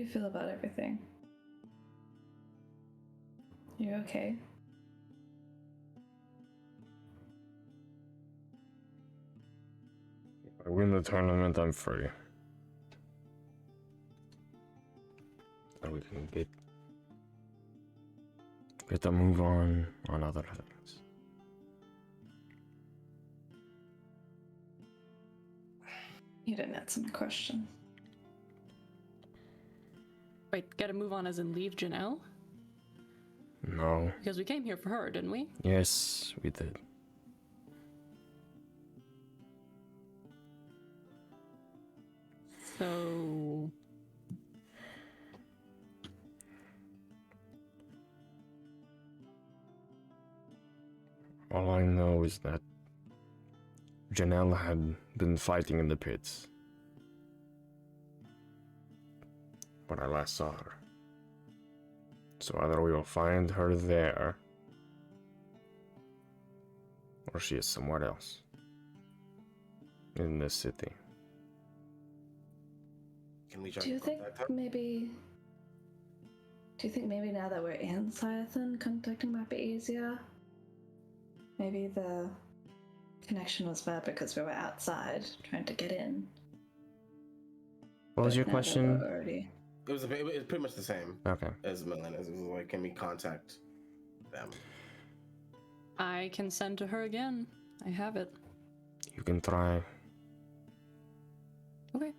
Speaker 5: feel about everything? You okay?
Speaker 6: If I win the tournament, I'm free. And we can get a move on other things.
Speaker 5: You didn't answer my question.
Speaker 7: Wait, get a move on as in leave Janelle?
Speaker 6: No.
Speaker 7: Because we came here for her, didn't we?
Speaker 6: Yes, we did.
Speaker 7: So...
Speaker 6: All I know is that Janelle had been fighting in the pits when I last saw her. So either we will find her there, or she is somewhere else in this city.
Speaker 4: Can we try
Speaker 5: Do you
Speaker 4: to
Speaker 5: think
Speaker 4: contact her?
Speaker 5: maybe now that we're in Siathan, contacting might be easier? Maybe the connection was bad because we were outside trying to get in.
Speaker 6: What was
Speaker 5: But
Speaker 6: your
Speaker 5: now that
Speaker 6: question?
Speaker 5: we're already...
Speaker 4: It was pretty much the same
Speaker 6: Okay.
Speaker 4: as Melaena's. It was like, can we contact them?
Speaker 7: I can send to her again. I have it.
Speaker 6: You can try.
Speaker 7: Okay.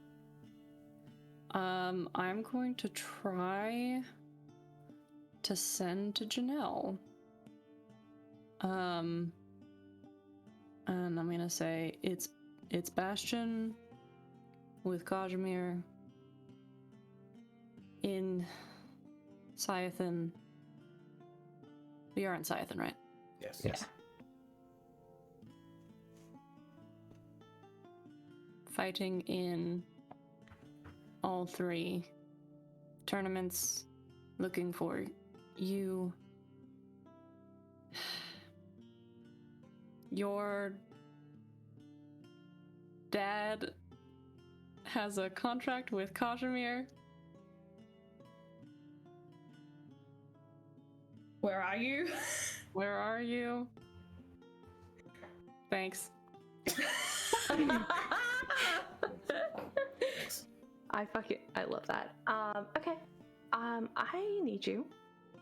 Speaker 7: I'm going to try to send to Janelle. And I'm gonna say it's Bastian with Kazimir in Siathan. We are in Siathan, right?
Speaker 4: Yes.
Speaker 6: Yes.
Speaker 7: fighting in all 3 tournaments, looking for you. Your dad has a contract with Kazimir.
Speaker 9: Where are you?
Speaker 7: Where are you? Thanks.
Speaker 3: I love that. Okay. I need you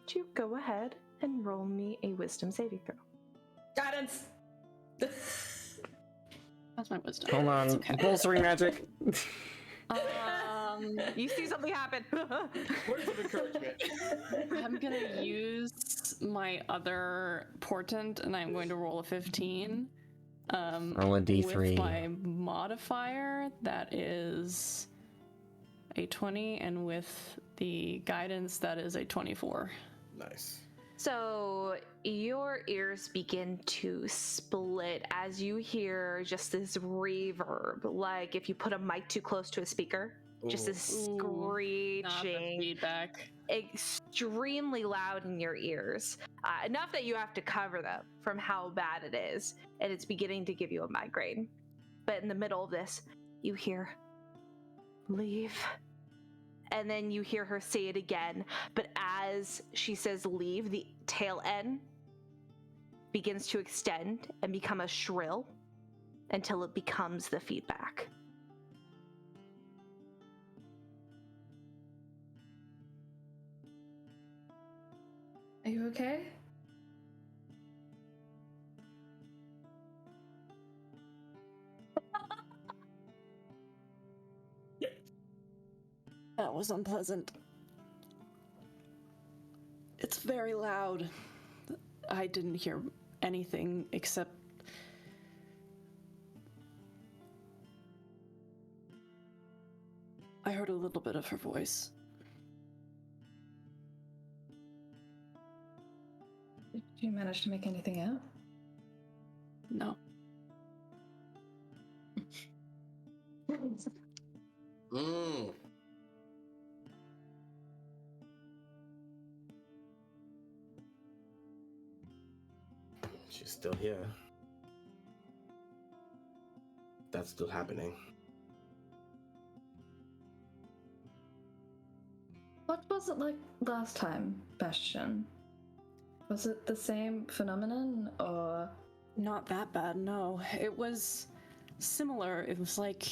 Speaker 3: to go ahead and roll me a wisdom saving throw.
Speaker 9: Guidance.
Speaker 7: That's my wisdom.
Speaker 6: Hold on.
Speaker 7: It's okay.
Speaker 6: Bolstering magic.
Speaker 3: You see something happen.
Speaker 4: Words of encouragement.
Speaker 7: I'm gonna use my other portent, and I'm going to roll a 15.
Speaker 6: Roll a d3.
Speaker 7: With my modifier, that is a 20, and with the guidance, that is a 24.
Speaker 4: Nice.
Speaker 3: So your ears begin to split as you hear just this reverb, like if you put a mic too close to a speaker. Just this
Speaker 7: Not the
Speaker 3: screeching,
Speaker 7: feedback.
Speaker 3: extremely loud in your ears, enough that you have to cover them from how bad it is, and it's beginning to give you a migraine. But in the middle of this, you hear, leave. And then you hear her say it again, but as she says leave, the tail end begins to extend and become a shrill until it becomes the feedback.
Speaker 9: Are you okay?
Speaker 7: That was unpleasant. It's very loud. I didn't hear anything except... I heard a little bit of her voice.
Speaker 9: Did you manage to make anything out?
Speaker 7: No.
Speaker 4: Mm. She's still here. That's still happening.
Speaker 5: What was it like last time, Bastian? Was it the same phenomenon, or...?
Speaker 7: Not that bad, no. It was similar. It was like...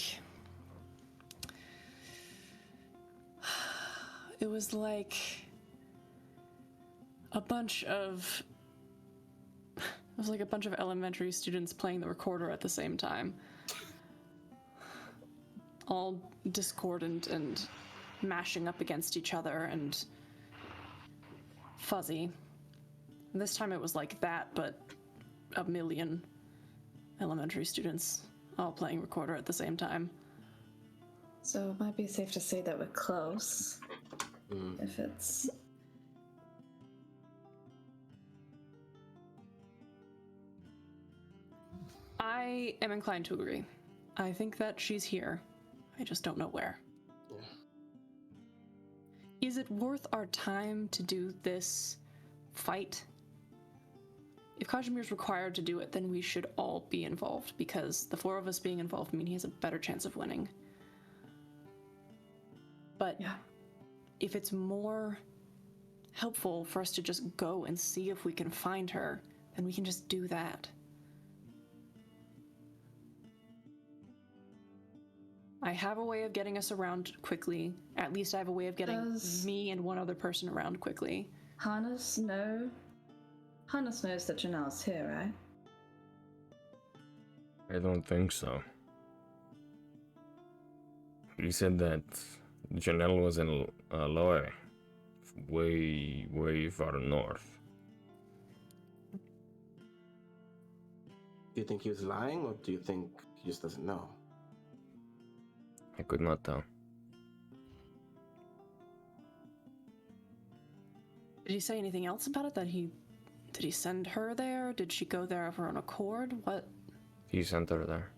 Speaker 7: It was like... a bunch of... It was like a bunch of elementary students playing the recorder at the same time. All discordant and mashing up against each other and fuzzy. This time it was like that, but a million elementary students all playing recorder at the same time.
Speaker 5: So it might be safe to say that we're close. If it's...
Speaker 7: I am inclined to agree. I think that she's here. I just don't know where.
Speaker 4: Yeah.
Speaker 7: Is it worth our time to do this fight? If Kazimir's required to do it, then we should all be involved, because the 4 of us being involved mean he has a better chance of winning. But
Speaker 5: Yeah.
Speaker 7: if it's more helpful for us to just go and see if we can find her, then we can just do that. I have a way of getting us around quickly. At least I have a way of getting me and one other person around quickly.
Speaker 5: Harness, no. Harness knows that Janelle's here, right?
Speaker 6: I don't think so. He said that Janelle was in Aloe, way, way far north.
Speaker 4: Do you think he was lying, or do you think he just doesn't know?
Speaker 6: I could not tell.
Speaker 7: Did he say anything else about it? Did he send her there? Did she go there of her own accord? What?
Speaker 6: He sent her there.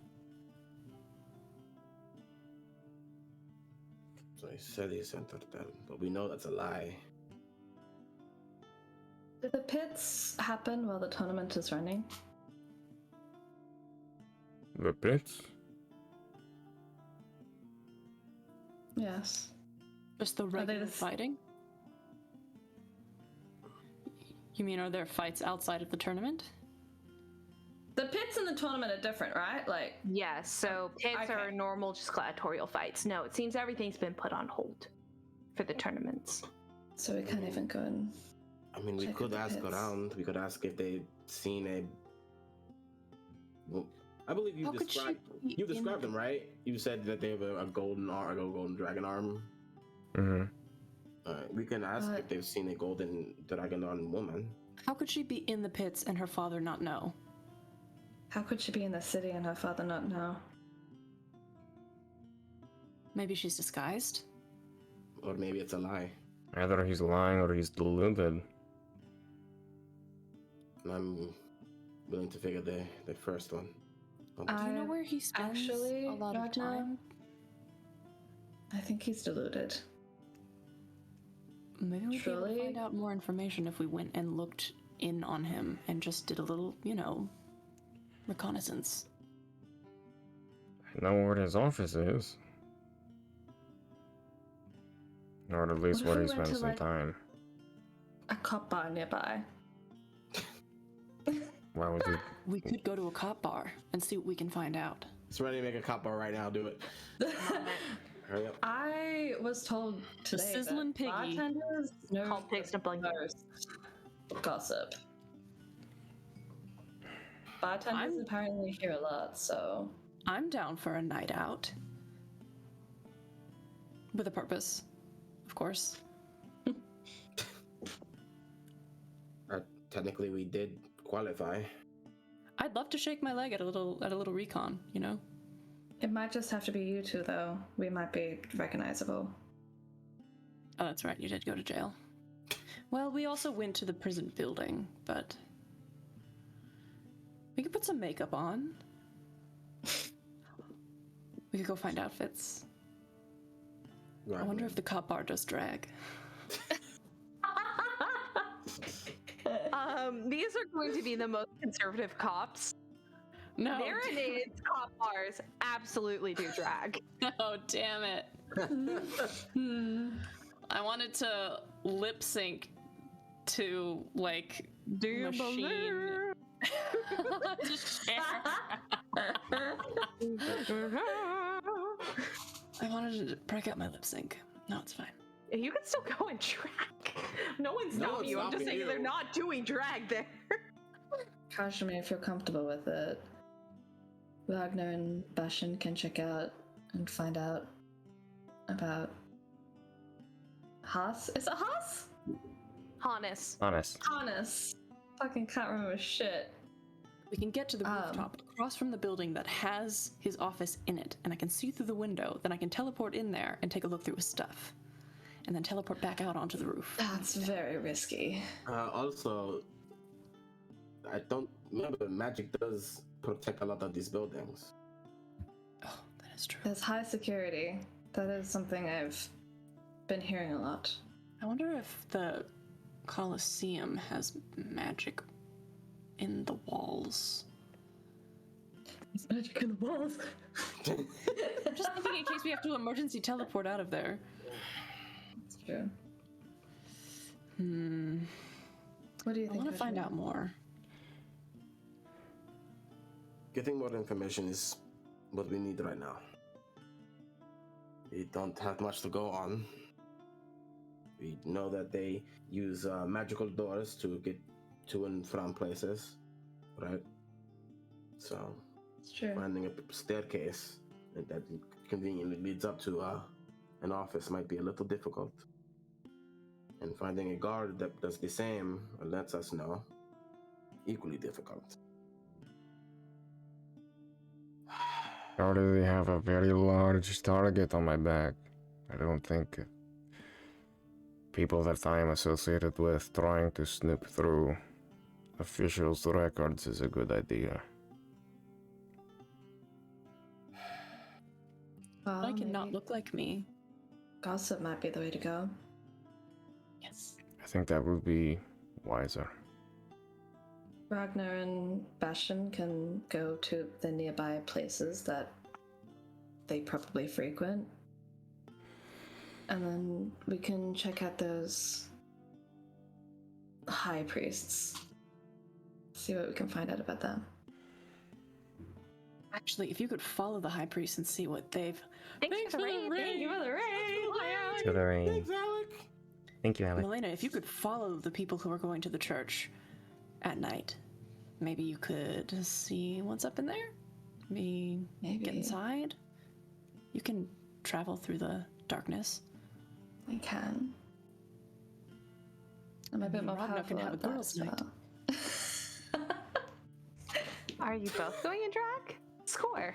Speaker 4: So he said he entered them, but we know that's a lie.
Speaker 5: Did the pits happen while the tournament is running?
Speaker 6: The pits?
Speaker 5: Yes.
Speaker 7: Just the regular
Speaker 5: the-
Speaker 7: fighting? You mean, are there fights outside of the tournament?
Speaker 9: The pits in the tournament are different, right? Like,
Speaker 8: Yes, so pits are
Speaker 9: Okay.
Speaker 8: normal, just gladiatorial fights. No, it seems everything's been put on hold for the tournaments.
Speaker 5: So we can't even go and.
Speaker 4: I mean, we
Speaker 5: Check
Speaker 4: could
Speaker 5: the
Speaker 4: ask
Speaker 5: pits.
Speaker 4: around. We could ask if they've seen a. Well, I believe you
Speaker 7: How could she
Speaker 4: described.
Speaker 7: be
Speaker 4: You
Speaker 7: in
Speaker 4: described
Speaker 7: the-
Speaker 4: them, right? You said that they have a golden arm, a golden dragon arm.
Speaker 6: Mm-hmm.
Speaker 4: We can ask
Speaker 5: But-
Speaker 4: if they've seen a golden dragon arm woman.
Speaker 7: How could she be in the pits and her father not know?
Speaker 5: How could she be in the city and her father not know?
Speaker 7: Maybe she's disguised?
Speaker 4: Or maybe it's a lie.
Speaker 6: Either he's lying or he's deluded.
Speaker 4: And I'm willing to figure the first one.
Speaker 7: Do you know where he spends
Speaker 5: actually,
Speaker 7: a lot of
Speaker 5: Ragna,
Speaker 7: time?
Speaker 5: I think he's deluded.
Speaker 7: Maybe we'd be able to
Speaker 5: Truly?
Speaker 7: find out more information if we went and looked in on him and just did a little, reconnaissance.
Speaker 6: I know where his office is. Or at least
Speaker 5: What if
Speaker 6: where
Speaker 5: we
Speaker 6: he
Speaker 5: went
Speaker 6: spends
Speaker 5: to,
Speaker 6: some
Speaker 5: like-
Speaker 6: time.
Speaker 5: A cop bar nearby.
Speaker 6: Why would you?
Speaker 7: We could go to a cop bar and see what we can find out.
Speaker 4: It's ready to make a cop bar right now. Do it. Hurry up.
Speaker 5: I was told today
Speaker 7: sizzling
Speaker 5: that
Speaker 7: piggy.
Speaker 5: bartenders know
Speaker 8: Called pigs and blanket.
Speaker 5: gossip. Bartenders
Speaker 7: I'm-
Speaker 5: apparently hear a lot, so
Speaker 7: I'm down for a night out. With a purpose, of course.
Speaker 4: Technically, we did qualify.
Speaker 7: I'd love to shake my leg at a little recon,
Speaker 5: it might just have to be you two, though. We might be recognizable.
Speaker 7: Oh, that's right, you did go to jail. Well, we also went to the prison building, but we could put some makeup on. We could go find outfits. I wonder if the cop bar does drag.
Speaker 8: These are going to be the most conservative cops.
Speaker 7: No,
Speaker 8: Marinades cop bars absolutely do drag.
Speaker 7: oh damn it. I wanted to lip sync to
Speaker 8: Do you
Speaker 7: machine. I wanted to break out my lip sync. No, it's fine.
Speaker 8: You can still go and drag. No one's
Speaker 4: No
Speaker 8: stopping
Speaker 4: one's
Speaker 8: you. I'm just
Speaker 4: stopping
Speaker 8: saying
Speaker 4: you.
Speaker 8: they're not doing drag there.
Speaker 5: Kazimir, if you're comfortable with it, Ragnar and Bastian can check out and find out about Haas. Is it Haas?
Speaker 8: Hannes.
Speaker 6: Honest.
Speaker 5: Harness. Fucking can't remember shit.
Speaker 7: We can get to the rooftop across from the building that has his office in it, and I can see through the window. Then I can teleport in there and take a look through his stuff, and then teleport back out onto the roof.
Speaker 5: That's very risky.
Speaker 4: Also, I don't remember. Magic does protect a lot of these buildings.
Speaker 7: Oh, that is true.
Speaker 5: There's high security. That is something I've been hearing a lot.
Speaker 7: I wonder if the Colosseum has magic in the walls.
Speaker 5: There's magic in the walls.
Speaker 7: I'm just thinking in case we have to emergency teleport out of there.
Speaker 5: That's true. What do you
Speaker 7: I
Speaker 5: think?
Speaker 7: want to find
Speaker 5: Kazimir?
Speaker 7: out more.
Speaker 4: Getting more information is what we need right now. We don't have much to go on. We know that they use magical doors to get to and from places, right? So
Speaker 5: It's true.
Speaker 4: finding a staircase that conveniently leads up to an office might be a little difficult. And finding a guard that does the same and lets us know, equally difficult.
Speaker 6: I already have a very large target on my back. I don't think people that I am associated with trying to snoop through officials' records is a good idea.
Speaker 5: Well,
Speaker 7: I cannot
Speaker 5: maybe-
Speaker 7: look like me.
Speaker 5: Gossip might be the way to go.
Speaker 7: Yes.
Speaker 6: I think that would be wiser.
Speaker 5: Ragnar and Bastian can go to the nearby places that they probably frequent. And then we can check out those high priests. See what we can find out about them.
Speaker 7: Actually, if you could follow the high priest and see what they've.
Speaker 3: Thanks for the rain. Thank you for the rain.
Speaker 6: To the rain.
Speaker 4: Thanks, Alec.
Speaker 6: Thank you, Alec.
Speaker 7: Melaena, if you could follow the people who are going to the church at night, maybe you could see what's up in there. Maybe get inside. You can travel through the darkness.
Speaker 5: I can. I'm a bit more
Speaker 7: Ragna
Speaker 5: powerful
Speaker 7: can have
Speaker 5: at
Speaker 7: a
Speaker 5: that,
Speaker 7: girls' night.
Speaker 5: so.
Speaker 3: Are you both going in drag? Score.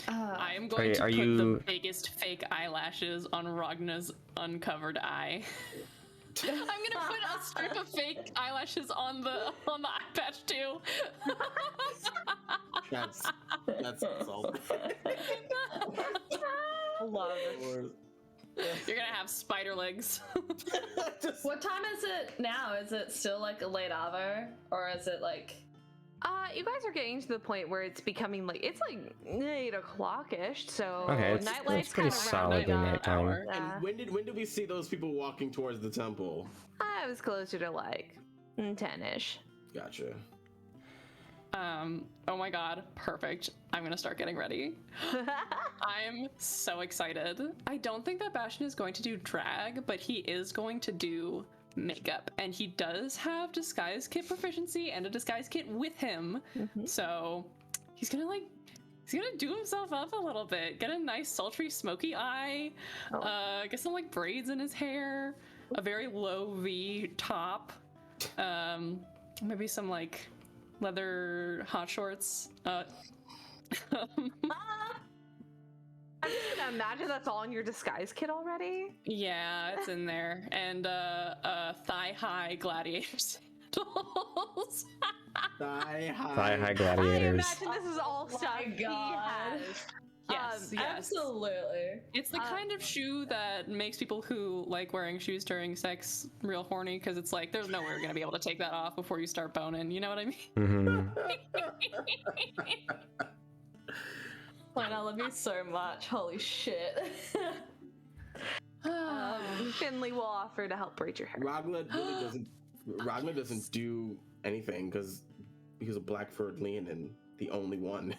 Speaker 7: I am going to
Speaker 6: are
Speaker 7: put
Speaker 6: you-
Speaker 7: the biggest fake eyelashes on Ragna's uncovered eye. I'm gonna put a strip of fake eyelashes on the eye patch too.
Speaker 4: That's assault.
Speaker 3: Love it.
Speaker 7: You're gonna have spider legs.
Speaker 9: What time is it now? Is it still like a late hour, or is it like?
Speaker 3: You guys are getting to the point where it's becoming like it's like 8 o'clock-ish, so
Speaker 6: Okay, it's
Speaker 3: nightlight's
Speaker 6: pretty
Speaker 3: kind of
Speaker 6: solid in nighttime.
Speaker 3: Yeah.
Speaker 4: And when did we see those people walking towards the temple?
Speaker 3: I was closer to like 10-ish.
Speaker 4: Gotcha.
Speaker 7: Oh my god, perfect. I'm gonna start getting ready. I'm so excited. I don't think that Bastian is going to do drag, but he is going to do makeup, and he does have disguise kit proficiency and a disguise kit with him. So he's gonna do himself up a little bit, get a nice sultry smoky eye, get some like braids in his hair, a very low V top, maybe some like leather hot shorts.
Speaker 3: I'm just gonna imagine that's all in your disguise kit already.
Speaker 7: Yeah, it's in there. And thigh-high gladiator sandals.
Speaker 6: Thigh-high gladiators.
Speaker 3: I imagine this is all stuff he
Speaker 9: God.
Speaker 3: has.
Speaker 7: Yes, yes.
Speaker 9: Absolutely.
Speaker 7: It's the kind of shoe that makes people who like wearing shoes during sex real horny, because it's like there's no way you're gonna be able to take that off before you start boning. You know what I mean?
Speaker 6: Mm-hmm.
Speaker 9: Like, I love you so much. Holy shit.
Speaker 3: Finley will offer to help braid your hair.
Speaker 4: Ragna doesn't do anything because a Blackford Leonin, the only one.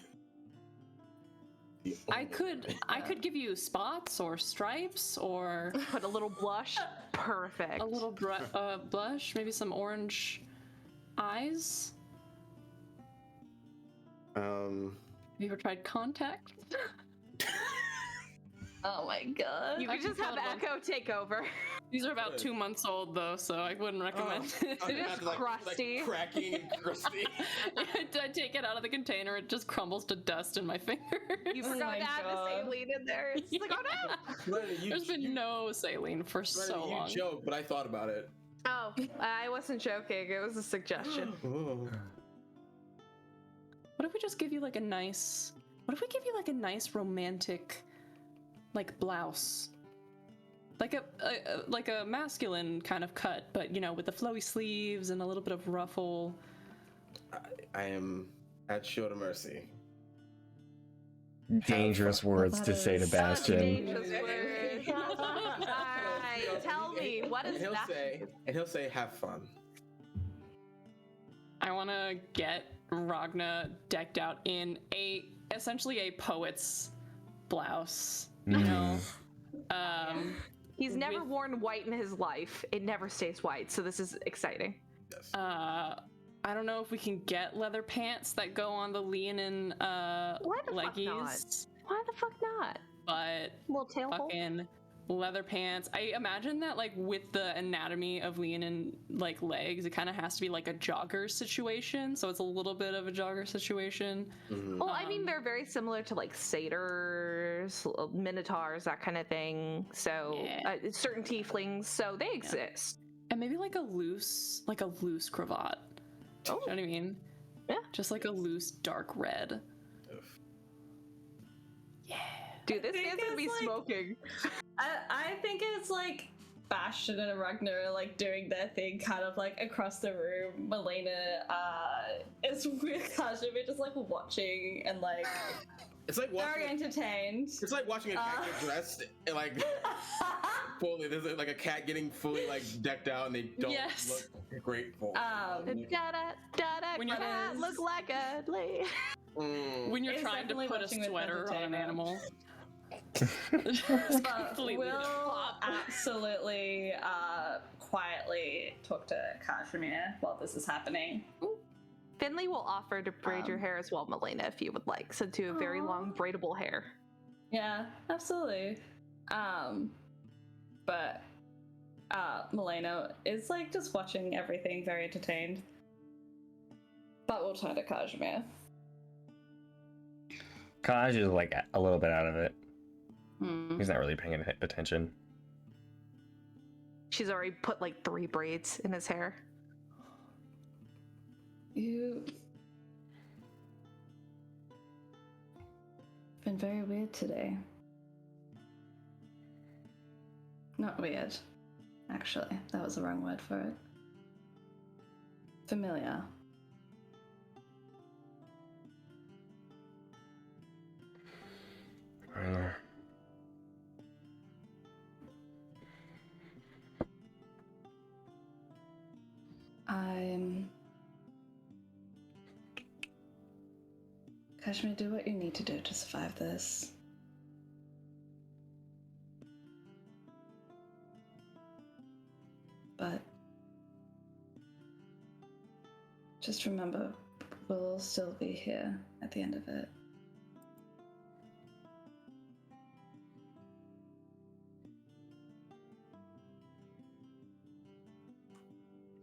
Speaker 7: I could give you spots or stripes or
Speaker 3: Put a little blush. Perfect.
Speaker 7: a little blush, maybe some orange eyes. Have you ever tried contact?
Speaker 9: Oh my god.
Speaker 3: You could just have Echo take over.
Speaker 7: These are about 2 months old though, so I wouldn't recommend it.
Speaker 3: They're just crusty.
Speaker 4: like cracking and crusty.
Speaker 7: I take it out of the container, it just crumbles to dust in my fingers.
Speaker 3: You
Speaker 9: Oh
Speaker 3: forgot
Speaker 9: my
Speaker 3: to add the
Speaker 9: God.
Speaker 3: saline in there. It's like, oh no!
Speaker 7: There's been no saline for so long.
Speaker 4: You joke, but I thought about it.
Speaker 3: Oh, I wasn't joking. It was a suggestion.
Speaker 7: What if we just give you like a nice... What if we give you like a nice romantic, like blouse? Like a masculine kind of cut, but you know, with the flowy sleeves and a little bit of ruffle.
Speaker 4: I am at your mercy.
Speaker 6: Dangerous words to say to Bastian.
Speaker 3: Dangerous words. Alright, tell me, what is that?
Speaker 4: He'll say, have fun.
Speaker 7: I want to get Ragna decked out in essentially a poet's blouse. You know,
Speaker 3: He's never worn white in his life. It never stays white, so this is exciting.
Speaker 4: Yes.
Speaker 7: I don't know if we can get leather pants that go on the Leonin
Speaker 3: Why the fuck
Speaker 7: leggies,
Speaker 3: not? Why the fuck not?
Speaker 7: but
Speaker 3: Little tail hole.
Speaker 7: fucking leather pants. I imagine that like with the anatomy of Leonin like legs, it kind of has to be like a jogger situation. So it's a little bit of a jogger situation.
Speaker 3: Well, I mean, they're very similar to like satyrs, minotaurs, that kind of thing. So
Speaker 7: Yeah.
Speaker 3: certain tieflings, so they exist.
Speaker 7: And maybe like a loose cravat.
Speaker 3: Oh.
Speaker 7: You know what I mean?
Speaker 3: Yeah.
Speaker 7: Just like a loose dark red.
Speaker 4: Oof.
Speaker 7: Yeah.
Speaker 3: Dude, this
Speaker 9: think
Speaker 3: man's gonna be
Speaker 9: it's, like-
Speaker 3: smoking.
Speaker 9: I think it's like Bastian and Ragna are like doing their thing kind of like across the room. Melaena is with Kazimir just like watching and like
Speaker 4: It's like
Speaker 9: very
Speaker 4: watching.
Speaker 9: entertained.
Speaker 4: It's like watching a cat get dressed and like fully. There's like a cat getting fully like decked out, and they don't
Speaker 7: Yes.
Speaker 4: look grateful.
Speaker 7: When you're-
Speaker 3: Cat look like a lady.
Speaker 7: When you're
Speaker 9: It's
Speaker 7: trying to
Speaker 9: definitely
Speaker 7: put a
Speaker 9: watching with
Speaker 7: sweater on an
Speaker 9: entertainment.
Speaker 7: animal.
Speaker 9: But
Speaker 7: Completely
Speaker 9: we'll
Speaker 7: flop.
Speaker 9: absolutely quietly talk to Kazimir while this is happening.
Speaker 3: Finley will offer to braid your hair as well, Melaena, if you would like, since you have very long braidable hair.
Speaker 9: Yeah, absolutely. But Melaena is like just watching everything, very entertained. But we'll turn to Kazimir.
Speaker 6: Kaj is like a little bit out of it.
Speaker 3: Hmm.
Speaker 6: He's not really paying attention.
Speaker 3: She's already put like 3 braids in his hair.
Speaker 5: You've been very weird today. Not weird, actually. That was the wrong word for it. Familiar.
Speaker 6: I know.
Speaker 5: Kashmir, do what you need to do to survive this. But just remember, we'll all still be here at the end of it.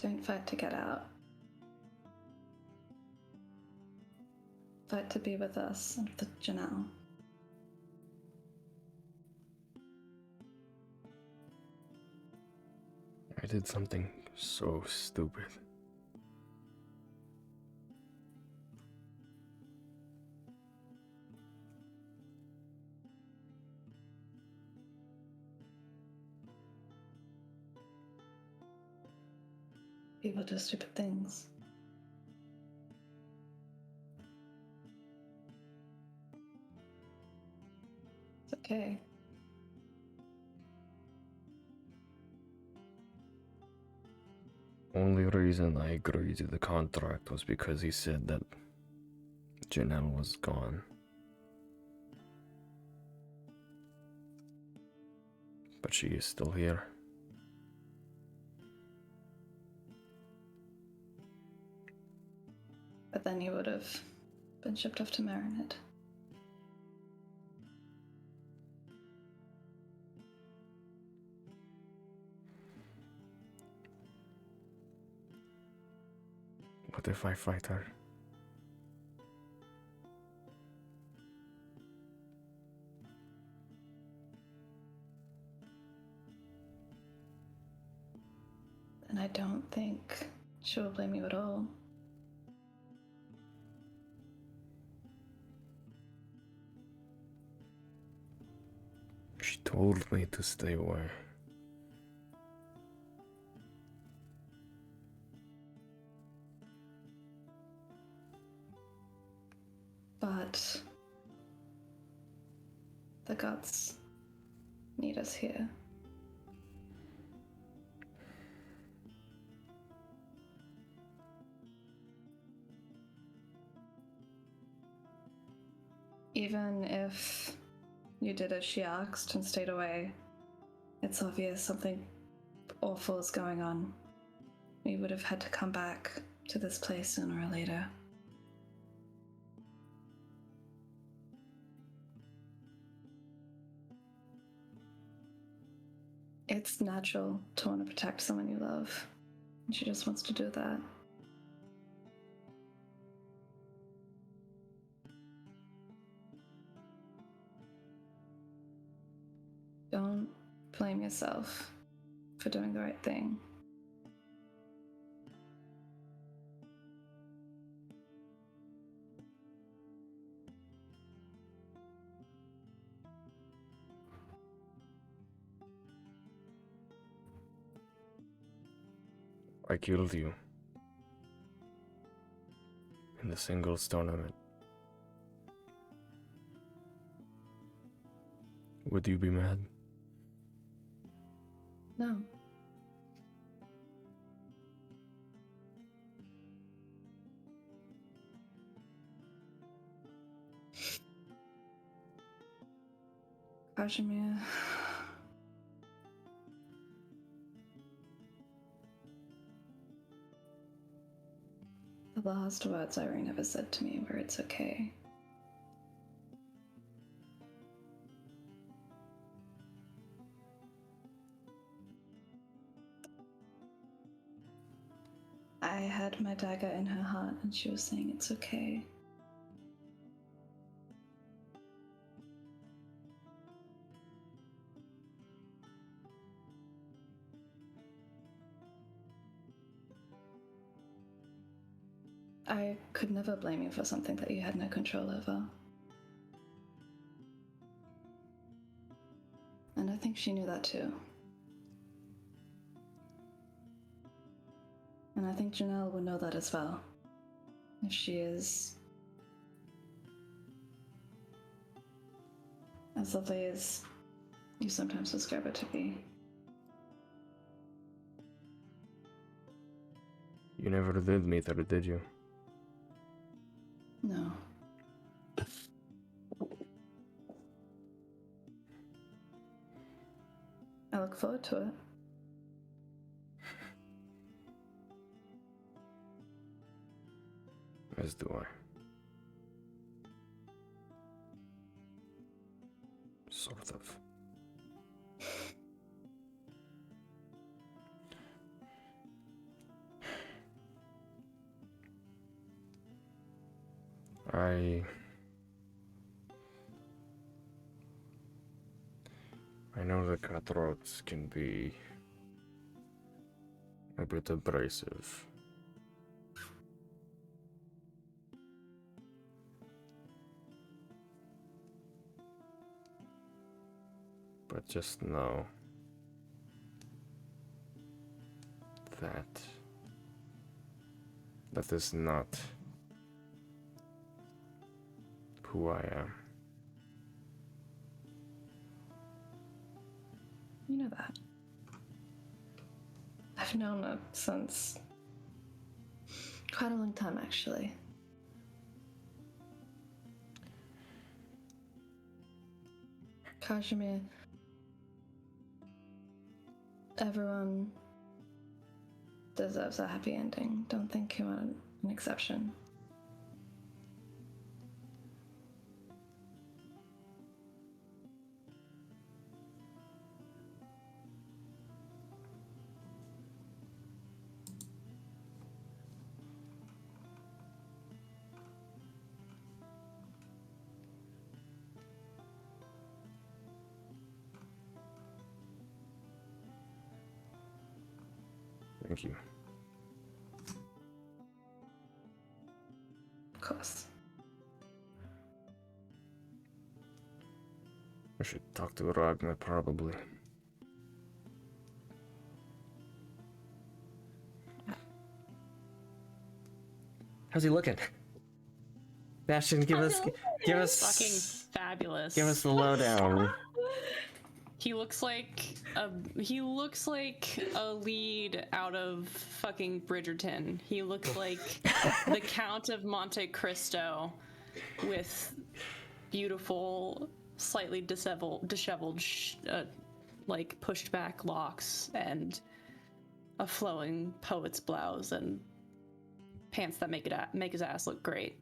Speaker 5: Don't fight to get out. Fight to be with us and with Janelle.
Speaker 6: I did something so stupid.
Speaker 5: People do stupid things. It's okay.
Speaker 6: Only reason I agreed to the contract was because he said that Janelle was gone. But she is still here.
Speaker 5: But then you would have been shipped off to Marinette.
Speaker 6: What if I fight her?
Speaker 5: And I don't think she will blame you at all.
Speaker 6: She told me to stay away.
Speaker 5: But the gods need us here. Even if you did as she asked and stayed away, it's obvious something awful is going on. We would have had to come back to this place sooner or later. It's natural to want to protect someone you love, and she just wants to do that. Don't blame yourself for doing the right thing.
Speaker 6: I killed you in the singles tournament, would you be mad?
Speaker 5: No. Kazimir. The last words Irene ever said to me were, "It's okay." I had my dagger in her heart and she was saying, "It's okay." I could never blame you for something that you had no control over. And I think she knew that too. And I think Janelle would know that as well. If she is as lovely as you sometimes describe her to be.
Speaker 6: You never did meet her, did you?
Speaker 5: No. I look forward to it.
Speaker 6: As do I. Sort of. I know the cutthroats can be a bit abrasive. But just know that is not who I am.
Speaker 5: You know that. I've known it since quite a long time, actually. Kazimir, everyone deserves a happy ending. Don't think you are an exception.
Speaker 6: Thank you.
Speaker 5: Of course.
Speaker 6: I should talk to Ragna, probably.
Speaker 2: How's he looking? Bastian, give us
Speaker 7: Fucking fabulous.
Speaker 2: give us the lowdown.
Speaker 7: He looks like a lead out of fucking Bridgerton. He looks like the Count of Monte Cristo with beautiful, slightly disheveled, like pushed back locks and a flowing poet's blouse and pants that make his ass look great.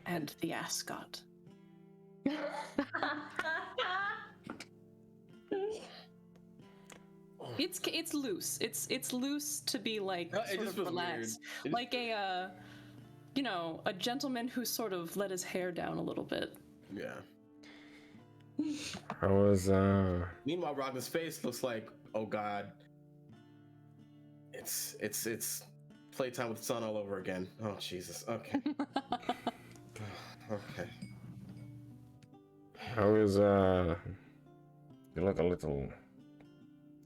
Speaker 7: And the ascot. It's loose. It's loose to be like
Speaker 4: It
Speaker 7: sort
Speaker 4: just
Speaker 7: of
Speaker 4: feels
Speaker 7: relaxed,
Speaker 4: weird.
Speaker 7: like a a gentleman who sort of let his hair down a little bit.
Speaker 4: Yeah.
Speaker 6: I was,
Speaker 4: Meanwhile, Ragna's face looks like, oh god, it's playtime with the sun all over again. Oh Jesus. Okay. Okay.
Speaker 6: I was, you look a little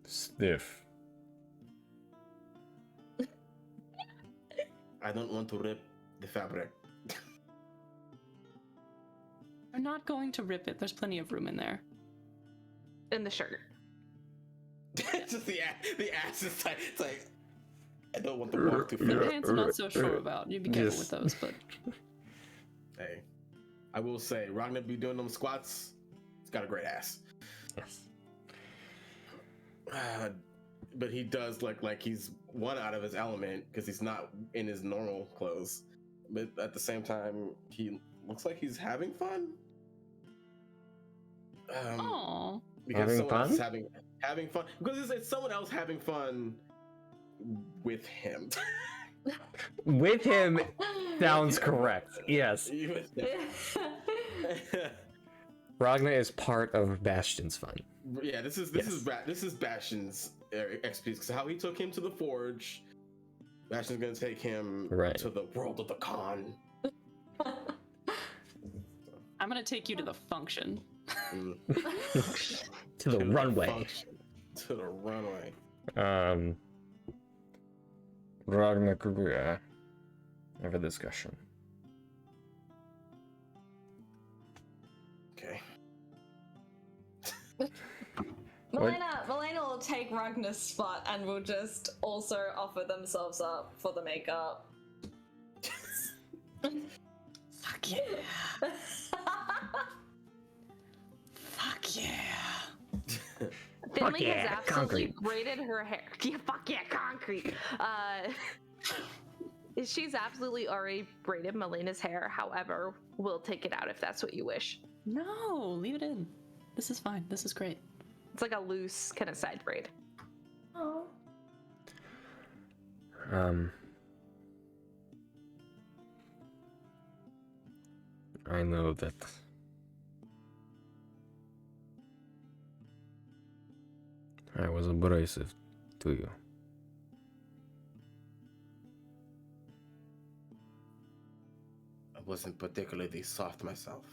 Speaker 6: stiff.
Speaker 4: I don't want to rip the fabric.
Speaker 7: I'm not going to rip it. There's plenty of room in there.
Speaker 3: In the shirt.
Speaker 4: Just the ass is tight. It's like I don't want to walk too
Speaker 7: The
Speaker 4: fast.
Speaker 7: pants I'm not so sure about. You'd be careful with those, but
Speaker 4: Hey, I will say, Ragna be doing them squats. He's got a great ass.
Speaker 2: Yes.
Speaker 4: But he does look like he's one out of his element because he's not in his normal clothes. But at the same time, he looks like he's having fun.
Speaker 7: Aww.
Speaker 4: Because
Speaker 6: Having
Speaker 4: someone else
Speaker 6: fun?
Speaker 4: is having fun. Because it's someone else having fun with him.
Speaker 6: With him sounds correct. Yes. Ragna is part of Bastian's fun.
Speaker 4: Yeah, this is Bastian's expertise. Because how he took him to the forge, Bastian's gonna take him to the world of the con.
Speaker 7: I'm gonna take you to the function.
Speaker 6: To the runway.
Speaker 4: To the runway.
Speaker 6: Ragna could have a discussion.
Speaker 4: Okay.
Speaker 9: Melaena will take Ragna's spot and will just also offer themselves up for the makeup.
Speaker 7: Fuck yeah. Fuck yeah.
Speaker 3: Finley
Speaker 6: yeah,
Speaker 3: has absolutely
Speaker 6: concrete.
Speaker 3: braided her hair. Yeah, fuck yeah, concrete. She's absolutely already braided Melena's hair. However, we'll take it out if that's what you wish.
Speaker 7: No, leave it in. This is fine. This is great.
Speaker 3: It's like a loose kind of side braid.
Speaker 9: Oh.
Speaker 6: I know that I was abrasive to you.
Speaker 4: I wasn't particularly soft myself.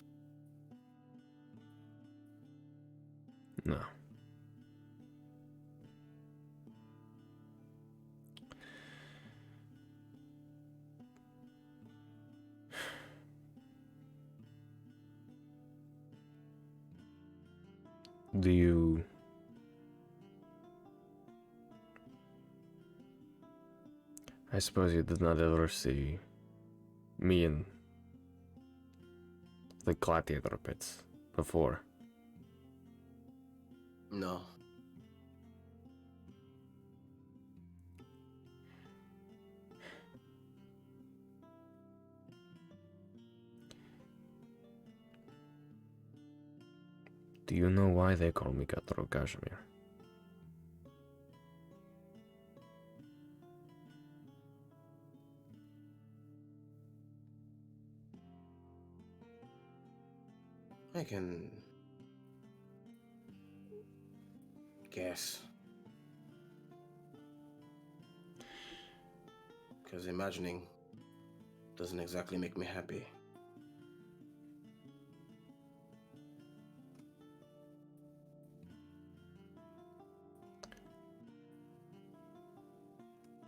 Speaker 6: No. Do you... I suppose you did not ever see me in the gladiator pits before.
Speaker 4: No.
Speaker 6: Do you know why they call me Kazimir?
Speaker 4: I can guess. Because imagining doesn't exactly make me happy.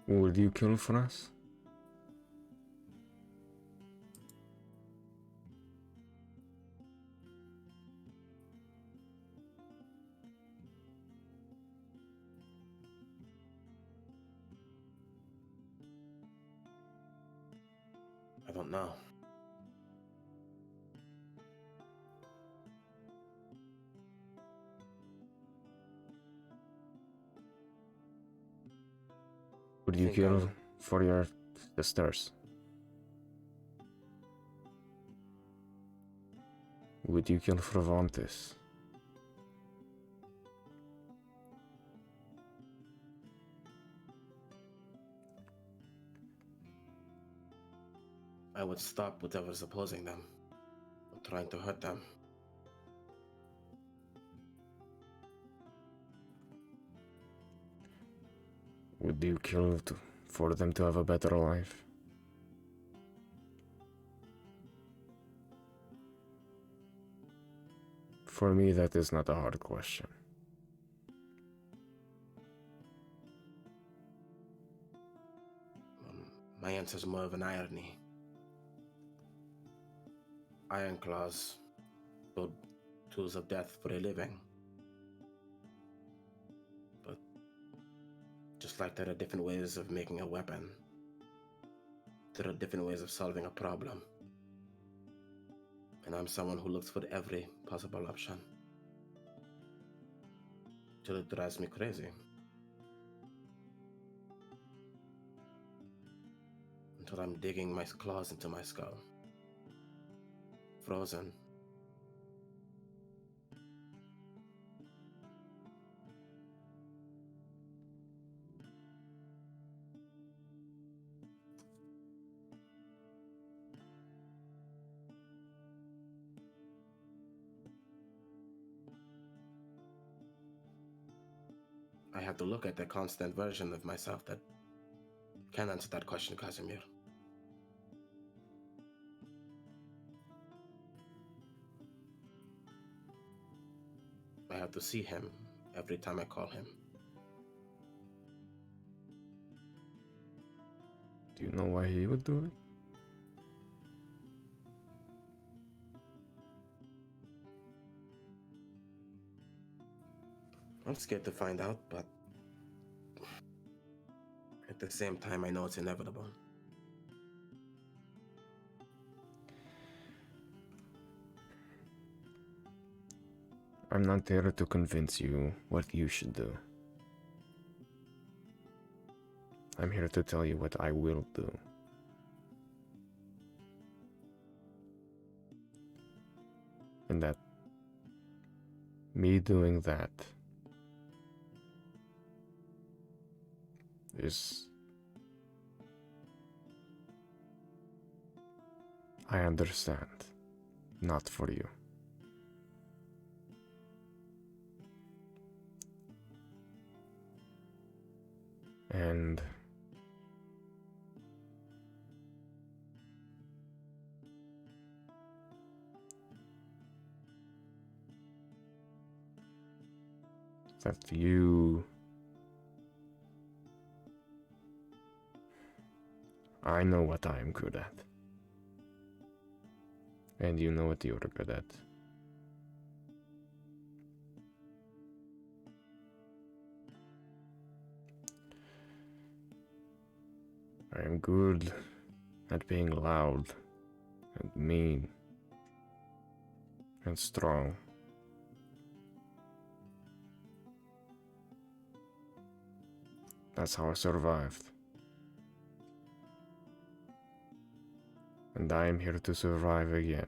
Speaker 6: Would you kill for us?
Speaker 4: I don't know.
Speaker 6: Would you
Speaker 4: think
Speaker 6: kill for your sisters? Would you kill for Vantis?
Speaker 4: I would stop whatever's opposing them, or trying to hurt them.
Speaker 6: Would you kill for them to have a better life? For me, that is not a hard question.
Speaker 4: My answer is more of an irony. Iron claws build tools of death for a living. But just like there are different ways of making a weapon, there are different ways of solving a problem. And I'm someone who looks for every possible option. Till it drives me crazy. Until I'm digging my claws into my skull. Frozen. I have to look at the constant version of myself that can answer that question, Kazimir. I have to see him every time I call him.
Speaker 6: Do you know why he would do it?
Speaker 4: I'm scared to find out, but at the same time, I know it's inevitable.
Speaker 6: I'm not there to convince you what you should do. I'm here to tell you what I will do. And that me doing that is, I understand, not for you. And that you, I know what I am good at, and you know what you're good at. I am good at being loud and mean and strong. That's how I survived. And I am here to survive again.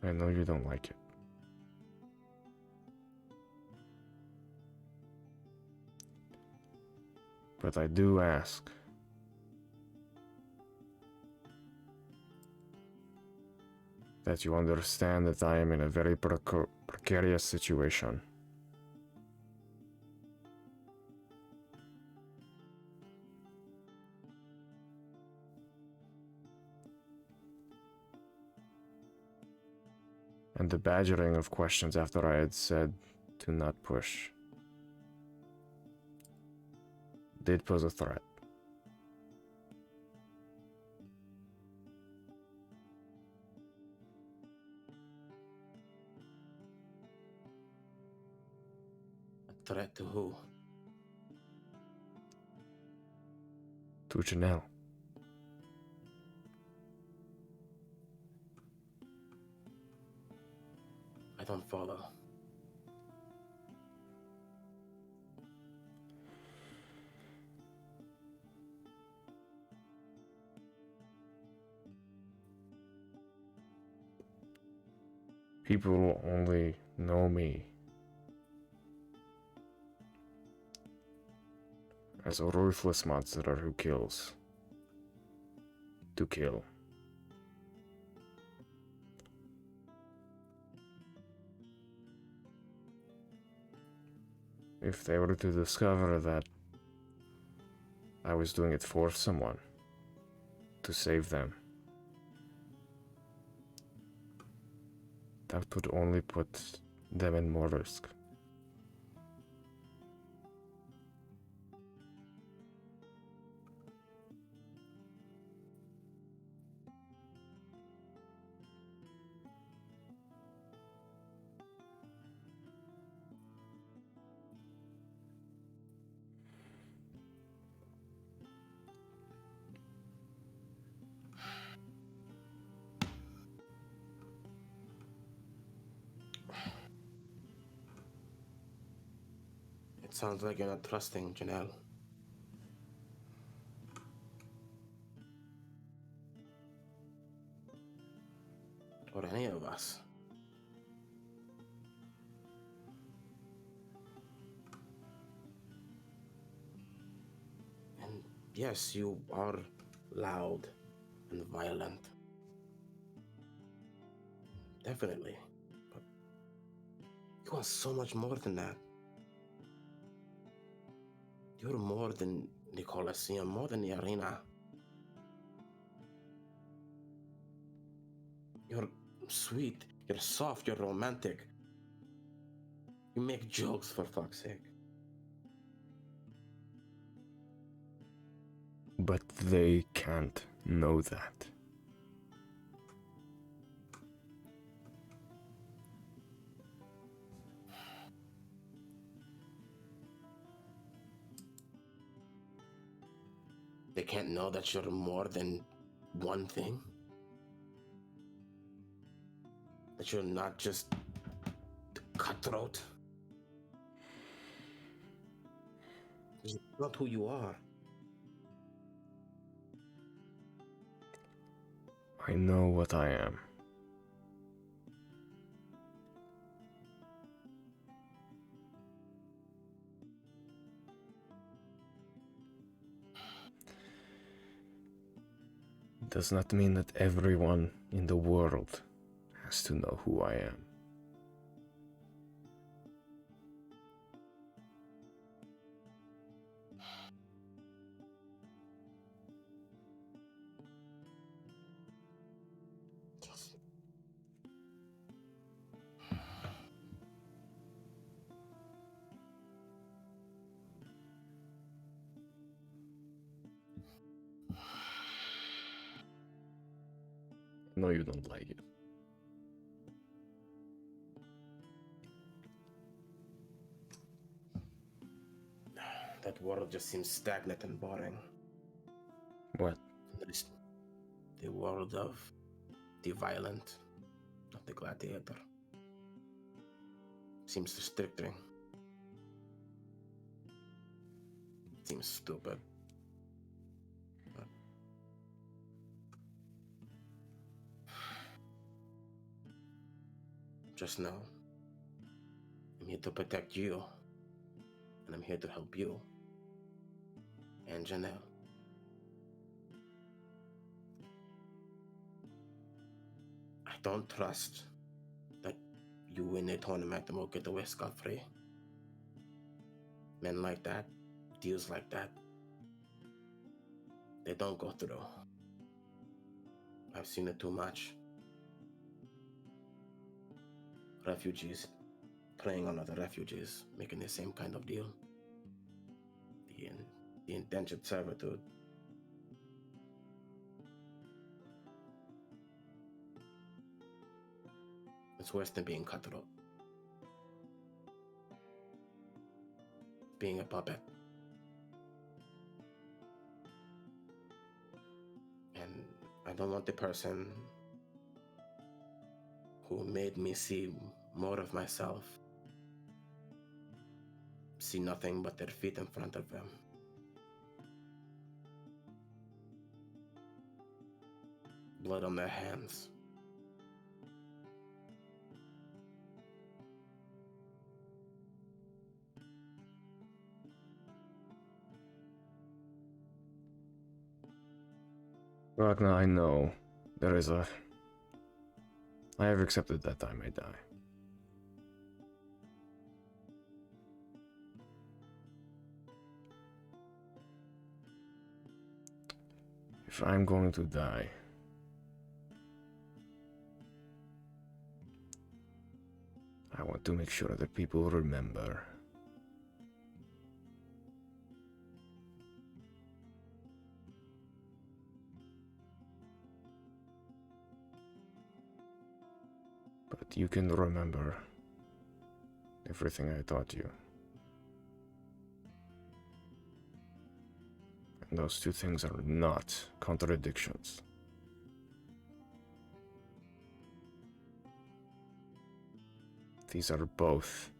Speaker 6: I know you don't like it. But I do ask. That you understand that I am in a very precarious situation. And the badgering of questions after I had said to not push did pose a threat.
Speaker 4: A threat to who?
Speaker 6: To Janelle.
Speaker 4: I don't follow.
Speaker 6: People only know me as a ruthless monster who kills to kill. If they were to discover that I was doing it for someone, to save them, that would only put them in more risk.
Speaker 4: It sounds like you're not trusting Janelle. Or any of us. And yes, you are loud and violent. Definitely. But you are so much more than that. You're more than the Colosseum, more than the arena. You're sweet, you're soft, you're romantic. You make jokes, for fuck's sake.
Speaker 6: But they can't know that.
Speaker 4: They can't know that you're more than one thing. That you're not just cutthroat. It's not who you are.
Speaker 6: I know what I am. Does not mean that everyone in the world has to know who I am. No, you don't like it.
Speaker 4: That world just seems stagnant and boring.
Speaker 6: What?
Speaker 4: It's the world of the violent, of the gladiator. Seems restricting. Seems stupid. But just know, I'm here to protect you, and I'm here to help you and Janelle. I don't trust that you win a tournament and will get away scot-free. Men like that, deals like that, they don't go through. I've seen it too much. Refugees preying on other refugees, making the same kind of deal. The indentured servitude. It's worse than being cutthroat. Being a puppet. And I don't want the person who made me see more of myself see nothing but their feet in front of them. Blood on their hands.
Speaker 6: Ragna, I know there is a... I have accepted that I may die. If I'm going to die, I want to make sure that people remember. But you can remember everything I taught you. And those two things are not contradictions. These are both.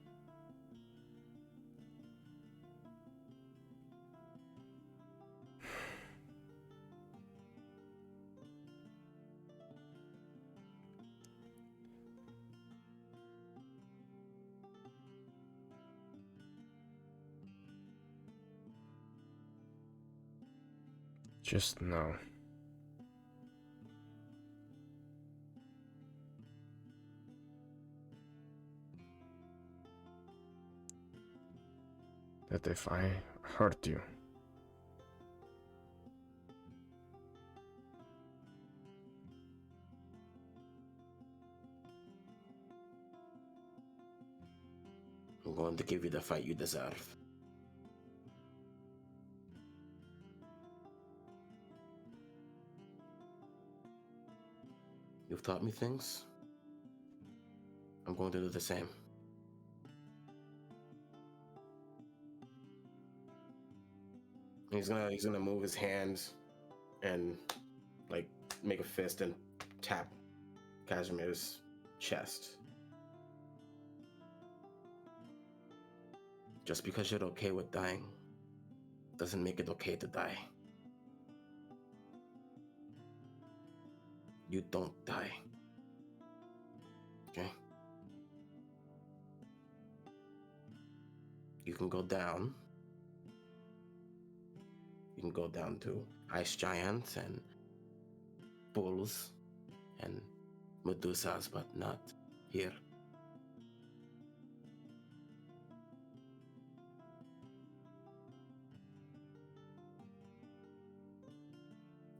Speaker 6: Just know that if I hurt you,
Speaker 4: I'm going to give you the fight you deserve. You've taught me things. I'm going to do the same. He's gonna move his hands and like make a fist and tap Kazimir's chest. Just because you're okay with dying doesn't make it okay to die. You don't die. Okay? You can go down. You can go down to ice giants and bulls and medusas, but not here.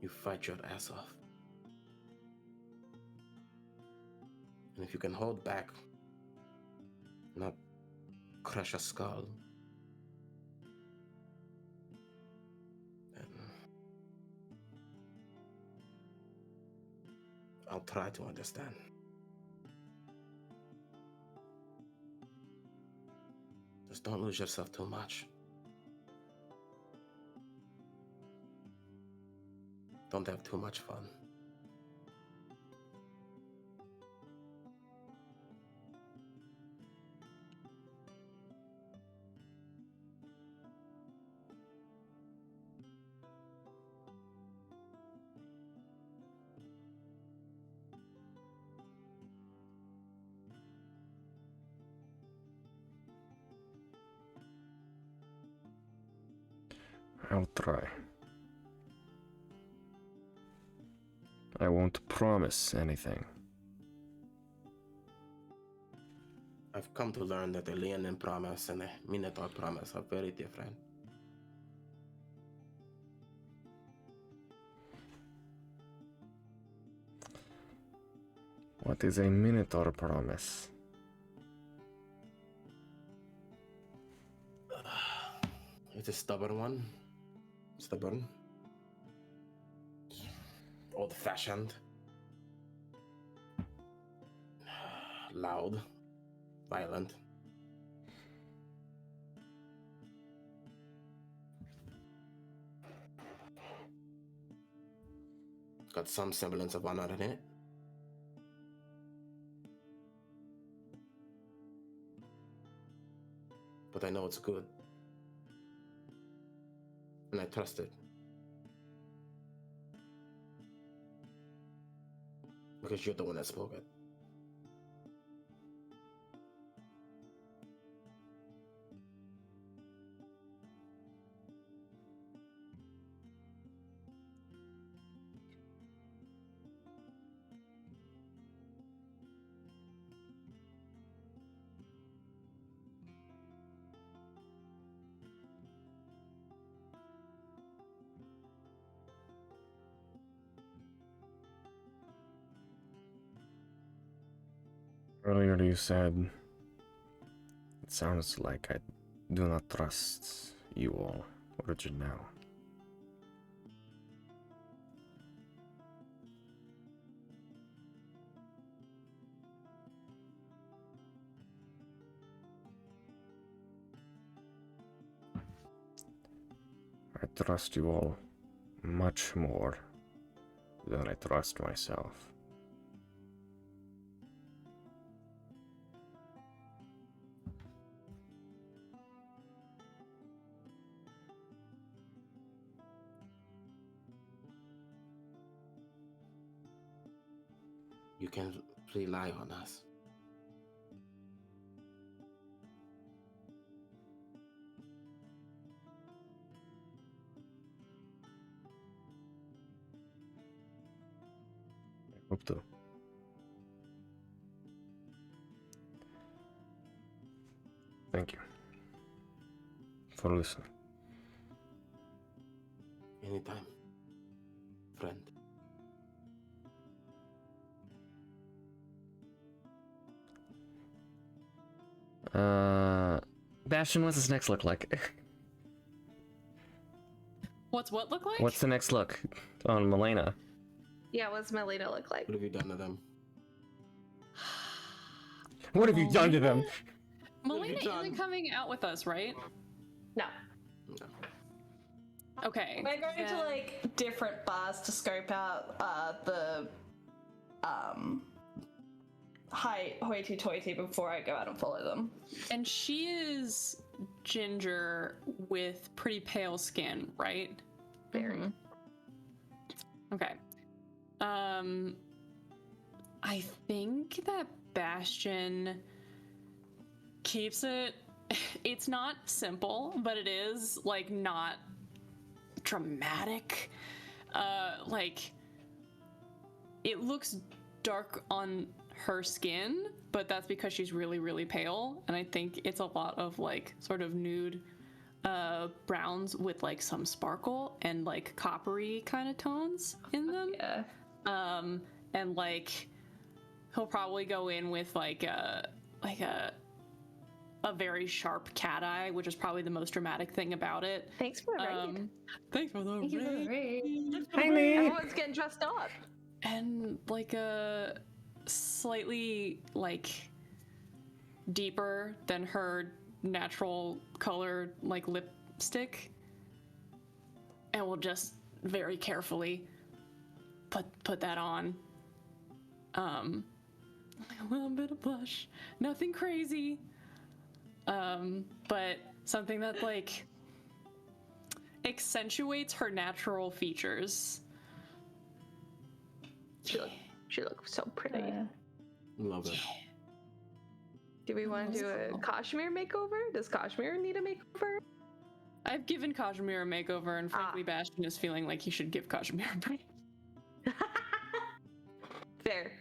Speaker 4: You fight your ass off. And if you can hold back, not crush a skull, then I'll try to understand. Just don't lose yourself too much. Don't have too much fun.
Speaker 6: I'll try. I won't promise anything.
Speaker 4: I've come to learn that the Leonin promise and the Minotaur promise are very different.
Speaker 6: What is a Minotaur promise?
Speaker 4: It's a stubborn one. Stubborn. Old-fashioned. Loud. Violent. Got some semblance of honor in it. But I know it's good. And I trust it. Because you're the one that spoke it.
Speaker 6: Earlier you said sounds like I do not trust you all, Origin now. I trust you all much more than I trust myself.
Speaker 4: You can rely on us.
Speaker 6: I hope to. Thank you for listening.
Speaker 4: Anytime, friend.
Speaker 2: Bastian, what's this next look like?
Speaker 7: What's what look like?
Speaker 2: What's the next look on Melaena?
Speaker 3: Yeah, what's Melaena look like?
Speaker 4: What have you done to them?
Speaker 2: What have you done to them?
Speaker 7: Melaena
Speaker 4: done?
Speaker 7: isn't coming out with us, right?
Speaker 3: No.
Speaker 4: No.
Speaker 7: Okay.
Speaker 9: We're going to
Speaker 7: then-
Speaker 9: like different bars to scope out the high hoity-toity before I go out and follow them.
Speaker 7: And she is ginger with pretty pale skin, right?
Speaker 3: Very.
Speaker 7: Okay. I think that Bastian keeps it. It's not simple, but it is like not dramatic. Like it looks dark on her skin, but that's because she's really, really pale. And I think it's a lot of like sort of nude browns with like some sparkle and like coppery kind of tones in them.
Speaker 9: Yeah.
Speaker 7: And like he'll probably go in with like a very sharp cat eye, which is probably the most dramatic thing about it.
Speaker 3: Thanks for the raid.
Speaker 7: Thanks for the
Speaker 9: Thank you for the
Speaker 7: raid.
Speaker 9: raid.
Speaker 3: Everyone's getting dressed up.
Speaker 7: And like a slightly like deeper than her natural color like lipstick, and we'll just very carefully put that on. Like a little bit of blush, nothing crazy, but something that like accentuates her natural features.
Speaker 3: She looks so pretty.
Speaker 4: Love it.
Speaker 3: Do we want to do a Kazimir makeover? Does Kazimir need a makeover?
Speaker 7: I've given Kazimir a makeover, and frankly, Bastian is feeling like he should give Kazimir a break.
Speaker 3: Fair.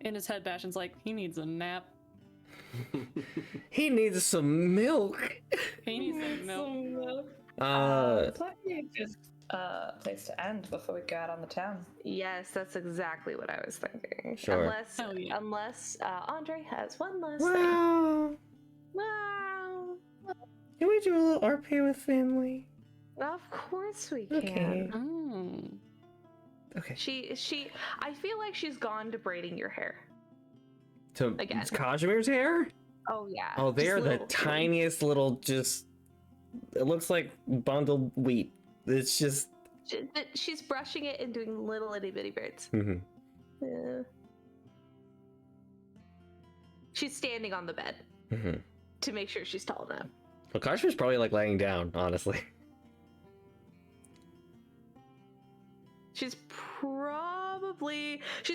Speaker 7: In his head, Bastian's like, he needs a nap.
Speaker 2: He needs some milk.
Speaker 7: He needs some milk.
Speaker 9: It's likely a good place to end before we go out on the town.
Speaker 3: Yes, that's exactly what I was thinking.
Speaker 2: Sure.
Speaker 3: Unless,
Speaker 7: Hell yeah.
Speaker 3: Andre has one last thing.
Speaker 2: Wow.
Speaker 3: Wow.
Speaker 2: Can we do a little RP with family?
Speaker 3: Of course we can.
Speaker 2: Okay.
Speaker 7: Mm.
Speaker 2: Okay.
Speaker 3: She. I feel like she's gone to braiding your hair.
Speaker 2: To
Speaker 3: Again.
Speaker 2: Kazimir's hair?
Speaker 3: Oh yeah.
Speaker 2: Oh, they're
Speaker 3: Just
Speaker 2: the
Speaker 3: little-
Speaker 2: tiniest little just. It looks like bundled wheat. It's just.
Speaker 3: She's brushing it and doing little itty bitty braids.
Speaker 2: Mhm.
Speaker 3: Yeah. She's standing on the bed
Speaker 2: Mhm.
Speaker 3: to make sure she's tall enough.
Speaker 2: Well, Kazimir's probably like laying down, honestly.
Speaker 3: She's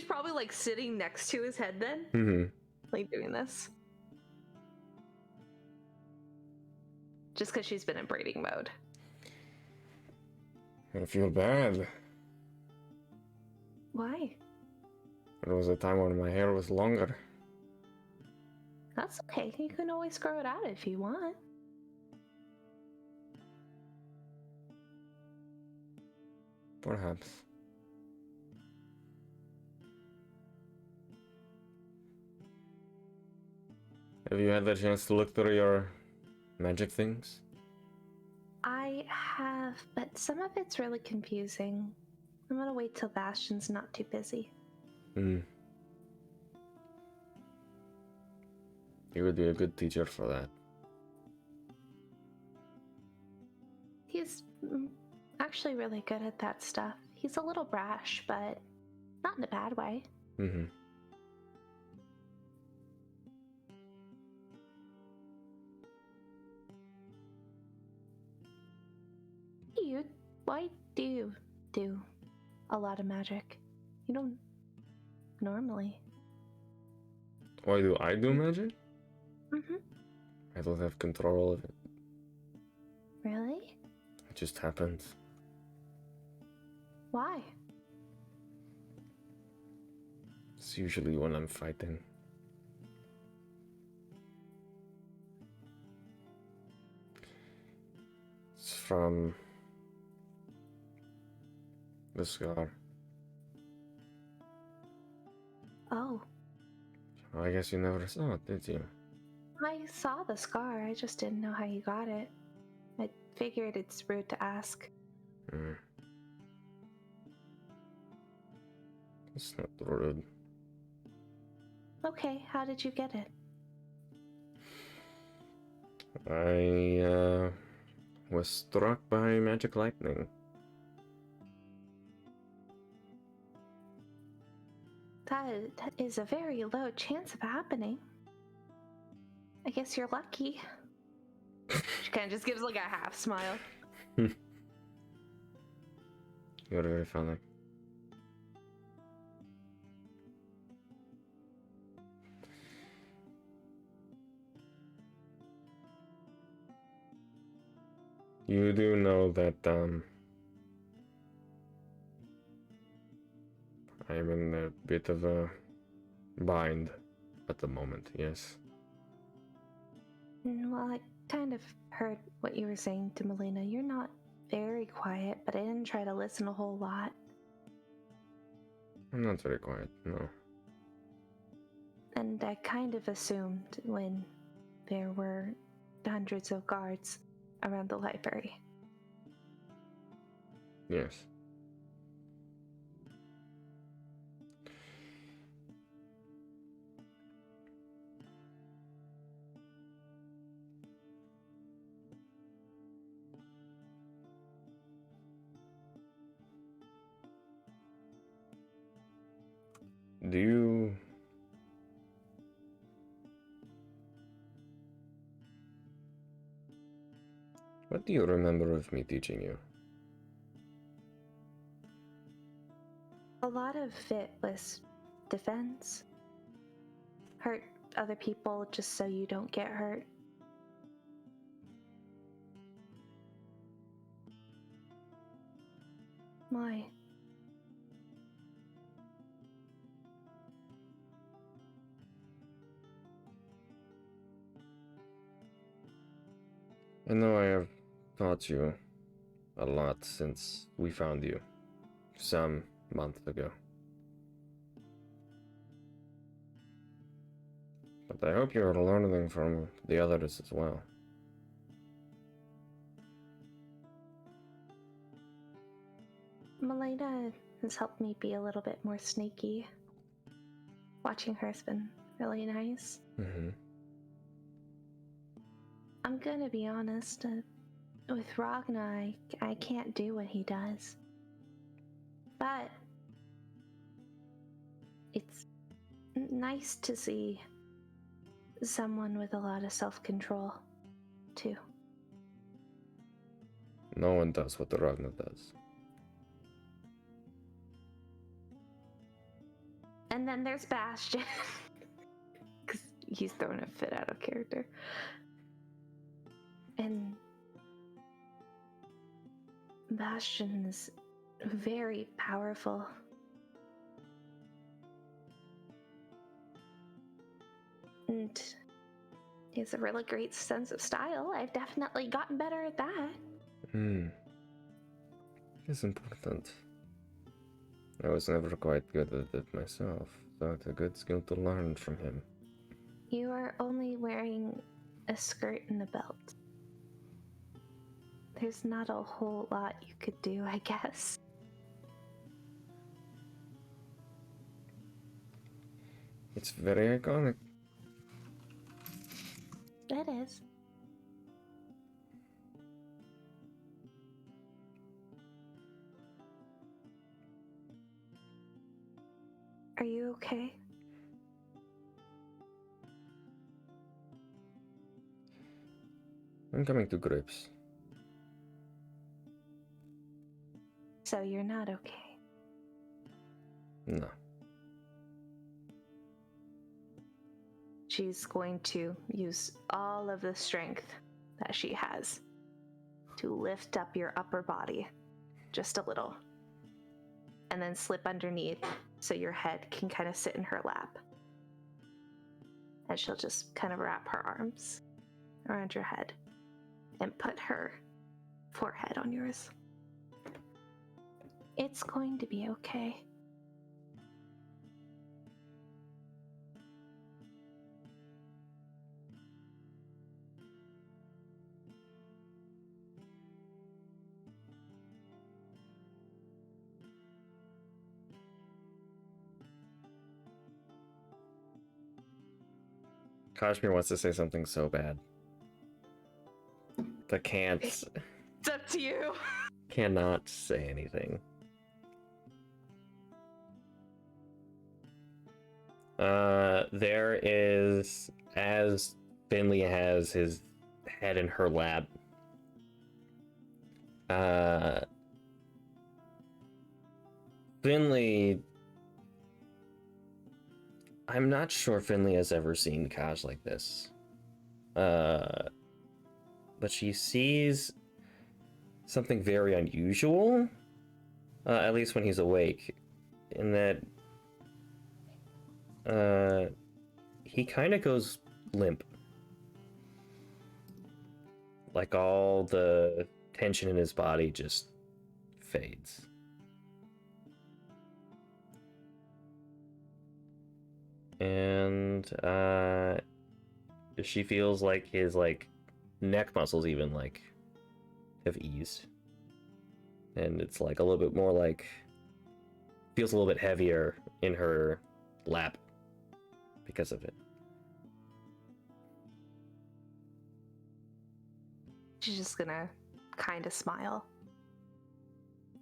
Speaker 3: probably like sitting next to his head then,
Speaker 2: Mhm.
Speaker 3: like doing this. Just because she's been in braiding mode.
Speaker 6: I feel bad.
Speaker 3: Why?
Speaker 6: There was a time when my hair was longer.
Speaker 3: That's okay. You can always grow it out if you want.
Speaker 6: Perhaps. Have you had the chance to look through your magic things?
Speaker 8: I have, but some of it's really confusing. I'm gonna wait till Bastian's not too busy.
Speaker 6: Hmm. He would be a good teacher for that.
Speaker 8: He's actually really good at that stuff. He's a little brash, but not in a bad way.
Speaker 6: Mm-hmm.
Speaker 8: Why do you do a lot of magic? You don't normally.
Speaker 6: Why do I do magic?
Speaker 8: Mm-hmm.
Speaker 6: I don't have control of it.
Speaker 8: Really?
Speaker 6: It just happens.
Speaker 8: Why?
Speaker 6: It's usually when I'm fighting. It's from the scar.
Speaker 8: Oh,
Speaker 6: I guess you never saw it, did you?
Speaker 8: I saw the scar. I just didn't know how you got it. I figured it's rude to ask.
Speaker 6: Hmm. It's not rude.
Speaker 8: Okay, how did you get it?
Speaker 6: I was struck by magic lightning.
Speaker 8: That is a very low chance of happening. I guess you're lucky. She kind of just gives like a half smile.
Speaker 6: You're very funny. You do know that I'm in a bit of a bind at the moment, yes.
Speaker 8: Well, I kind of heard what you were saying to Melaena. You're not very quiet, but I didn't try to listen a whole lot.
Speaker 6: I'm not very quiet, no.
Speaker 8: And I kind of assumed when there were hundreds of guards around the library.
Speaker 6: Yes. Do you... What do you remember of me teaching you?
Speaker 8: A lot of it was defense. Hurt other people just so you don't get hurt. Why?
Speaker 6: I know I have taught you a lot since we found you some month ago. But I hope you're learning from the others as well.
Speaker 8: Melaena has helped me be a little bit more sneaky. Watching her has been really nice.
Speaker 6: Mm-hmm.
Speaker 8: I'm gonna be honest, with Ragna, I can't do what he does. But it's nice to see someone with a lot of self-control, too.
Speaker 6: No one does what the Ragna does.
Speaker 8: And then there's Bastian. Because he's throwing a fit out of character. And Bastian is very powerful. And he has a really great sense of style. I've definitely gotten better at that.
Speaker 6: It's important. I was never quite good at it myself, so it's a good skill to learn from him.
Speaker 8: You are only wearing a skirt and a belt. There's not a whole lot you could do, I guess.
Speaker 6: It's very iconic.
Speaker 8: It is. Are you okay?
Speaker 6: I'm coming to grips.
Speaker 8: So you're not okay.
Speaker 6: No.
Speaker 8: She's going to use all of the strength that she has to lift up your upper body just a little, and then slip underneath so your head can kind of sit in her lap. And she'll just kind of wrap her arms around your head and put her forehead on yours. It's going to be okay.
Speaker 6: Kazimir wants to say something so bad, but can't.
Speaker 3: It's up to you.
Speaker 6: Cannot say anything. There is, as Finley has his head in her lap, Finley, I'm not sure Finley has ever seen Kaj like this. But she sees something very unusual, at least when he's awake, in that he kind of goes limp. Like all the tension in his body just fades. And she feels like his neck muscles even have eased. And it's a little bit more feels a little bit heavier in her lap because of it.
Speaker 8: She's just gonna kind of smile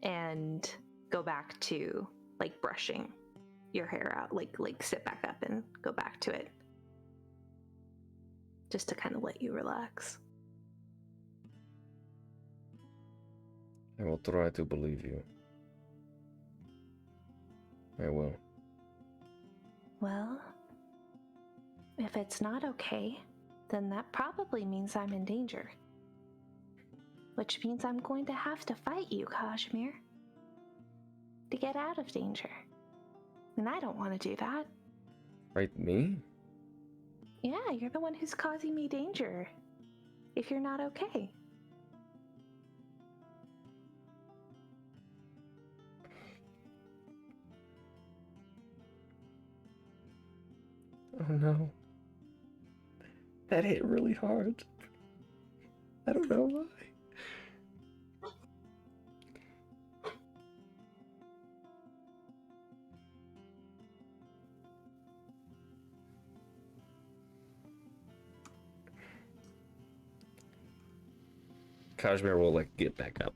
Speaker 8: and go back to brushing your hair out, sit back up and go back to it, just to kind of let you relax.
Speaker 6: I will try to believe you. I will.
Speaker 8: Well, if it's not okay, then that probably means I'm in danger. Which means I'm going to have to fight you, Kazimir, to get out of danger. And I don't want to do that.
Speaker 6: Right, me?
Speaker 8: Yeah, you're the one who's causing me danger. If you're not okay.
Speaker 6: Oh no. That hit really hard. I don't know why. Kazimir will get back up.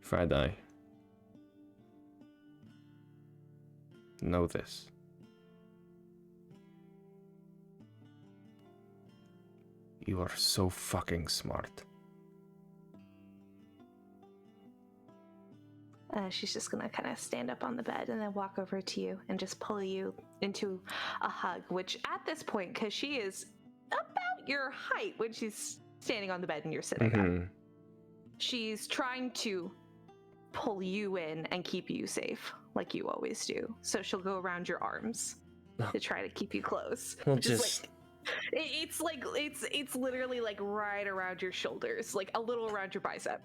Speaker 6: If I die, know this. You are so fucking smart.
Speaker 8: She's just gonna kind of stand up on the bed and then walk over to you and just pull you into a hug, which at this point, because she is about your height when she's standing on the bed and you're sitting up, she's trying to pull you in and keep you safe, like you always do. So she'll go around your arms to try to keep you close.
Speaker 6: We'll
Speaker 8: which is
Speaker 6: just
Speaker 3: It's literally like right around your shoulders, like a little around your bicep.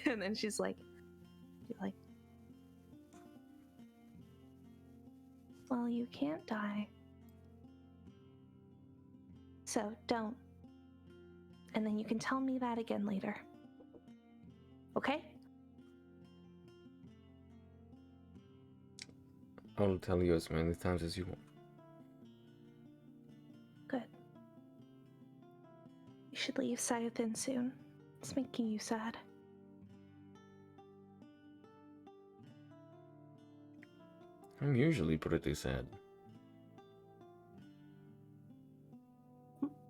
Speaker 3: And then she's like, well, you can't die. So don't. And then you can tell me that again later. Okay?
Speaker 6: I'll tell you as many times as you want.
Speaker 3: Good. You should leave Sayathin soon. It's making you sad.
Speaker 6: I'm usually pretty sad.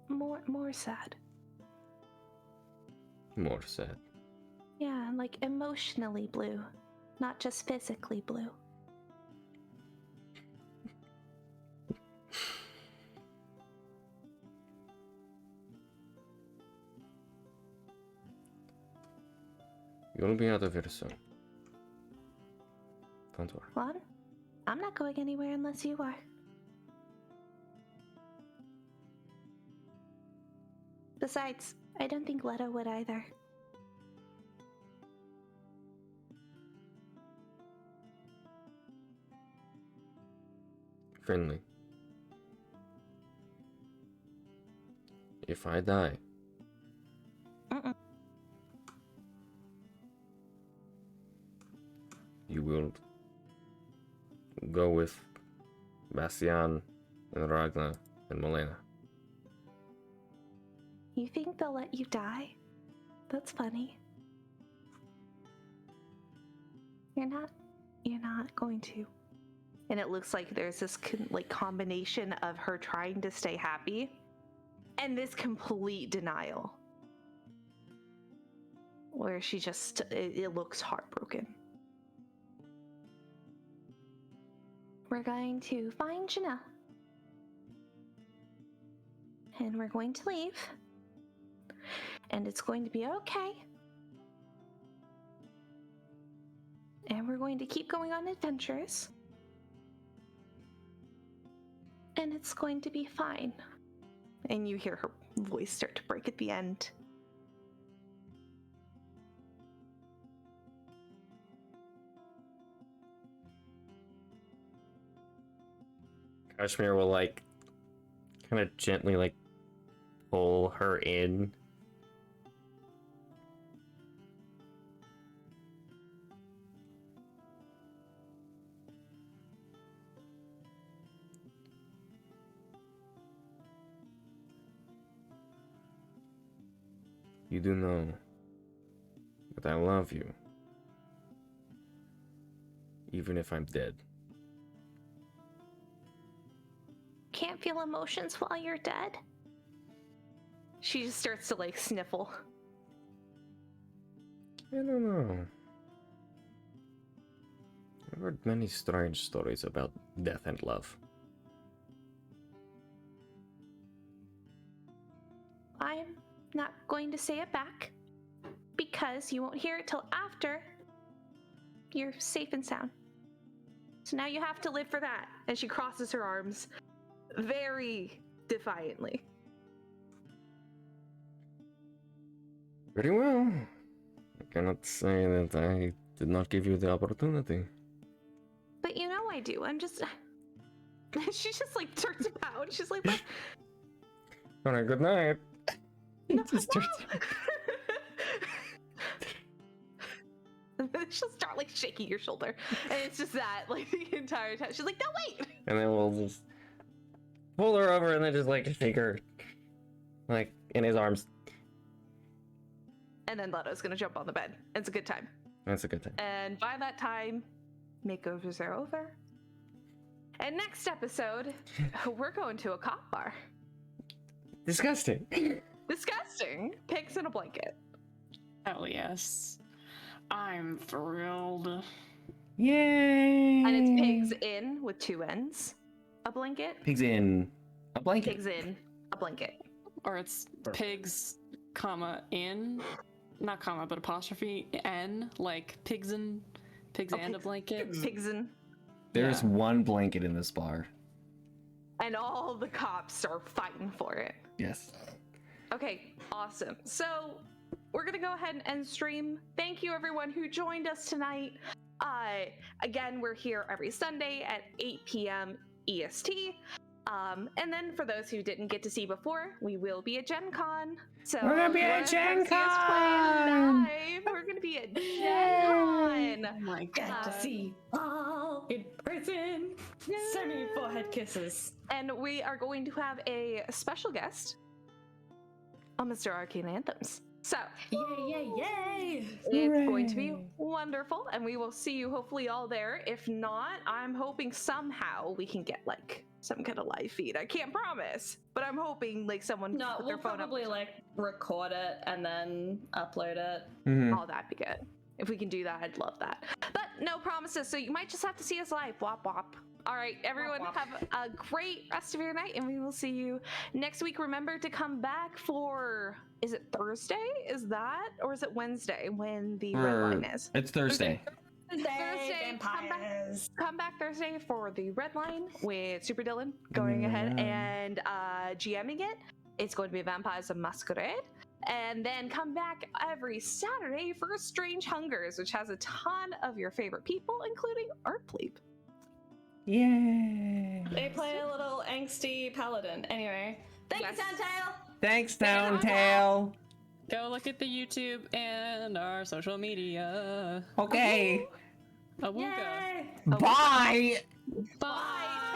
Speaker 3: More sad.
Speaker 6: More sad.
Speaker 3: Yeah, like emotionally blue, not just physically blue.
Speaker 6: You'll be out of here soon. Don't worry.
Speaker 3: Lon, I'm not going anywhere unless you are. Besides, I don't think Leto would either.
Speaker 6: Friendly. If I die, you will go with Bastian and Ragna and Melaena.
Speaker 3: You think they'll let you die? That's funny. You're not going to. And it looks like there's this combination of her trying to stay happy and this complete denial. Where she just, it looks heartbroken. We're going to find Janelle. And we're going to leave. And it's going to be okay. And we're going to keep going on adventures. And it's going to be fine. And you hear her voice start to break at the end.
Speaker 2: Kazimir will like kind of gently like pull her in.
Speaker 6: You do know that I love you, even if I'm dead.
Speaker 3: Can't feel emotions while you're dead? She just starts to sniffle.
Speaker 6: I don't know. I've heard many strange stories about death and love.
Speaker 3: I'm not going to say it back because you won't hear it till after you're safe and sound. So now you have to live for that. And she crosses her arms very defiantly.
Speaker 6: Very well. I cannot say that I did not give you the opportunity.
Speaker 3: But you know I do. I'm just... She just turns about. She's like, what?
Speaker 6: Alright, good night.
Speaker 3: No, no. She'll start shaking your shoulder, and it's just that the entire time. She's like, "No, wait!"
Speaker 2: And then we'll just pull her over and then just shake her in his arms.
Speaker 3: And then Leto's gonna jump on the bed. It's a good time.
Speaker 6: That's a good time.
Speaker 3: And by that time, makeovers are over. And next episode, we're going to a cop bar.
Speaker 2: Disgusting.
Speaker 3: Disgusting. Pigs in a blanket.
Speaker 7: Hell yes. I'm thrilled.
Speaker 2: Yay!
Speaker 3: And it's pigs in with 2 N's. A blanket.
Speaker 2: Pigs in a blanket.
Speaker 3: Pigs in a blanket.
Speaker 7: Or it's pigs, comma, in. Not comma, but apostrophe, N. Like pigs and a blanket.
Speaker 3: Pigs in.
Speaker 2: There's one blanket in this bar.
Speaker 3: and all the cops are fighting for it.
Speaker 10: Yes.
Speaker 3: Okay, awesome. So we're gonna go ahead and end stream. Thank you everyone who joined us tonight. Again, we're here every Sunday at 8 p.m. EST. And then for those who didn't get to see before, we will be at Gen Con. So
Speaker 10: We're gonna be
Speaker 3: if you
Speaker 10: at
Speaker 3: wanna
Speaker 10: Gen
Speaker 3: come see us play
Speaker 10: Con!
Speaker 3: live, we're gonna be at Gen Con.
Speaker 9: Oh my god. To see all in person. So many forehead kisses.
Speaker 3: And we are going to have a special guest on Mr. Arcane Anthems. So,
Speaker 9: Yay, yay, yay!
Speaker 3: it's going to be wonderful, and we will see you hopefully all there. If not, I'm hoping somehow we can get like some kind of live feed. I can't promise, but I'm hoping like someone
Speaker 9: No,
Speaker 3: put
Speaker 9: we'll
Speaker 3: their phone
Speaker 9: probably
Speaker 3: up.
Speaker 9: like record it and then upload it.
Speaker 3: Oh, that'd be good. If we can do that, I'd love that. But no promises, so you might just have to see us live. Wop wop. All right, everyone,
Speaker 9: Wop, wop.
Speaker 3: have a great rest of your night, and we will see you next week. Remember to come back for, is it Thursday? Is that, or is it Wednesday when the red line is?
Speaker 10: It's Thursday.
Speaker 3: Thursday, come back Thursday for the red line with Super Dylan going ahead and GMing it. It's going to be Vampires of Masquerade. And then come back every Saturday for Strange Hungers, which has a ton of your favorite people, including Art Bleep.
Speaker 10: Yay!
Speaker 9: They play a little angsty paladin. Anyway, thank you, Suntail.
Speaker 10: Thanks, Downtail.
Speaker 7: Go look at the YouTube and our social media.
Speaker 10: Okay.
Speaker 7: Awooga.
Speaker 9: Yay!
Speaker 10: Bye.
Speaker 7: Bye.